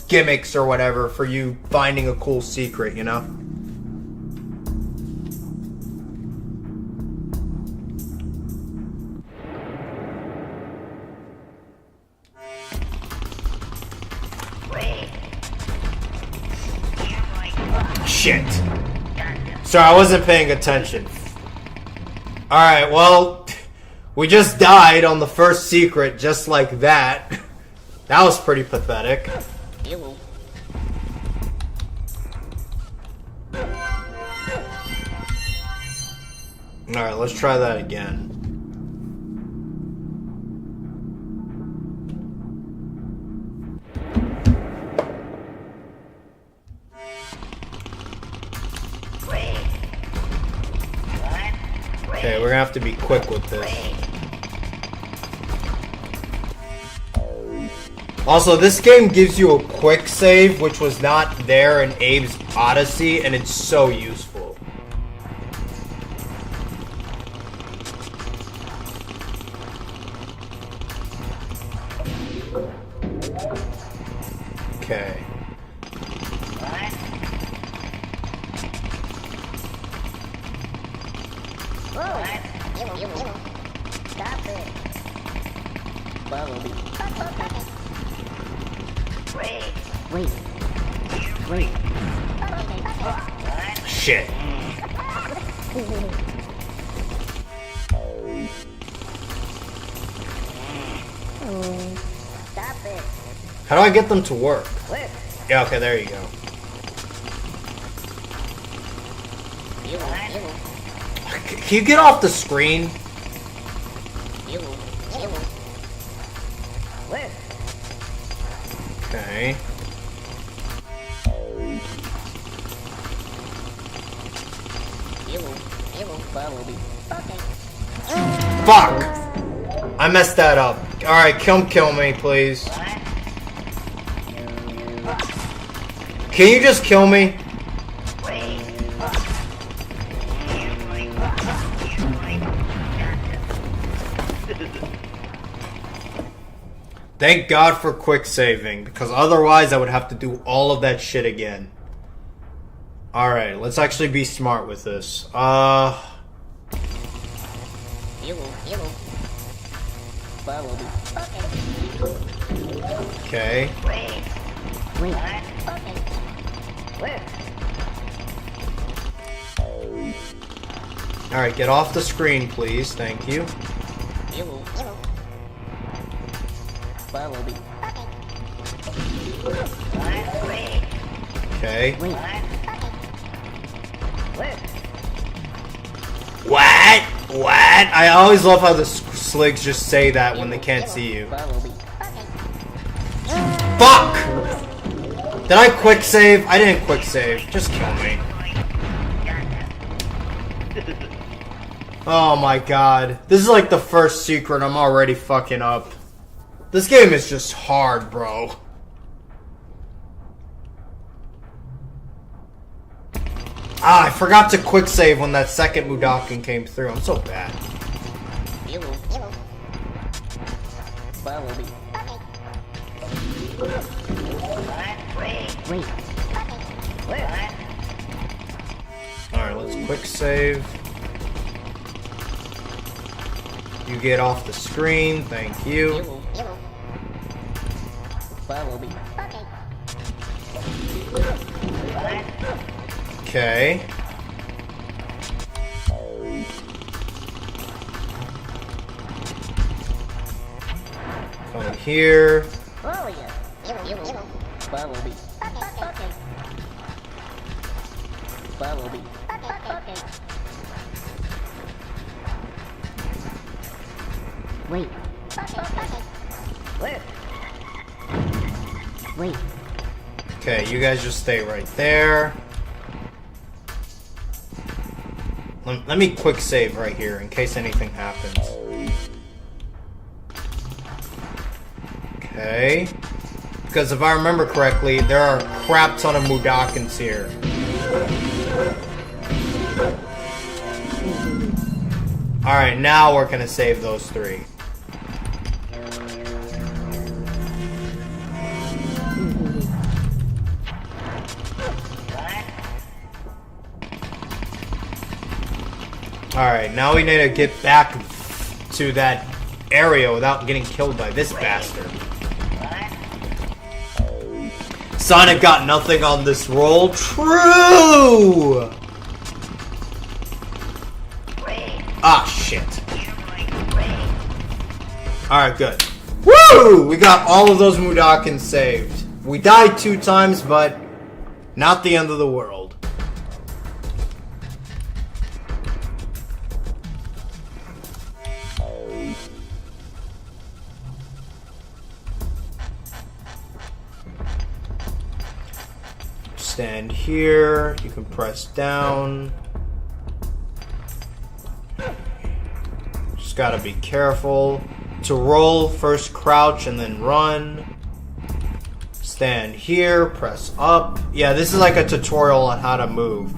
gimmicks or whatever for you finding a cool secret, you know? Shit. Sorry, I wasn't paying attention. Alright, well, we just died on the first secret just like that. That was pretty pathetic. Alright, let's try that again. Okay, we're gonna have to be quick with this. Also, this game gives you a quick save, which was not there in Abe's Odyssey, and it's so useful. Okay. Stop it. Follow me. Wait. Shit. Stop it. How do I get them to work? Yeah, okay, there you go. Can you get off the screen? Okay. Fuck! I messed that up. Alright, kill me, please. Can you just kill me? Thank God for quick saving, because otherwise I would have to do all of that shit again. Alright, let's actually be smart with this. Okay. Alright, get off the screen, please. Thank you. Okay. What? I always love how the sligs just say that when they can't see you. Fuck! Did I quick save? I didn't quick save. Just kill me. Oh my god. This is like the first secret. I'm already fucking up. This game is just hard, bro. Ah, I forgot to quick save when that second Mudakin came through. I'm so bad. Alright, let's quick save. You get off the screen, thank you. Okay. Come here. Wait. Wait. Okay, you guys just stay right there. Let me quick save right here in case anything happens. Okay. Because if I remember correctly, there are a crap ton of Mudokons here. Alright, now we're gonna save those three. Alright, now we need to get back to that area without getting killed by this bastard. Sonic got nothing on this roll. True! Ah, shit. Alright, good. Woo! We got all of those Mudokons saved. We died 2 times, but not the end of the world. Stand here, you can press down. Just gotta be careful. To roll, first crouch and then run. Stand here, press up. Yeah, this is like a tutorial on how to move.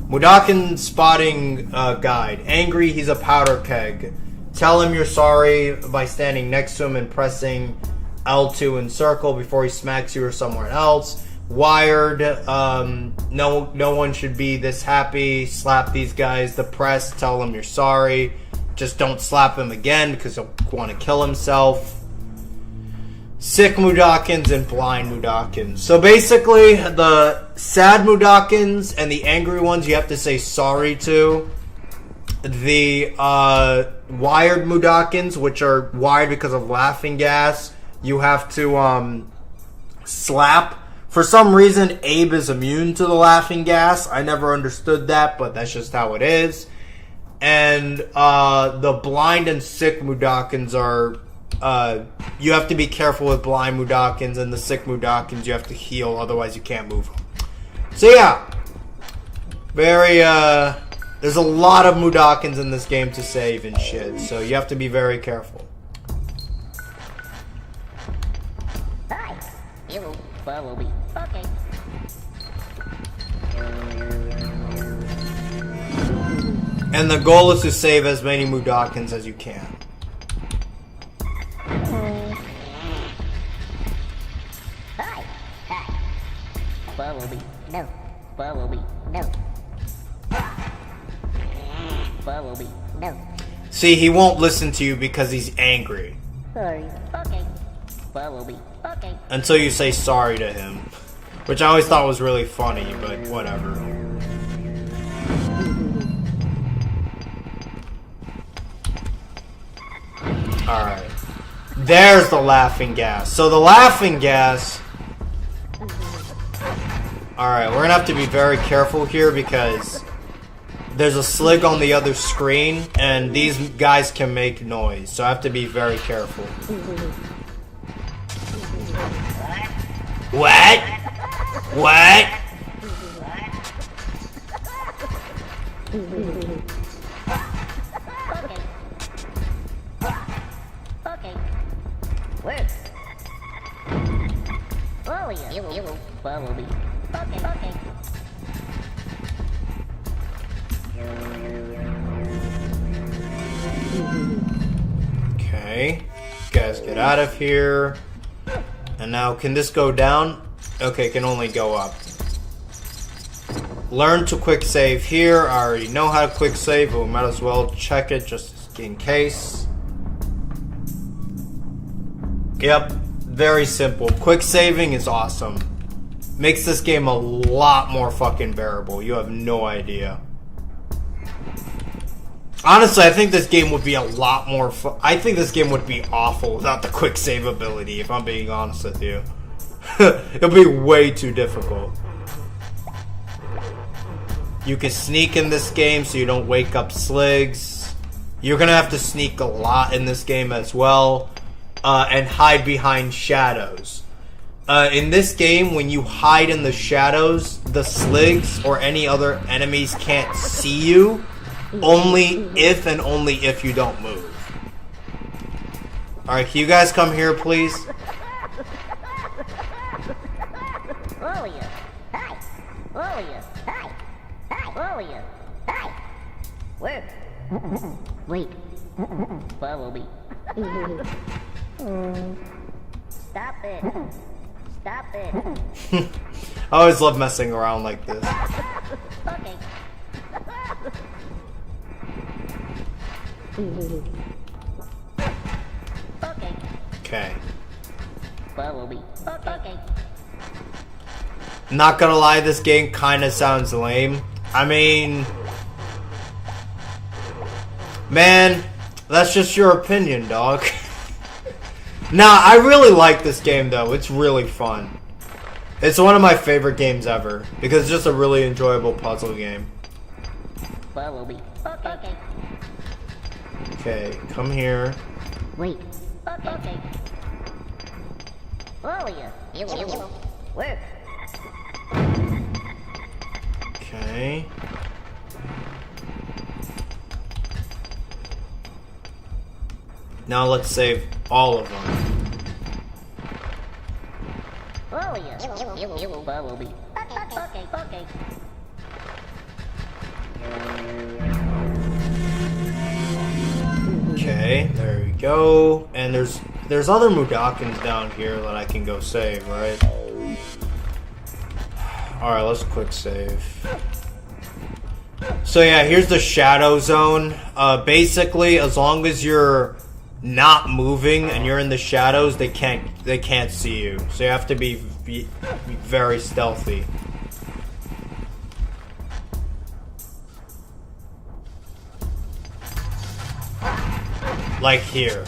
Mudokon spotting guide. Angry, he's a powder keg. Tell him you're sorry by standing next to him and pressing L2 in circle before he smacks you or somewhere else. Wired, no one should be this happy. Slap these guys. The press, tell them you're sorry. Just don't slap him again because he'll want to kill himself. Sick Mudokons and blind Mudokons. So basically, the sad Mudokons and the angry ones you have to say sorry to. The wired Mudokons, which are wired because of laughing gas, you have to slap. For some reason, Abe is immune to the laughing gas. I never understood that, but that's just how it is. And the blind and sick Mudokons are... you have to be careful with blind Mudokons, and the sick Mudokons you have to heal, otherwise you can't move them. So yeah. Very, there's a lot of Mudokons in this game to save and shit, so you have to be very careful. Hi. You follow me. Okay. And the goal is to save as many Mudokons as you can. Hi. Hi. Follow me. No. Follow me. No. Follow me. No. See, he won't listen to you because he's angry. Sorry. Okay. Follow me. Okay. Until you say sorry to him. Which I always thought was really funny, but whatever. Alright. There's the laughing gas. So the laughing gas... Alright, we're gonna have to be very careful here because there's a slig on the other screen and these guys can make noise. So I have to be very careful. What? What? Okay. Where? Oh, yeah. You follow me. Okay. Okay. You guys get out of here. And now, can this go down? Okay, it can only go up. Learn to quick save here. I already know how to quick save, but we might as well check it just in case. Yep, very simple. Quick saving is awesome. Makes this game a lot more fucking bearable. You have no idea. Honestly, I think this game would be a lot more I think this game would be awful without the quick save ability, if I'm being honest with you. It'll be way too difficult. You can sneak in this game so you don't wake up Sligs. You're gonna have to sneak a lot in this game as well. And hide behind shadows. In this game, when you hide in the shadows, the Sligs or any other enemies can't see you. Only if and only if you don't move. Alright, can you guys come here, please? Oh, yeah. Hi. Oh, yeah. Hi. Hi. Oh, yeah. Hi. Where? Wait. Follow me. Stop it. Stop it. I always love messing around like this. Okay. Okay. Follow me. Okay. Not gonna lie, this game kinda sounds lame. I mean... Man, that's just your opinion, dog. Nah, I really like this game though. It's really fun. It's one of my favorite games ever. Because it's just a really enjoyable puzzle game. Follow me. Okay. Okay, come here. Wait. Okay. Oh, yeah. You. Where? Okay. Now let's save all of them. Oh, yeah. You follow me. Okay. Okay, there we go. And there's other Mudokons down here that I can go save, right? Alright, let's quick save. So yeah, here's the shadow zone. Basically, as long as you're not moving and you're in the shadows, they can't see you. So you have to be very stealthy. Like here.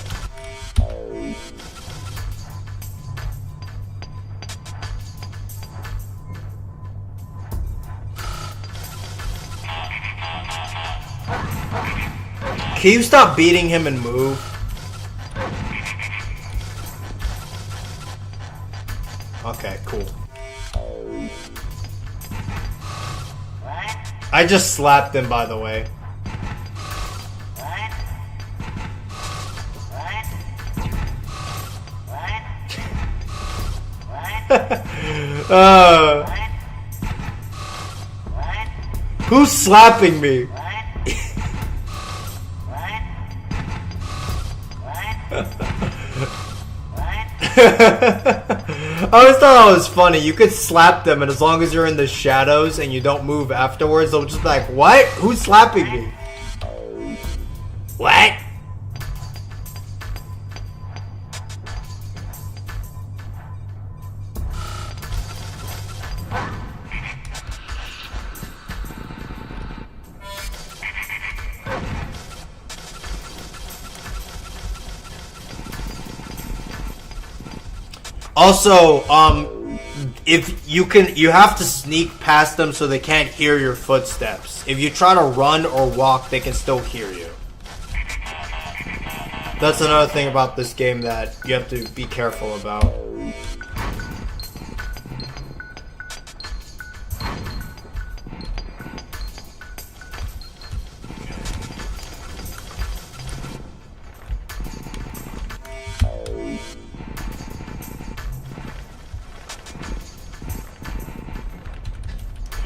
Can you stop beating him and move? Okay, cool. I just slapped him, by the way. Who's slapping me? I always thought that was funny. You could slap them, and as long as you're in the shadows and you don't move afterwards, they'll just be like, "What? Who's slapping me?" What? Also, if you have to sneak past them so they can't hear your footsteps. If you try to run or walk, they can still hear you. That's another thing about this game that you have to be careful about.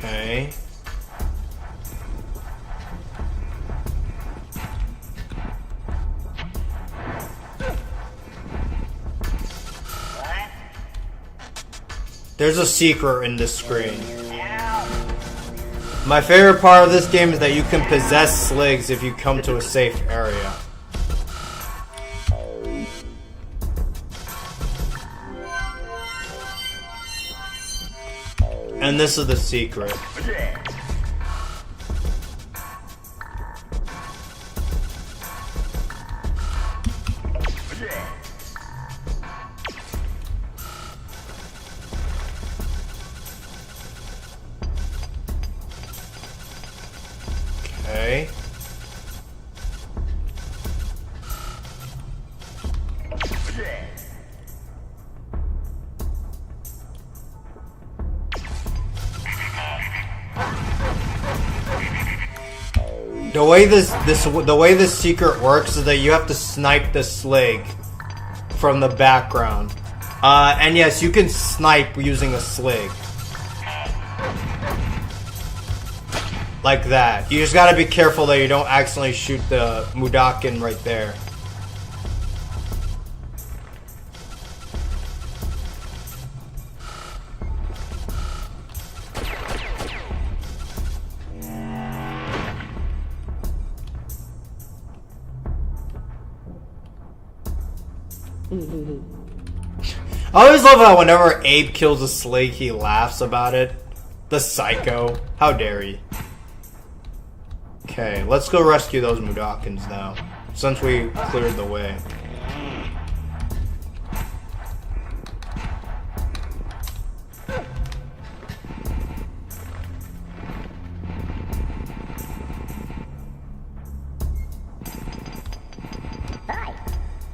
Okay. There's a secret in this screen. My favorite part of this game is that you can possess sligs if you come to a safe area. And this is the secret. Okay. The way this secret works is that you have to snipe the slig from the background. And yes, you can snipe using a slig. Like that. You just gotta be careful that you don't accidentally shoot the Mudakin right there. I always love how whenever Abe kills a slig, he laughs about it. The psycho. How dare he? Okay, let's go rescue those Mudokons now, since we cleared the way. Hi.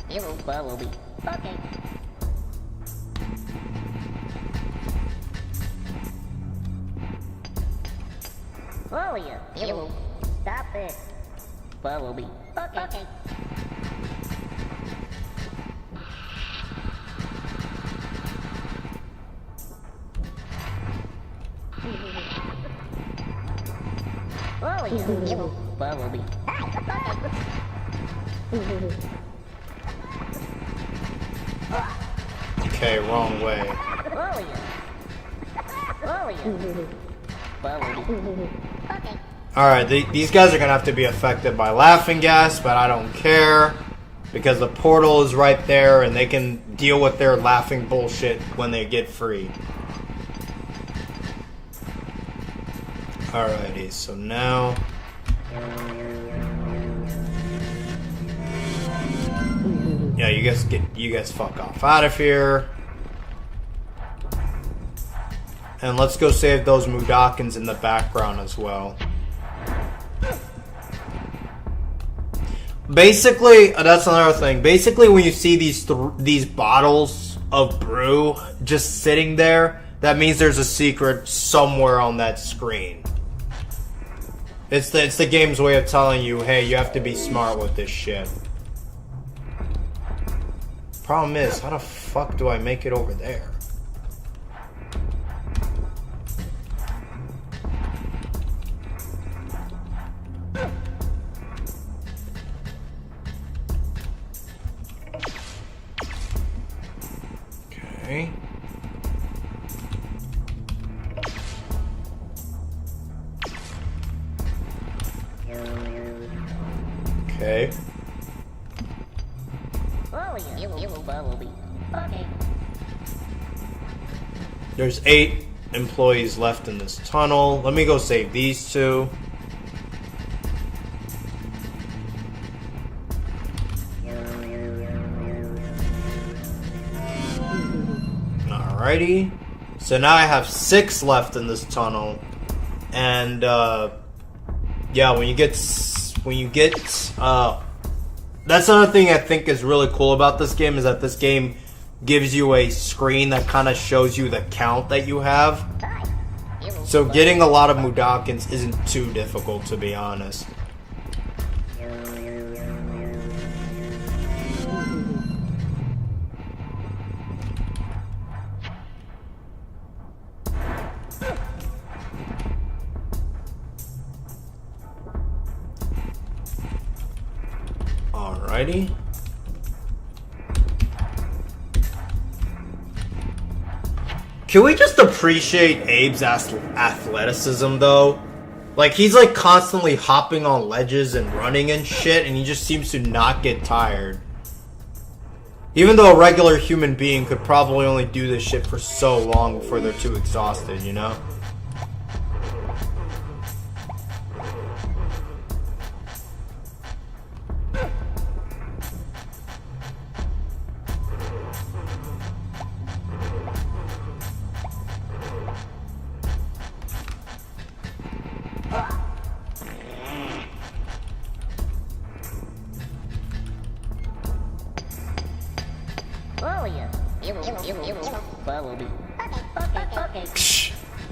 Hello, Bumblebee. Okay. Oh, yeah. Hello. Stop it. Bumblebee. Okay. Oh, yeah. Hello. Bumblebee. Okay, wrong way. Oh, yeah. Oh, yeah. Bumblebee. Okay. Alright, these guys are gonna have to be affected by laughing gas, but I don't care. Because the portal is right there and they can deal with their laughing bullshit when they get free. Alrighty, so now... Yeah, you guys fuck off out of here. And let's go save those Mudokons in the background as well. Basically, that's another thing. Basically, when you see these bottles of brew just sitting there, that means there's a secret somewhere on that screen. It's the game's way of telling you, hey, you have to be smart with this shit. Problem is, how the fuck do I make it over there? Okay. Okay. Oh, yeah. Hello, Bumblebee. Okay. There's 8 employees left in this tunnel. Let me go save these 2. Alrighty. So now I have 6 left in this tunnel. And, yeah, when you get, that's another thing I think is really cool about this game, is that this game gives you a screen that kind of shows you the count that you have. So getting a lot of Mudokons isn't too difficult, to be honest. Alrighty. Can we just appreciate Abe's athleticism, though? Like, he's like constantly hopping on ledges and running and shit, and he just seems to not get tired. Even though a regular human being could probably only do this shit for so long before they're too exhausted, you know? Follow me. Okay.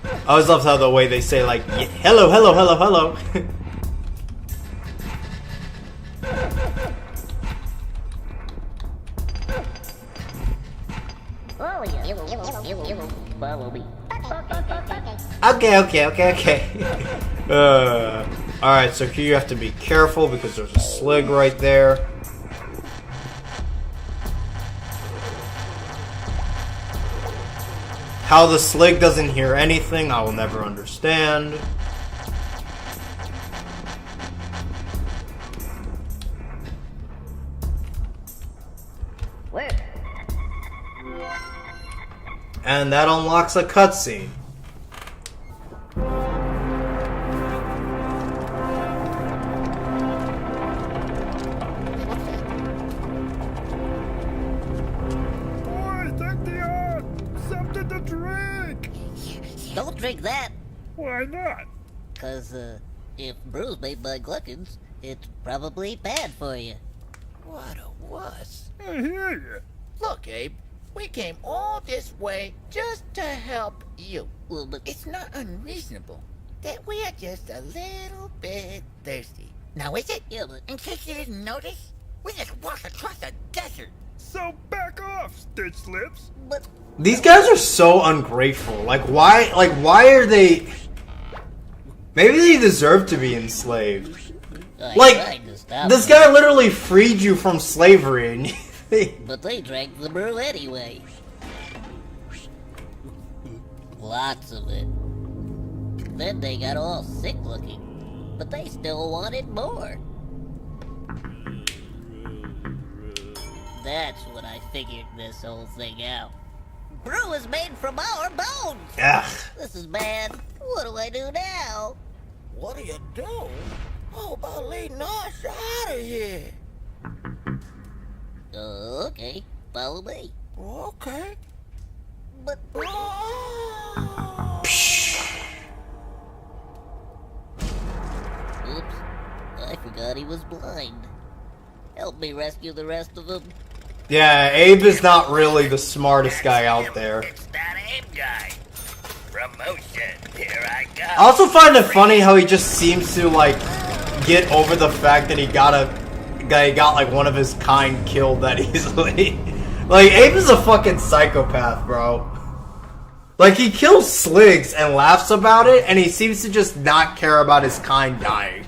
I always love how the way they say like, hello, hello, hello, hello. Follow me. Okay. Alright, so here you have to be careful because there's a slig right there. How the slig doesn't hear anything, I will never understand. Where? And that unlocks a cutscene. Don't drink that. Why not? Cause, if brew's made by gluckins, it's probably bad for you. What a wuss. I hear you. Look, Abe, we came all this way just to help you. Well, but It's not unreasonable that we are just a little bit thirsty. Now is it? yeah, but In case you didn't notice, we just walked across a desert. So back off, Stitch Lips. but These guys are so ungrateful. Like why are they... Maybe they deserve to be enslaved. I Like, tried to stop this them, guy literally freed you from slavery and you think... but they drank the brew anyway. Lots of it. Then they got all sick looking, but they still wanted more. That's when I figured this whole thing out. Brew is made from our bones! Ugh. This is bad. What do I do now? What do you do? How about leading us out of here? Okay, follow me. Okay. But oops, I forgot he was blind. Help me rescue the rest of them. Yeah, Abe is not really the smartest guy out there. It's that Abe guy. Promotion. Here I go. I also find it funny how he just seems to like get over the fact that he got like one of his kind killed that easily. Like Abe is a fucking psychopath, bro. Like he kills sligs and laughs about it, and he seems to just not care about his kind dying.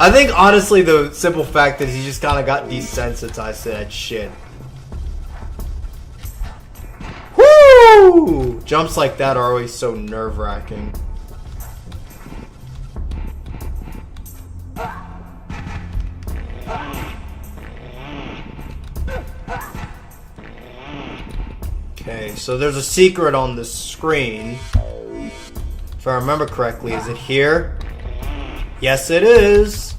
I think honestly the simple fact is he just kind of got desensitized to that shit. Woo! Jumps like that are always so nerve-wracking. Okay, so there's a secret on the screen. If I remember correctly, is it here? Yes, it is.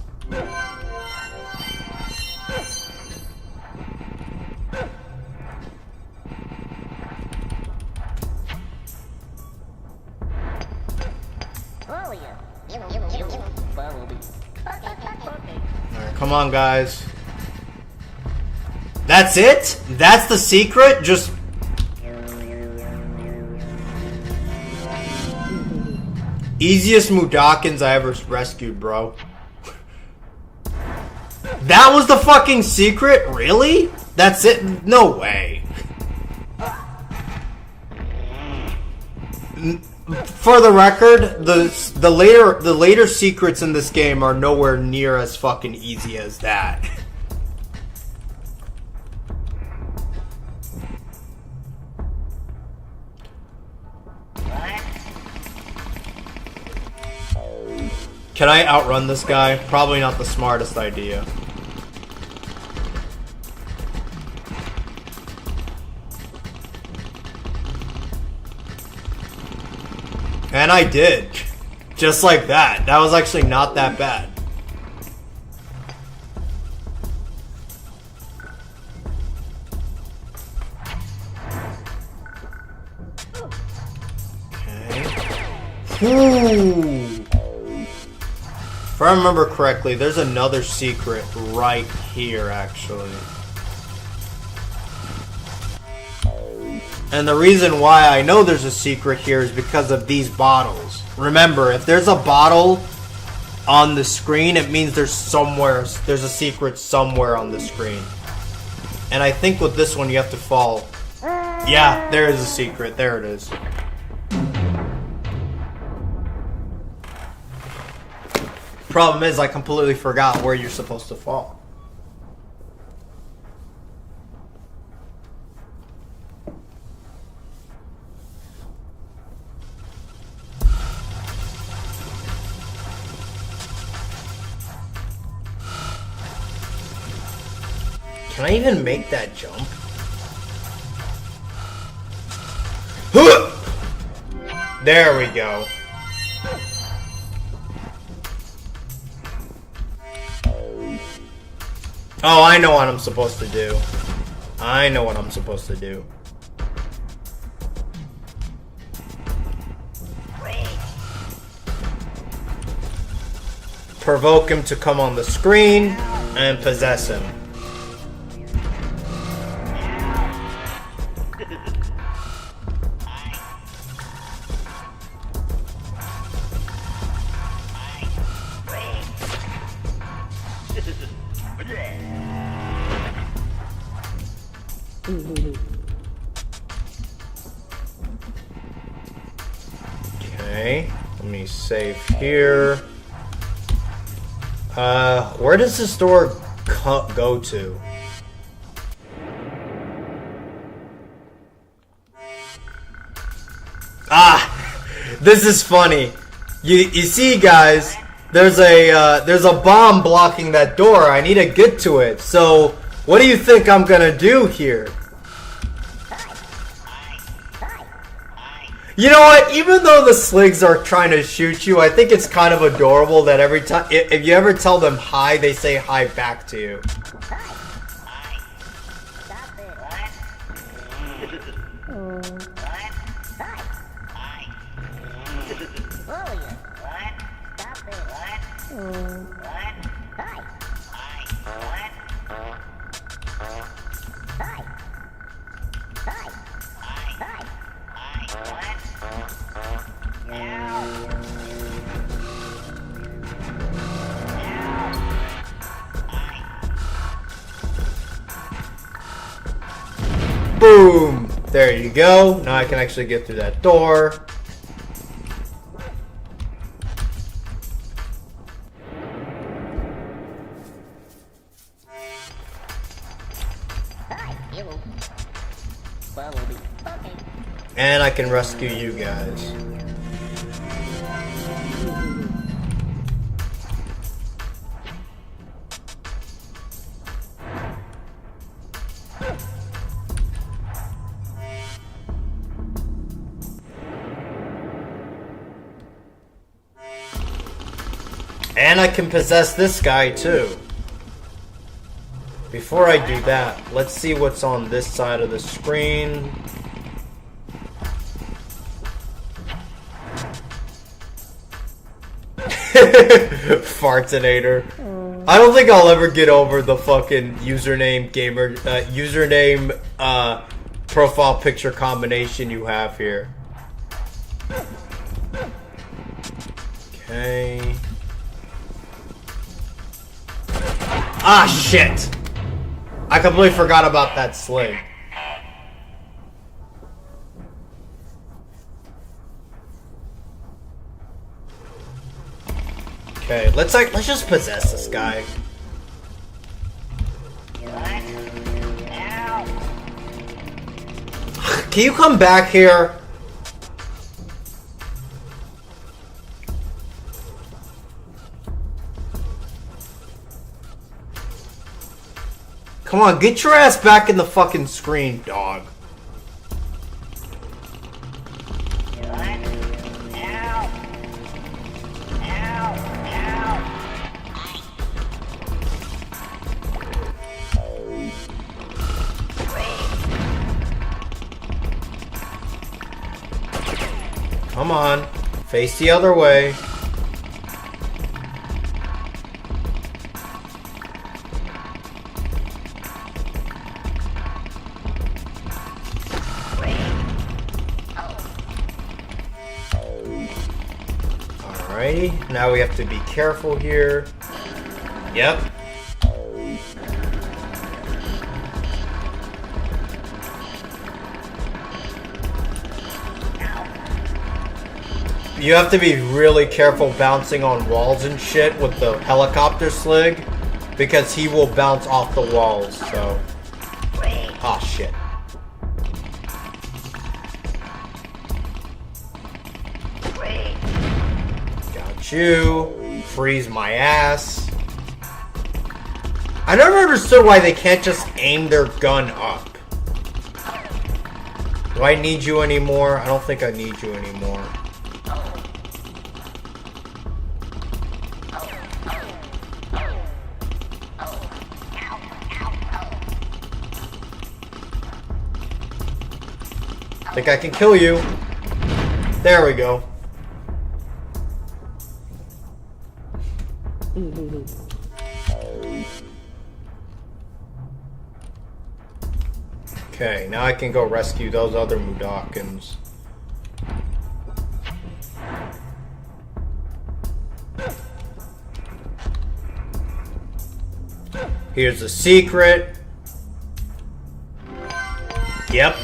Alright, come on, guys. That's it? That's the secret? Just... Easiest Mudokons I ever rescued, bro. That was the fucking secret? Really? That's it? No way. For the record, the later secrets in this game are nowhere near as fucking easy as that. Can I outrun this guy? Probably not the smartest idea. And I did. Just like that. That was actually not that bad. Okay. Ooh. If I remember correctly, there's another secret right here, actually. And the reason why I know there's a secret here is because of these bottles. Remember, if there's a bottle on the screen, it means there's a secret somewhere on the screen. And I think with this one, you have to fall. Yeah, there is a secret. There it is. Problem is, I completely forgot where you're supposed to fall. Can I even make that jump? There we go. Oh, I know what I'm supposed to do. I know what I'm supposed to do. Provoke him to come on the screen and possess him. Okay, let me save here. Where does this door go to? Ah, this is funny. You see, guys, there's a bomb blocking that door. I need to get to it. So, what do you think I'm gonna do here? You know what? Even though the sligs are trying to shoot you, I think it's kind of adorable that every time, if you ever tell them hi, they say hi back to you. Boom! There you go. Now I can actually get through that door. And I can rescue you guys. And I can possess this guy too. Before I do that, let's see what's on this side of the screen. Fartinator. I don't think I'll ever get over the fucking username profile picture combination you have here. Okay. Ah, shit! I completely forgot about that sling. Okay, let's just possess this guy. Can you come back here? Come on, get your ass back in the fucking screen, dog. Come on, face the other way. Alrighty, now we have to be careful here. Yep. You have to be really careful bouncing on walls and shit with the helicopter slig, because he will bounce off the walls, so... Ah, shit. Got you. Freeze my ass. I never understood why they can't just aim their gun up. Do I need you anymore? I don't think I need you anymore. I think I can kill you. There we go. Okay, now I can go rescue those other Mudokons. Here's the secret. Yep.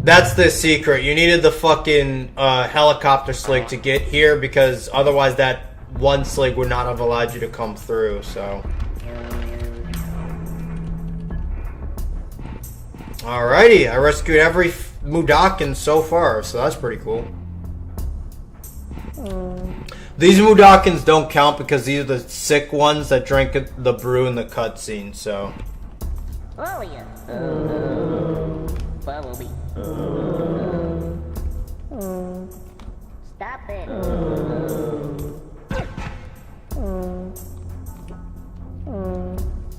That's the secret. You needed the fucking helicopter slig to get here, because otherwise that one slig would not have allowed you to come through, so. Alrighty, I rescued every Mudokon so far, so that's pretty cool. These Mudokons don't count because these are the sick ones that drank the brew in the cutscene, so. Oh yeah. Follow me. Stop it.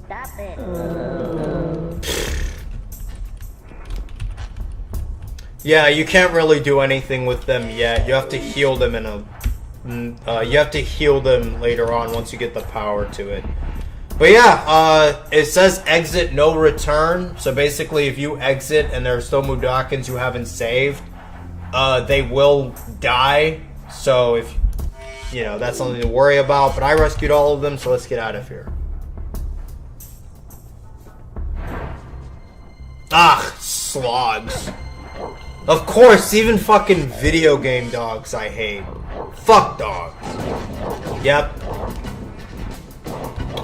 Stop it. Yeah, you can't really do anything with them yet. You have to heal them in a... you have to heal them later on once you get the power to it. But yeah, it says exit no return. So basically if you exit and there are still Mudokons you haven't saved, they will die. So if, you know, that's something to worry about. But I rescued all of them, so let's get out of here. Ah, slogs. Of course, even fucking video game dogs I hate. Fuck dogs. Yep.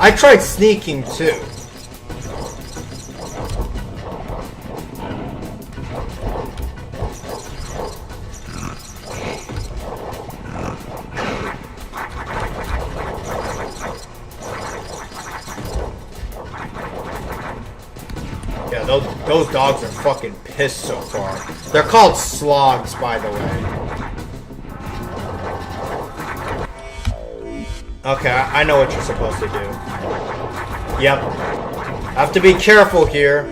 I tried sneaking too. Yeah, those dogs are fucking pissed so far. They're called slogs, by the way. Okay, I know what you're supposed to do. Yep. I have to be careful here.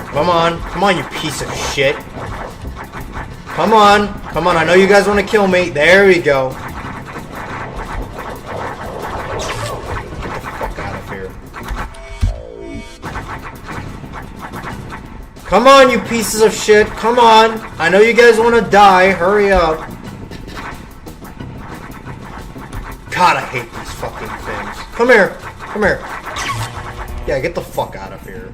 Come on. Come on, you piece of shit. Come on. Come on, I know you guys want to kill me. There we go. Get the fuck out of here. Come on, you pieces of shit. Come on. I know you guys want to die. Hurry up. God, I hate these fucking things. Come here. Come here. Yeah, get the fuck out of here.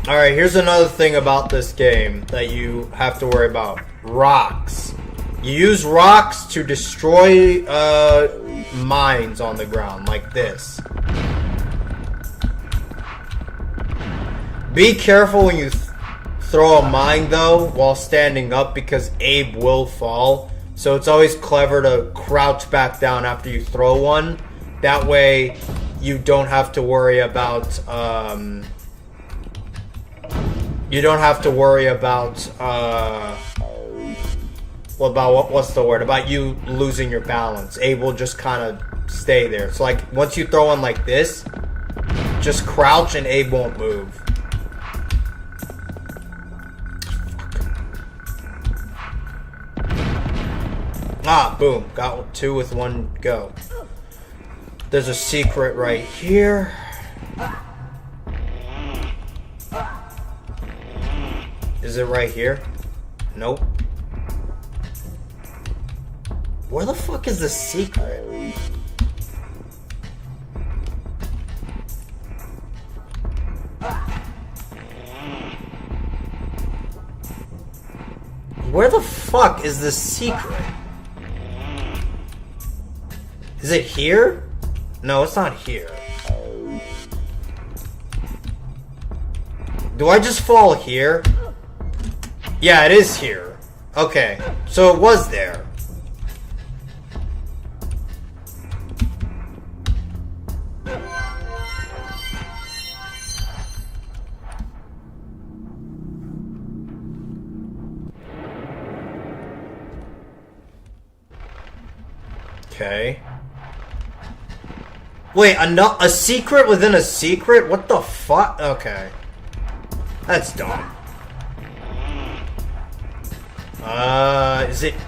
Alright, here's another thing about this game that you have to worry about. Rocks. You use rocks to destroy mines on the ground, like this. Be careful when you throw a mine, though, while standing up, because Abe will fall. So it's always clever to crouch back down after you throw one. That way, you don't have to worry about, what's the word? About you losing your balance. Abe will just kind of stay there. So, like, once you throw one like this, just crouch and Abe won't move. Ah, boom. Got 2 with 1 go. There's a secret right here. Is it right here? Nope. Where the fuck is the secret? Where the fuck is the secret? Is it here? No, it's not here. Do I just fall here? Yeah, it is here. Okay, so it was there. Okay. Wait, a secret within a secret? What the fuck? Okay. That's dumb.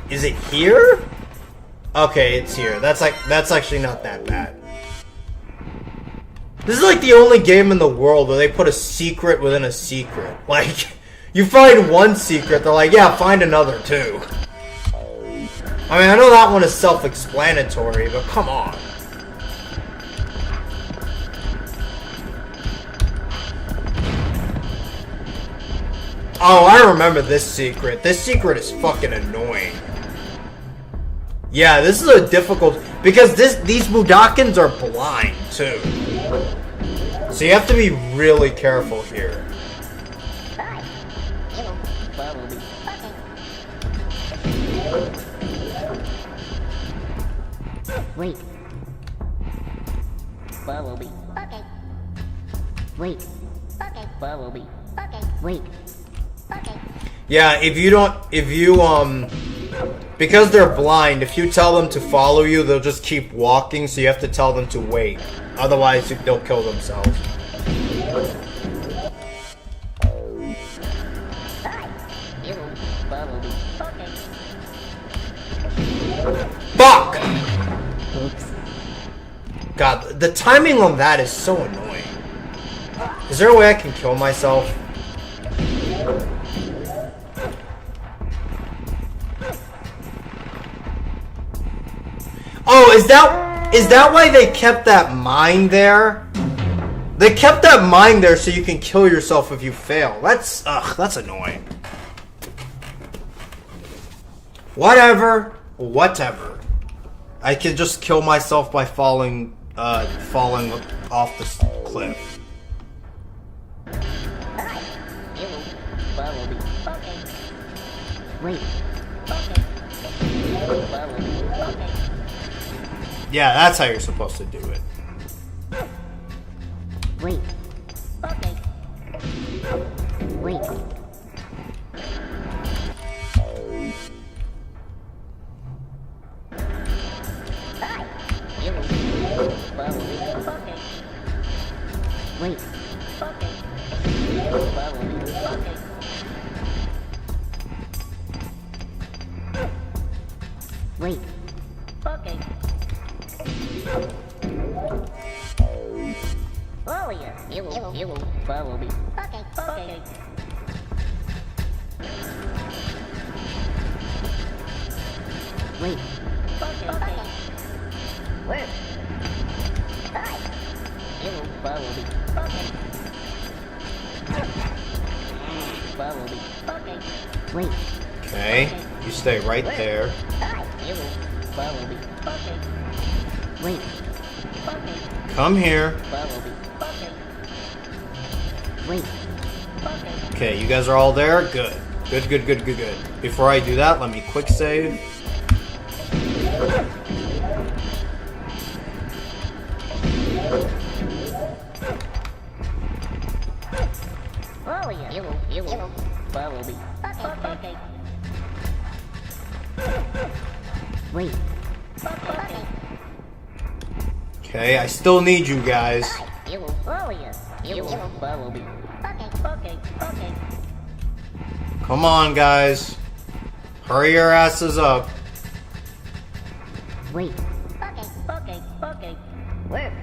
Is it here? Okay, it's here. That's actually not that bad. This is like the only game in the world where they put a secret within a secret. Like, you find one secret, they're like, yeah, find another too. I mean, I know that one is self-explanatory, but come on. Oh, I remember this secret. This secret is fucking annoying. Yeah, this is a difficult... Because these Mudokons are blind, too. So you have to be really careful here. Wait. Follow me. Okay. Wait. Okay. Follow me. Okay. Wait. Okay. Yeah, because they're blind, if you tell them to follow you, they'll just keep walking, so you have to tell them to wait. Otherwise, they'll kill themselves. Fuck! God, the timing on that is so annoying. Is there a way I can kill myself? Oh, is that why they kept that mine there? They kept that mine there so you can kill yourself if you fail. That's annoying. Whatever. I can just kill myself by falling off this cliff. Wait. Yeah, that's how you're supposed to do it. Wait. Okay. Wait. Wait. Wait. Okay. Oh yeah. You will follow me. Okay. Okay. Wait. Okay. Where? Hi. You will follow me. Okay. Follow me. Okay. Wait. Okay, you stay right there. You will follow me. Okay. Wait. Okay. Come here. Follow me. Okay. Wait. Okay. Okay, you guys are all there? Good. Good, good, good, good, good. Before I do that, let me quick save. Oh yeah. You will follow me. Okay. Wait. Okay. Okay, I still need you guys. You will follow you. You will follow me. Okay. Okay. Come on, guys. Hurry your asses up. Wait. Okay. Where?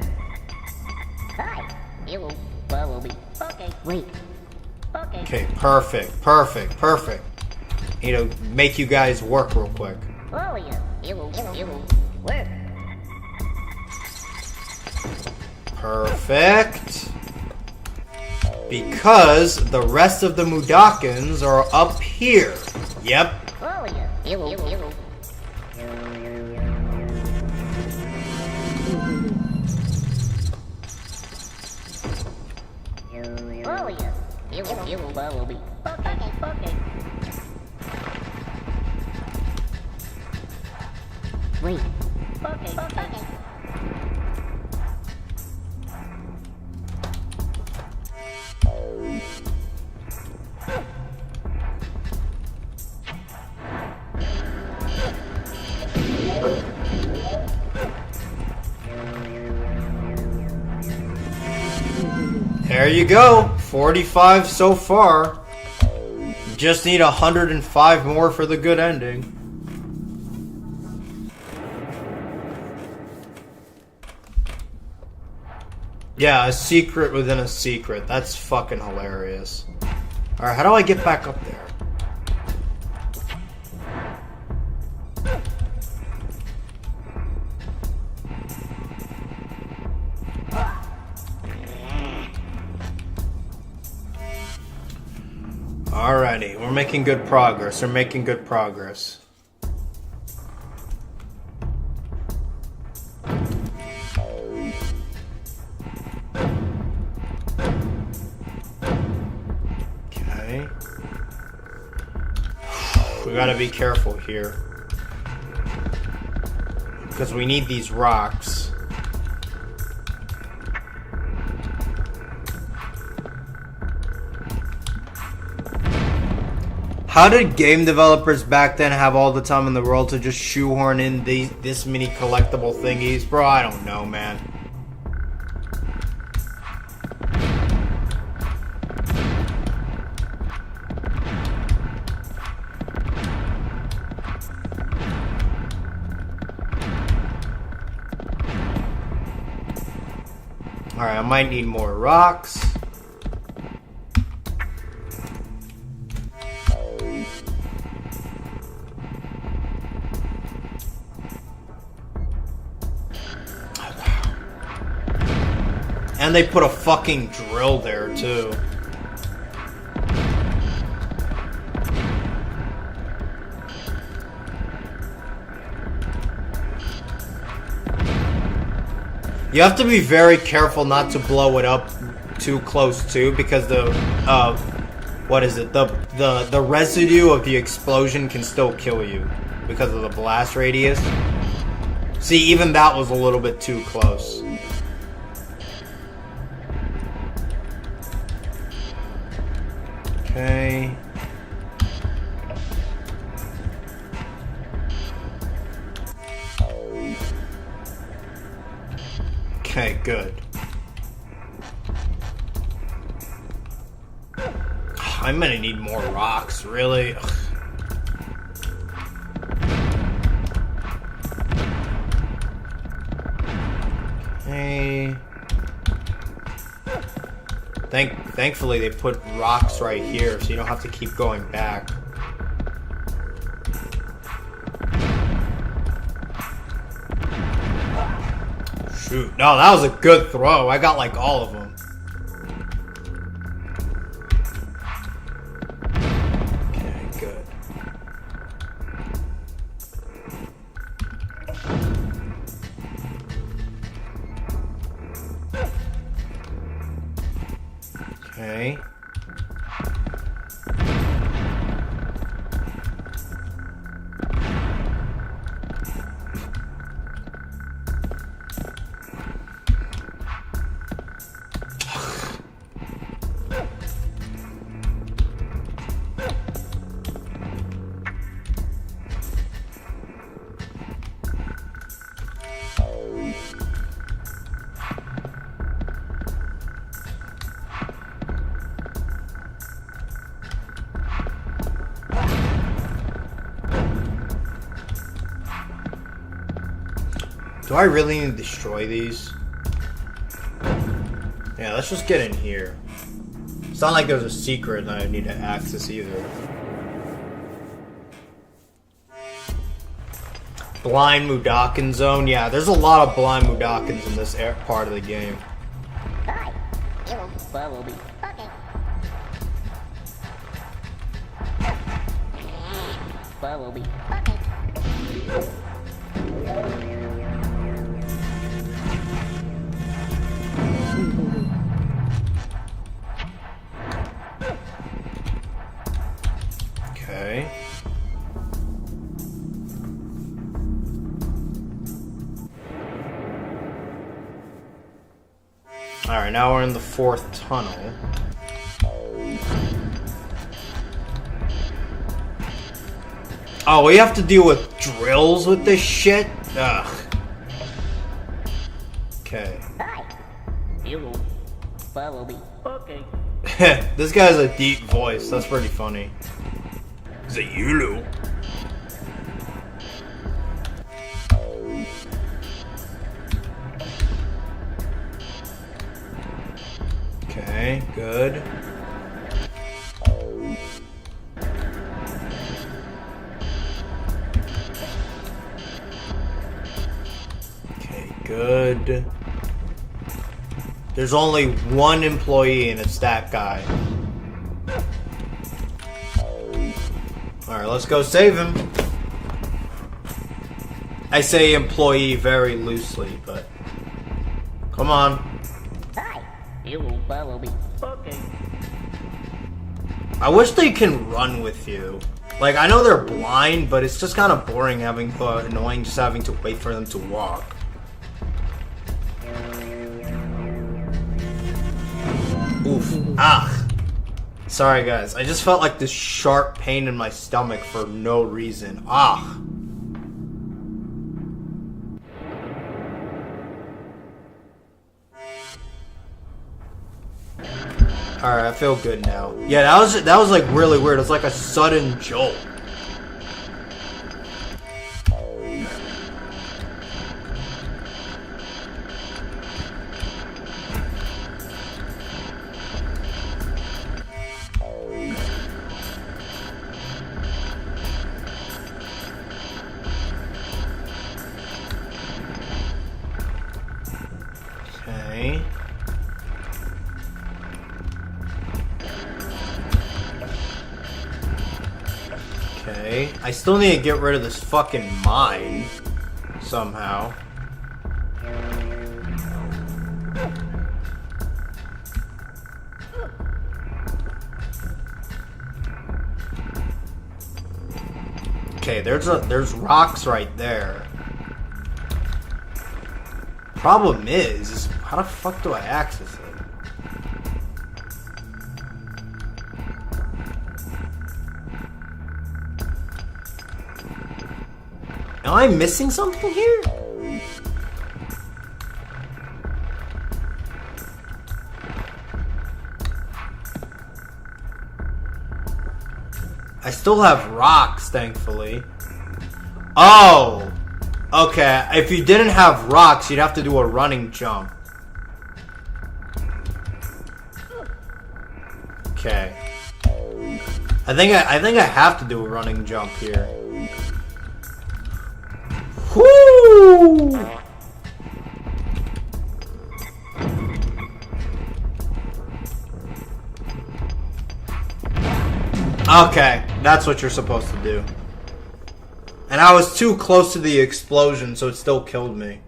Hi. You will follow me. Okay. Wait. Okay, perfect, perfect, perfect. Need to make you guys work real quick. Follow you. You will work. Perfect. Because the rest of the Mudokons are up here. Yep. Follow you. You will. Follow you. You will follow me. Okay. Wait. Okay. There you go. 45 so far. Just need 105 more for the good ending. Yeah, a secret within a secret. That's fucking hilarious. Alright, how do I get back up there? Alrighty, we're making good progress. We're making good progress. Okay. We gotta be careful here. Because we need these rocks. How did game developers back then have all the time in the world to just shoehorn in this many collectible thingies? Bro, I don't know, man. Alright, I might need more rocks. And they put a fucking drill there, too. You have to be very careful not to blow it up too close, too, because the, what is it? The residue of the explosion can still kill you because of the blast radius. See, even that was a little bit too close. Okay. Okay, good. I'm gonna need more rocks, really. Ugh. Okay. Thankfully they put rocks right here, so you don't have to keep going back. Shoot. No, that was a good throw. I got like all of them. Okay. Do I really need to destroy these? Yeah, let's just get in here. It's not like there's a secret that I need to access either. Blind Mudakin Zone. Yeah, there's a lot of blind Mudakins in this part of the game. Hi. You will follow me. Okay. Follow me. Okay. Okay. Alright, now we're in the 4th tunnel. Oh, we have to deal with drills with this shit? Ugh. Okay. Hi. You will follow me. Okay. This guy has a deep voice. That's pretty funny. Is it Yulu? Okay, good. Okay, good. There's only one employee and it's that guy. Alright, let's go save him. I say employee very loosely, but... Come on. Hi. You will follow me. Okay. I wish they can run with you. Like, I know they're blind, but it's just kind of boring having, annoying just having to wait for them to walk. Oof. Ah. Sorry, guys. I just felt like this sharp pain in my stomach for no reason. Ah. Alright, I feel good now. Yeah, that was like really weird. It was like a sudden jolt. Okay. Okay. I still need to get rid of this fucking mine. Somehow. Okay, there's rocks right there. Problem is how the fuck do I access it? Am I missing something here? I still have rocks, thankfully. Oh! Okay, if you didn't have rocks, you'd have to do a running jump. Okay. I think I have to do a running jump here. Whoo! Okay, that's what you're supposed to do. And I was too close to the explosion, so it still killed me.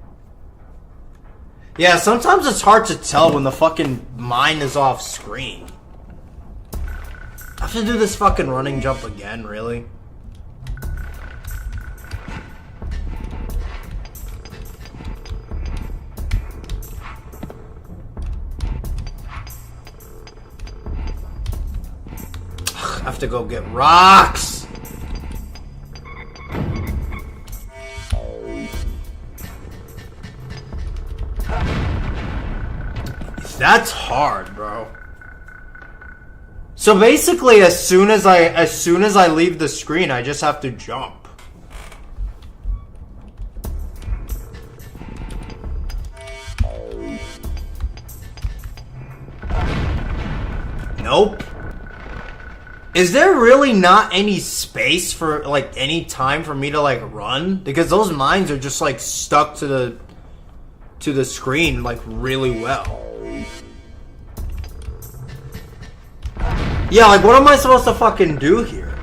Yeah, sometimes it's hard to tell when the fucking mine is off screen. I have to do this fucking running jump again, really? I have to go get rocks! That's hard, bro. So basically, as soon as I leave the screen, I just have to jump. Nope. Is there really not any space for, like, any time for me to, like, run? Because those mines are just, like, stuck to the screen, like, really well. Yeah, like, what am I supposed to fucking do here?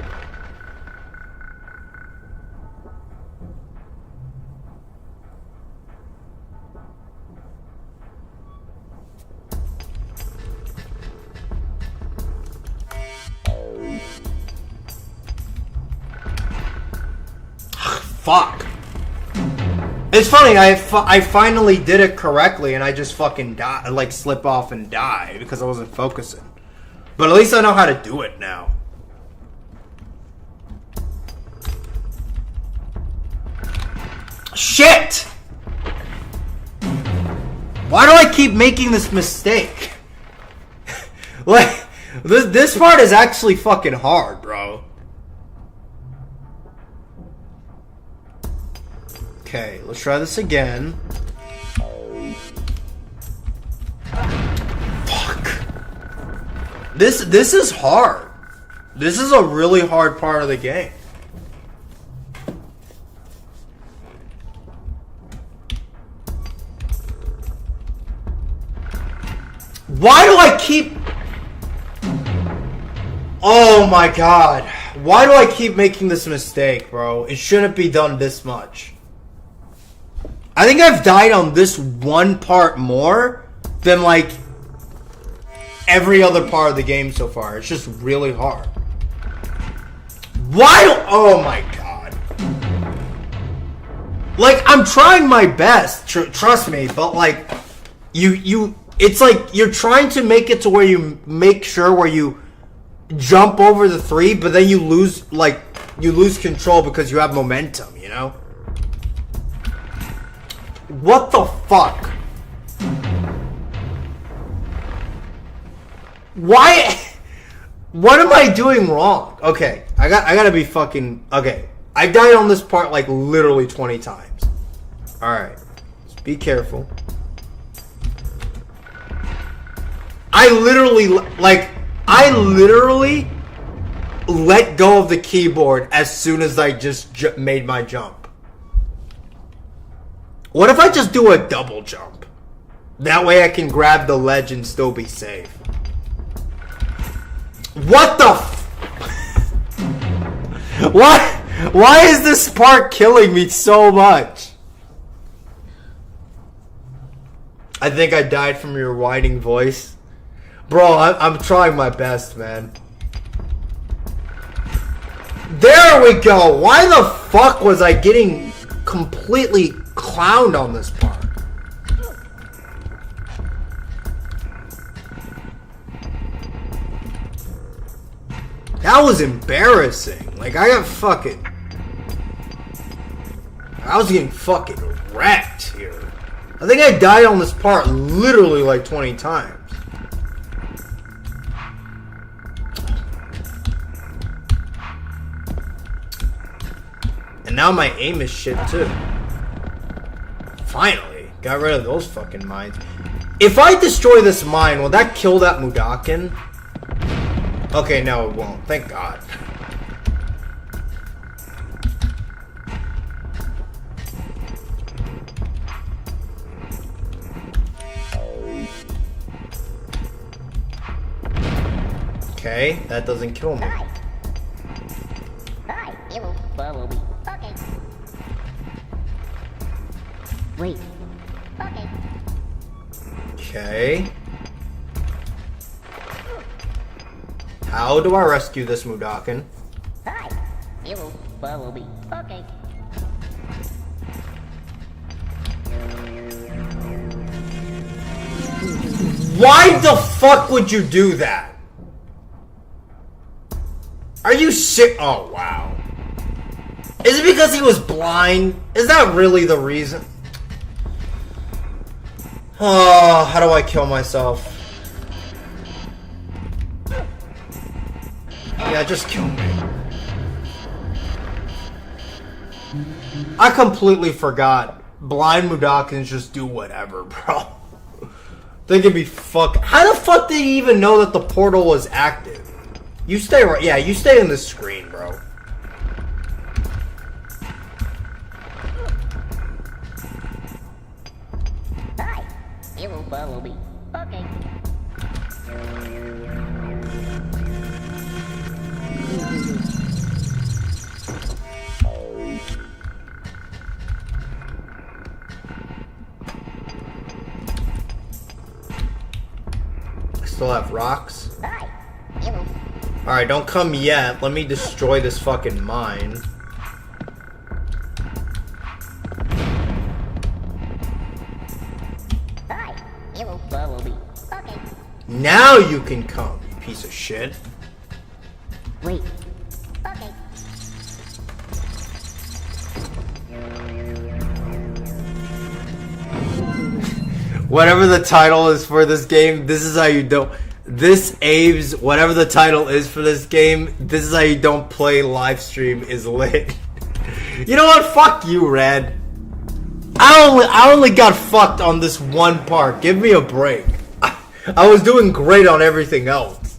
Fuck. It's funny, I finally did it correctly and I just fucking die, like, slip off and die because I wasn't focusing. But at least I know how to do it now. Shit! Why do I keep making this mistake? Like, this part is actually fucking hard, bro. Okay, let's try this again. This is hard. This is a really hard part of the game. Why do I keep... Oh my god. Why do I keep making this mistake, bro? It shouldn't be done this much. I think I've died on this one part more than, like, every other part of the game so far. It's just really hard. Why do... Oh my god. Like, I'm trying my best, trust me, but, like, you it's like you're trying to make it to where you make sure where you jump over the 3, but then you lose control because you have momentum, you know? What the fuck? Why? What am I doing wrong? Okay, I gotta be fucking... Okay, I died on this part like literally 20 times. Alright, just be careful. I literally let go of the keyboard as soon as I just made my jump. What if I just do a double jump? That way I can grab the ledge and still be safe. What the Why is this part killing me so much? I think I died from your whining voice. Bro, I'm trying my best, man. There we go! Why the fuck was I getting completely clowned on this part? That was embarrassing. Like, I was getting fucking wrecked here. I think I died on this part literally like 20 times. And now my aim is shit too. Finally, got rid of those fucking mines. If I destroy this mine, will that kill that Mudakin? Okay, no it won't. Thank God. Okay, that doesn't kill me. Hi, it will follow me. Okay. Wait. Okay. Okay. How do I rescue this Mudakin? Hi. You will follow me. Okay. Why the fuck would you do that? Are you sick? Oh, wow. Is it because he was blind? Is that really the reason? Oh, how do I kill myself? Yeah, just kill me. I completely forgot. Blind Mudokons just do whatever, bro. They can be fuck. How the fuck did he even know that the portal was active? You stay right. Yeah, you stay on the screen, bro. Hi. You will follow me. Okay. I still have rocks. Hi. You will. Alright, don't come yet. Let me destroy this fucking mine. Hi. You will follow me. Okay. Now you can come, you piece of shit. Wait. Okay. Whatever the title is for this game, this is how you don't... This Abe's, whatever the title is for this game, this is how you don't play live stream is lit. You know what? Fuck you, Red. I only got fucked on this one part. Give me a break. I was doing great on everything else.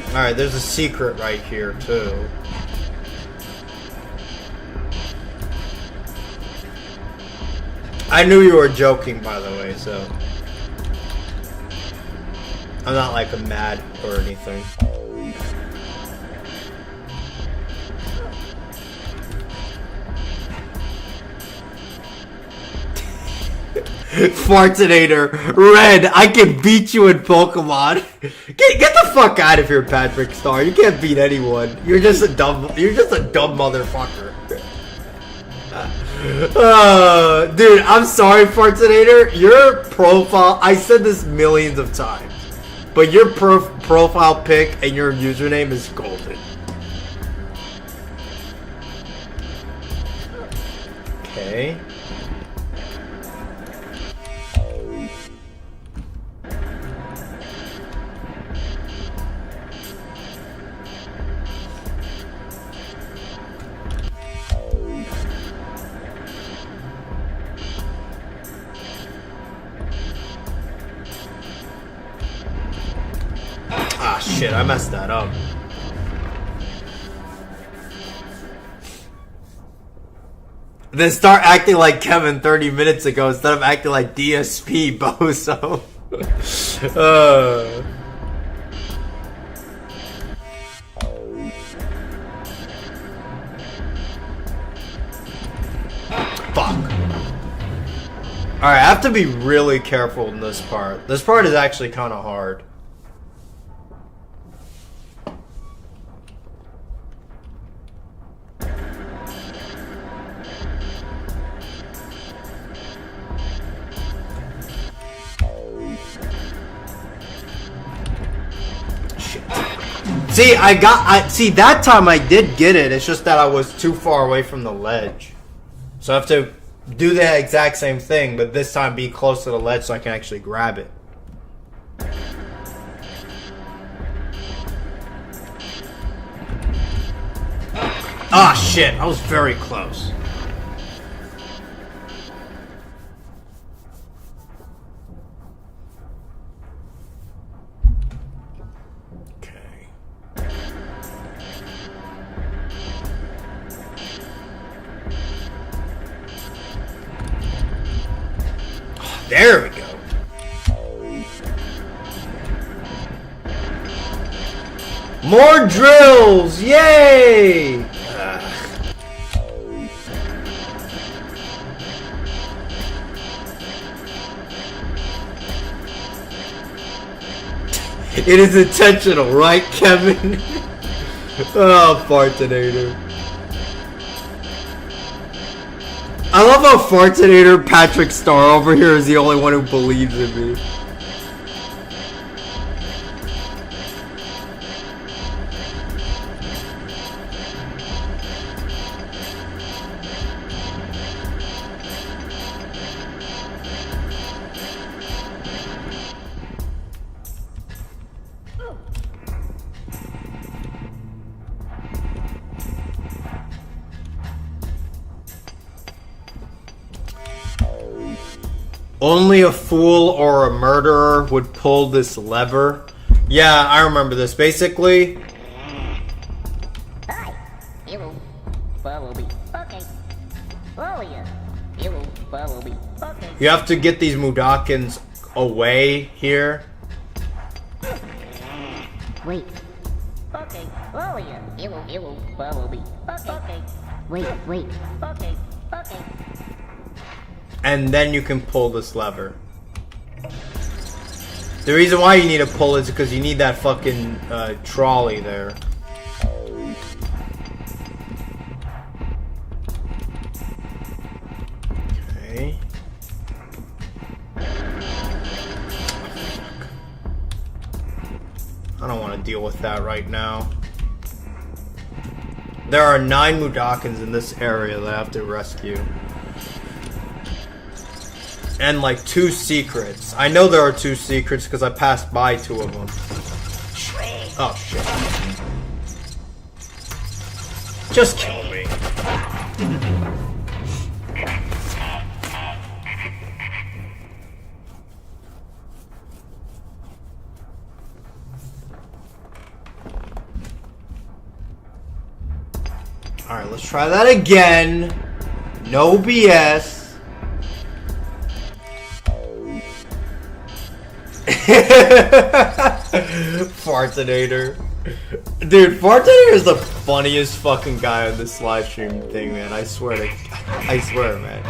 Alright, there's a secret right here, too. I knew you were joking, by the way, so... I'm not, like, mad or anything. Fartinator, Red, I can beat you in Pokemon. Get the fuck out of here, Patrick Star. You can't beat anyone. You're just a dumb motherfucker. Dude, I'm sorry, Fartinator. Your profile, I said this millions of times, but your profile pic and your username is golden. Okay. Ah, shit, I messed that up. Then start acting like Kevin 30 minutes ago instead of acting like DSP, bozo. Fuck. Alright, I have to be really careful in this part. This part is actually kind of hard. See, see, that time I did get it. It's just that I was too far away from the ledge. So I have to do the exact same thing, but this time be close to the ledge so I can actually grab it. Ah, shit. I was very close. There we go. More drills! Yay! It is intentional, right, Kevin? Oh, Fartinator. I love how Fartinator Patrick Star over here is the only one who believes in me. Only a fool or a murderer would pull this lever. Yeah, I remember this. Basically, Hi. You follow me. Okay. Oh yeah. You follow me. Okay. you have to get these Mudokons away here. Wait. Okay. Oh yeah. You follow me. Okay. Okay. Wait. Okay. Okay. And then you can pull this lever. The reason why you need to pull is because you need that fucking trolley there. Okay. I don't want to deal with that right now. There are 9 Mudokons in this area that I have to rescue. And like 2 secrets. I know there are 2 secrets because I passed by 2 of them. Oh shit. Just kill me. Alright, let's try that again. No BS. Fartinator. Dude, Fartinator is the funniest fucking guy on this live stream thing, man. I swear, man.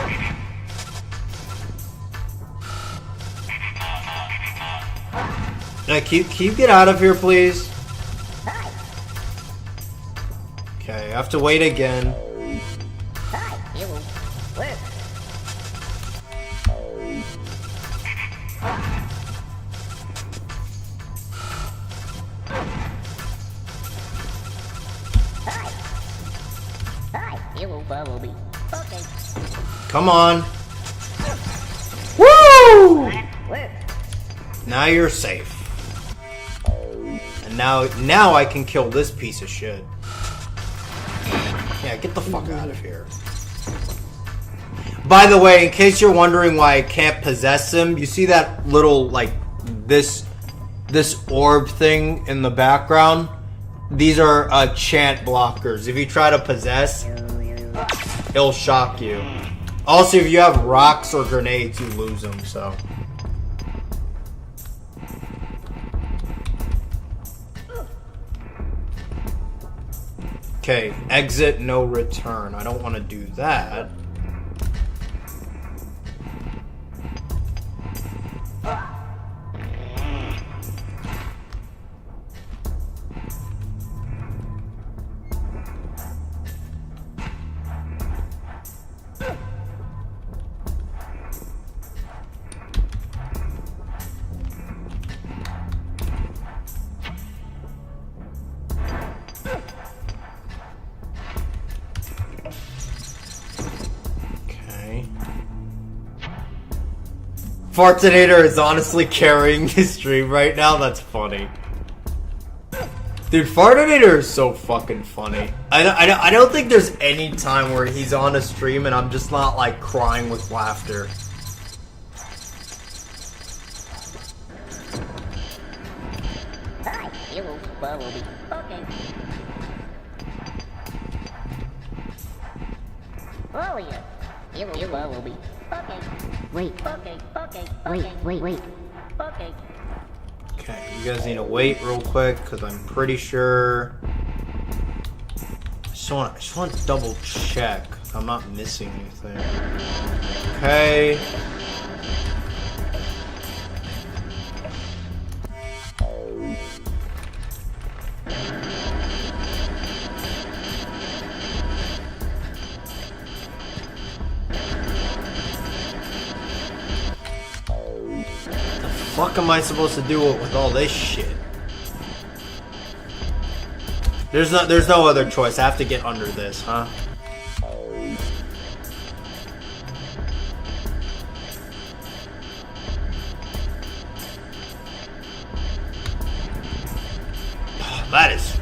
Now, can you get out of here, please? Okay, I have to wait again. Come on. Woo! Now you're safe. And now I can kill this piece of shit. Yeah, get the fuck out of here. By the way, in case you're wondering why I can't possess him, you see that little, like, this orb thing in the background? These are chant blockers. If you try to possess, it'll shock you. Also, if you have rocks or grenades, you lose them, so. Okay, exit, no return. I don't want to do that. Fartinator is honestly carrying his stream right now. That's funny. Dude, Fartinator is so fucking funny. I don't think there's any time where he's on a stream and I'm just not like crying with laughter. Hi, you will follow me. Okay. Oh yeah. You will follow me. Okay. Wait. Okay. Wait. Okay. Okay, you guys need to wait real quick because I'm pretty sure. I just want to double check I'm not missing anything. Okay. fuck am I supposed to do with all this shit? There's no other choice. I have to get under this, huh?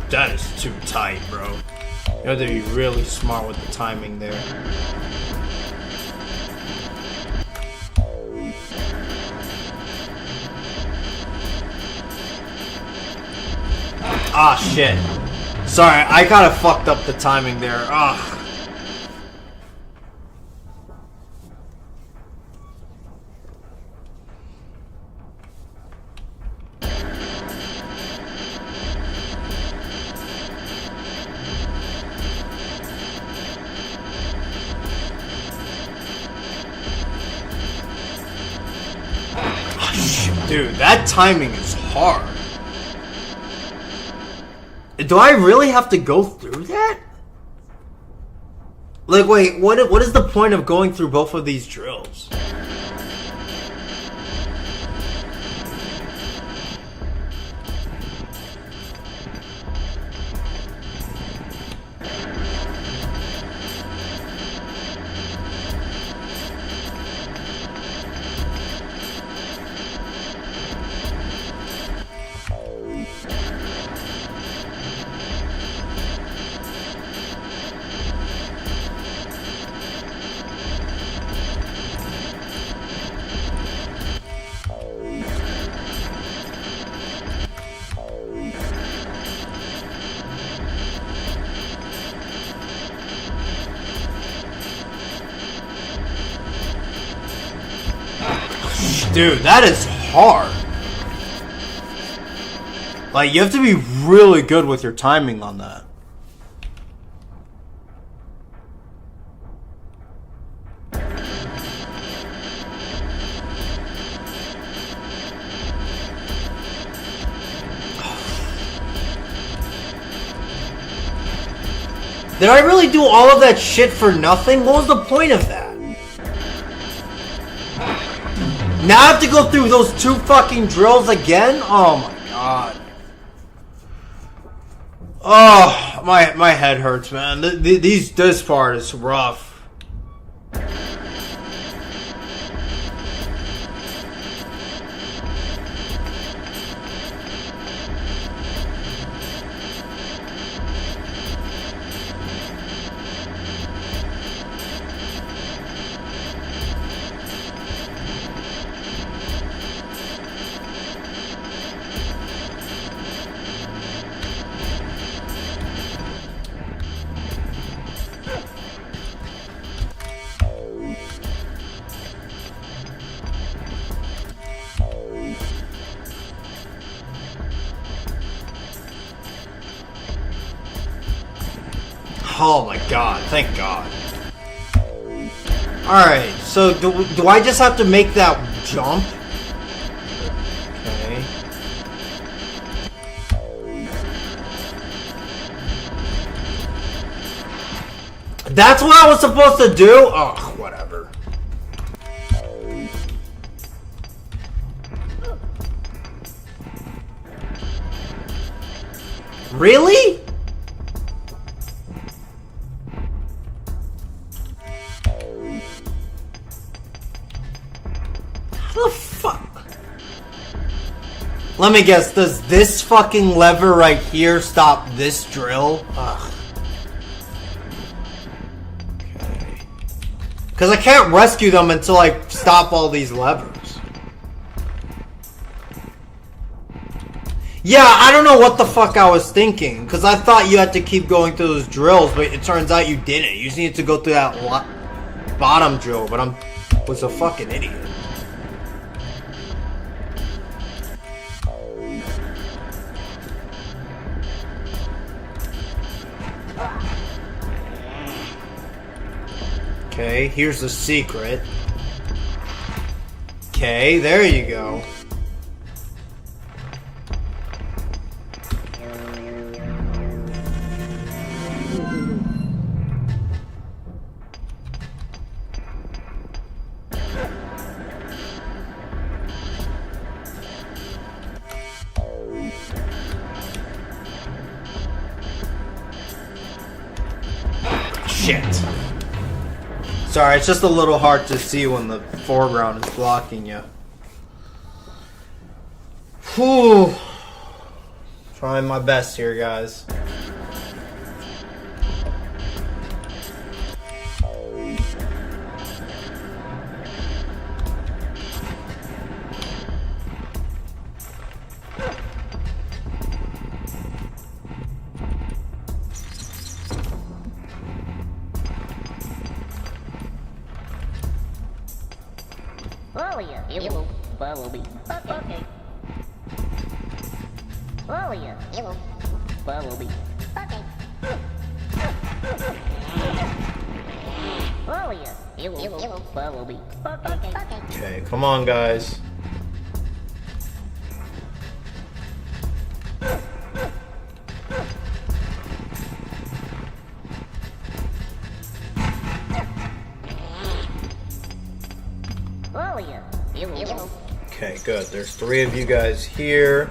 That is too tight, bro. You have to be really smart with the timing there. Ah, shit. Sorry, I kind of fucked up the timing there. Ugh. Dude, that timing is hard. Do I really have to go through that? Like, wait, what is the point of going through both of these drills? Dude, that is hard. Like, you have to be really good with your timing on that. Did I really do all of that shit for nothing? What was the point of that? Now I have to go through those 2 fucking drills again? Oh my god. Oh, my head hurts, man. This part is rough. Oh my god, thank god. Alright, so do I just have to make that jump? Okay. That's what I was supposed to do? Oh, whatever. Really? The fuck? Let me guess, does this fucking lever right here stop this drill? Ugh. Okay. Because I can't rescue them until I stop all these levers. Yeah, I don't know what the fuck I was thinking. Because I thought you had to keep going through those drills, but it turns out you didn't. You just needed to go through that bottom drill, but I was a fucking idiot. Okay, here's the secret. Okay, there you go. Shit. Sorry, it's just a little hard to see when the foreground is blocking you. Whew. Trying my best here, guys. Oh yeah, it will follow me. Okay. Oh yeah, it will follow me. Okay. Oh yeah, it will follow me. Okay. Okay, come on, guys. Oh yeah, it will. Okay, good. There's 3 of you guys here.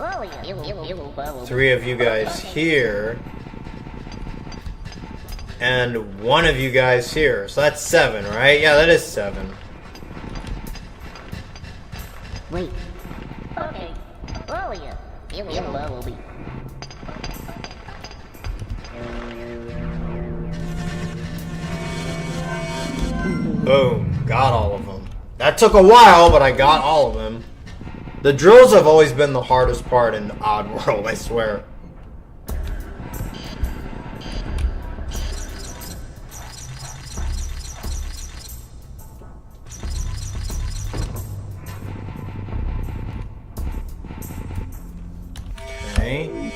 Oh yeah, it will follow me. 3 of you guys here. And 1 of you guys here. So that's 7, right? Yeah, that is 7. Wait. Okay. Oh yeah, it will follow me. Boom. Got all of them. That took a while, but I got all of them. The drills have always been the hardest part in Oddworld, I swear. Okay.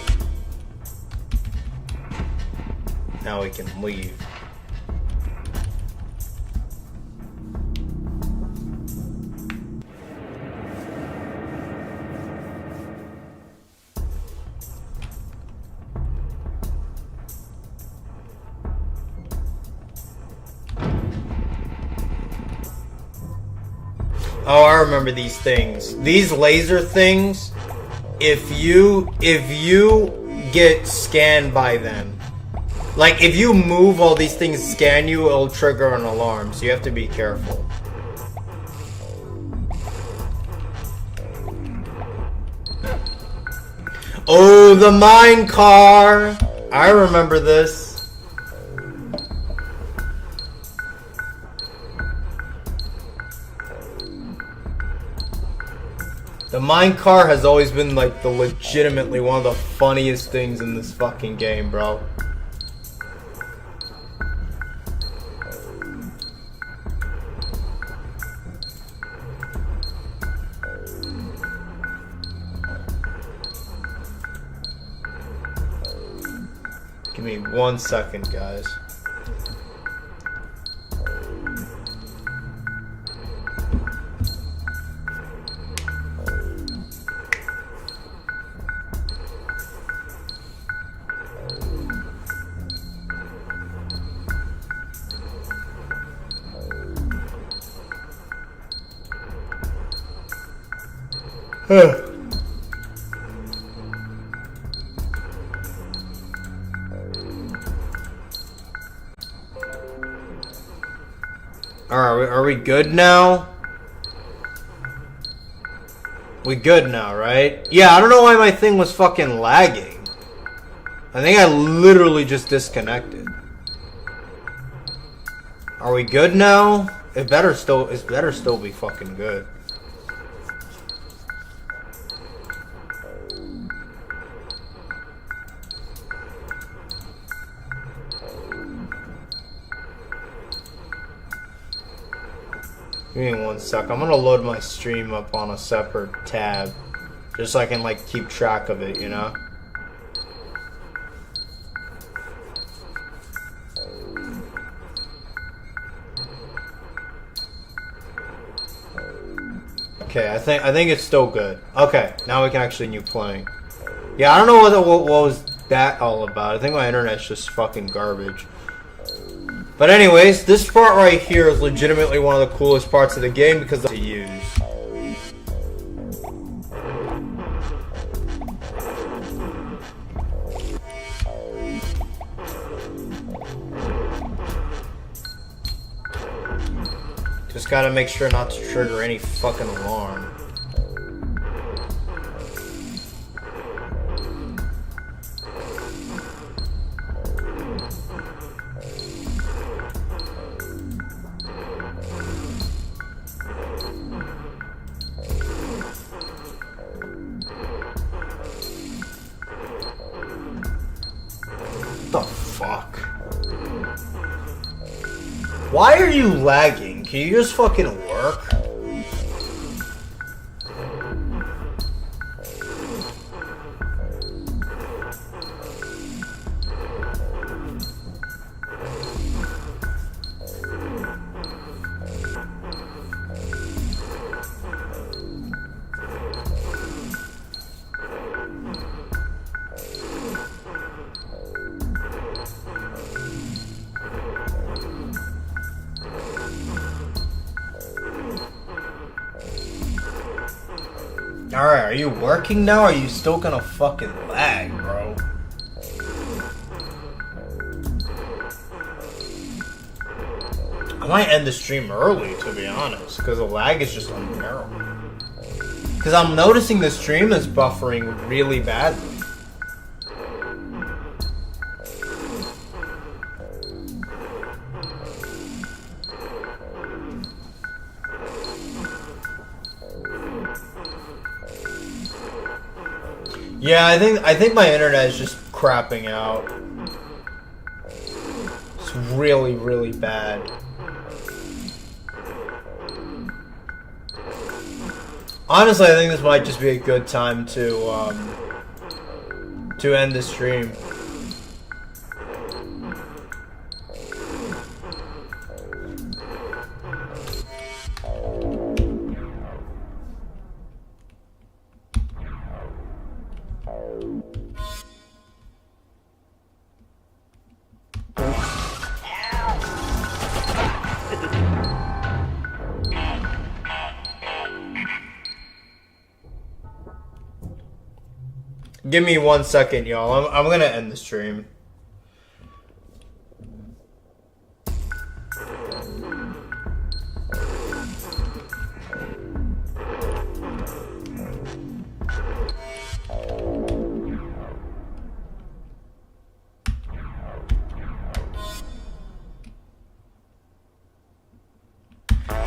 Now we can leave. Oh, I remember these things. These laser things, if you get scanned by them, like if you move while these things scan you, it'll trigger an alarm, so you have to be careful. Oh, the mine car! I remember this. The mine car has always been like the legitimately one of the funniest things in this fucking game, bro. Give me 1 second, guys. Alright, are we good now? We good now, right? Yeah, I don't know why my thing was fucking lagging. I think I literally just disconnected. Are we good now? It better still be fucking good. Give me 1 sec. I'm gonna load my stream up on a separate tab, just so I can like keep track of it, you know? Okay, I think it's still good. Okay, now we can actually continue playing. Yeah, I don't know what was that all about. I think my internet's just fucking garbage. But anyways, this part right here is legitimately one of the coolest parts of the game because to use. Just gotta make sure not to trigger any fucking alarm. What the fuck? Why are you lagging? Can you just fucking work? Alright, are you working now or are you still gonna fucking lag, bro? I might end the stream early, to be honest, because the lag is just unbearable. Because I'm noticing the stream is buffering really badly. Yeah, I think my internet is just crapping out. It's really, really bad. Honestly, I think this might just be a good time to end the stream. Give me 1 second, y'all. I'm gonna end the stream.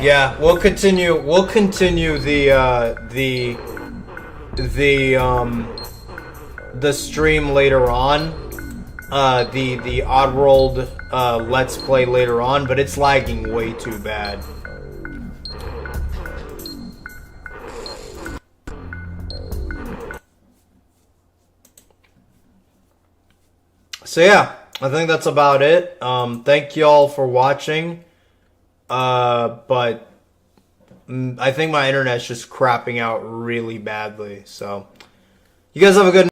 Yeah, we'll continue the stream later on, the Oddworld Let's Play later on, but it's lagging way too bad. So yeah, I think that's about it. Thank y'all for watching, but I think my internet's just crapping out really badly, so you guys have a good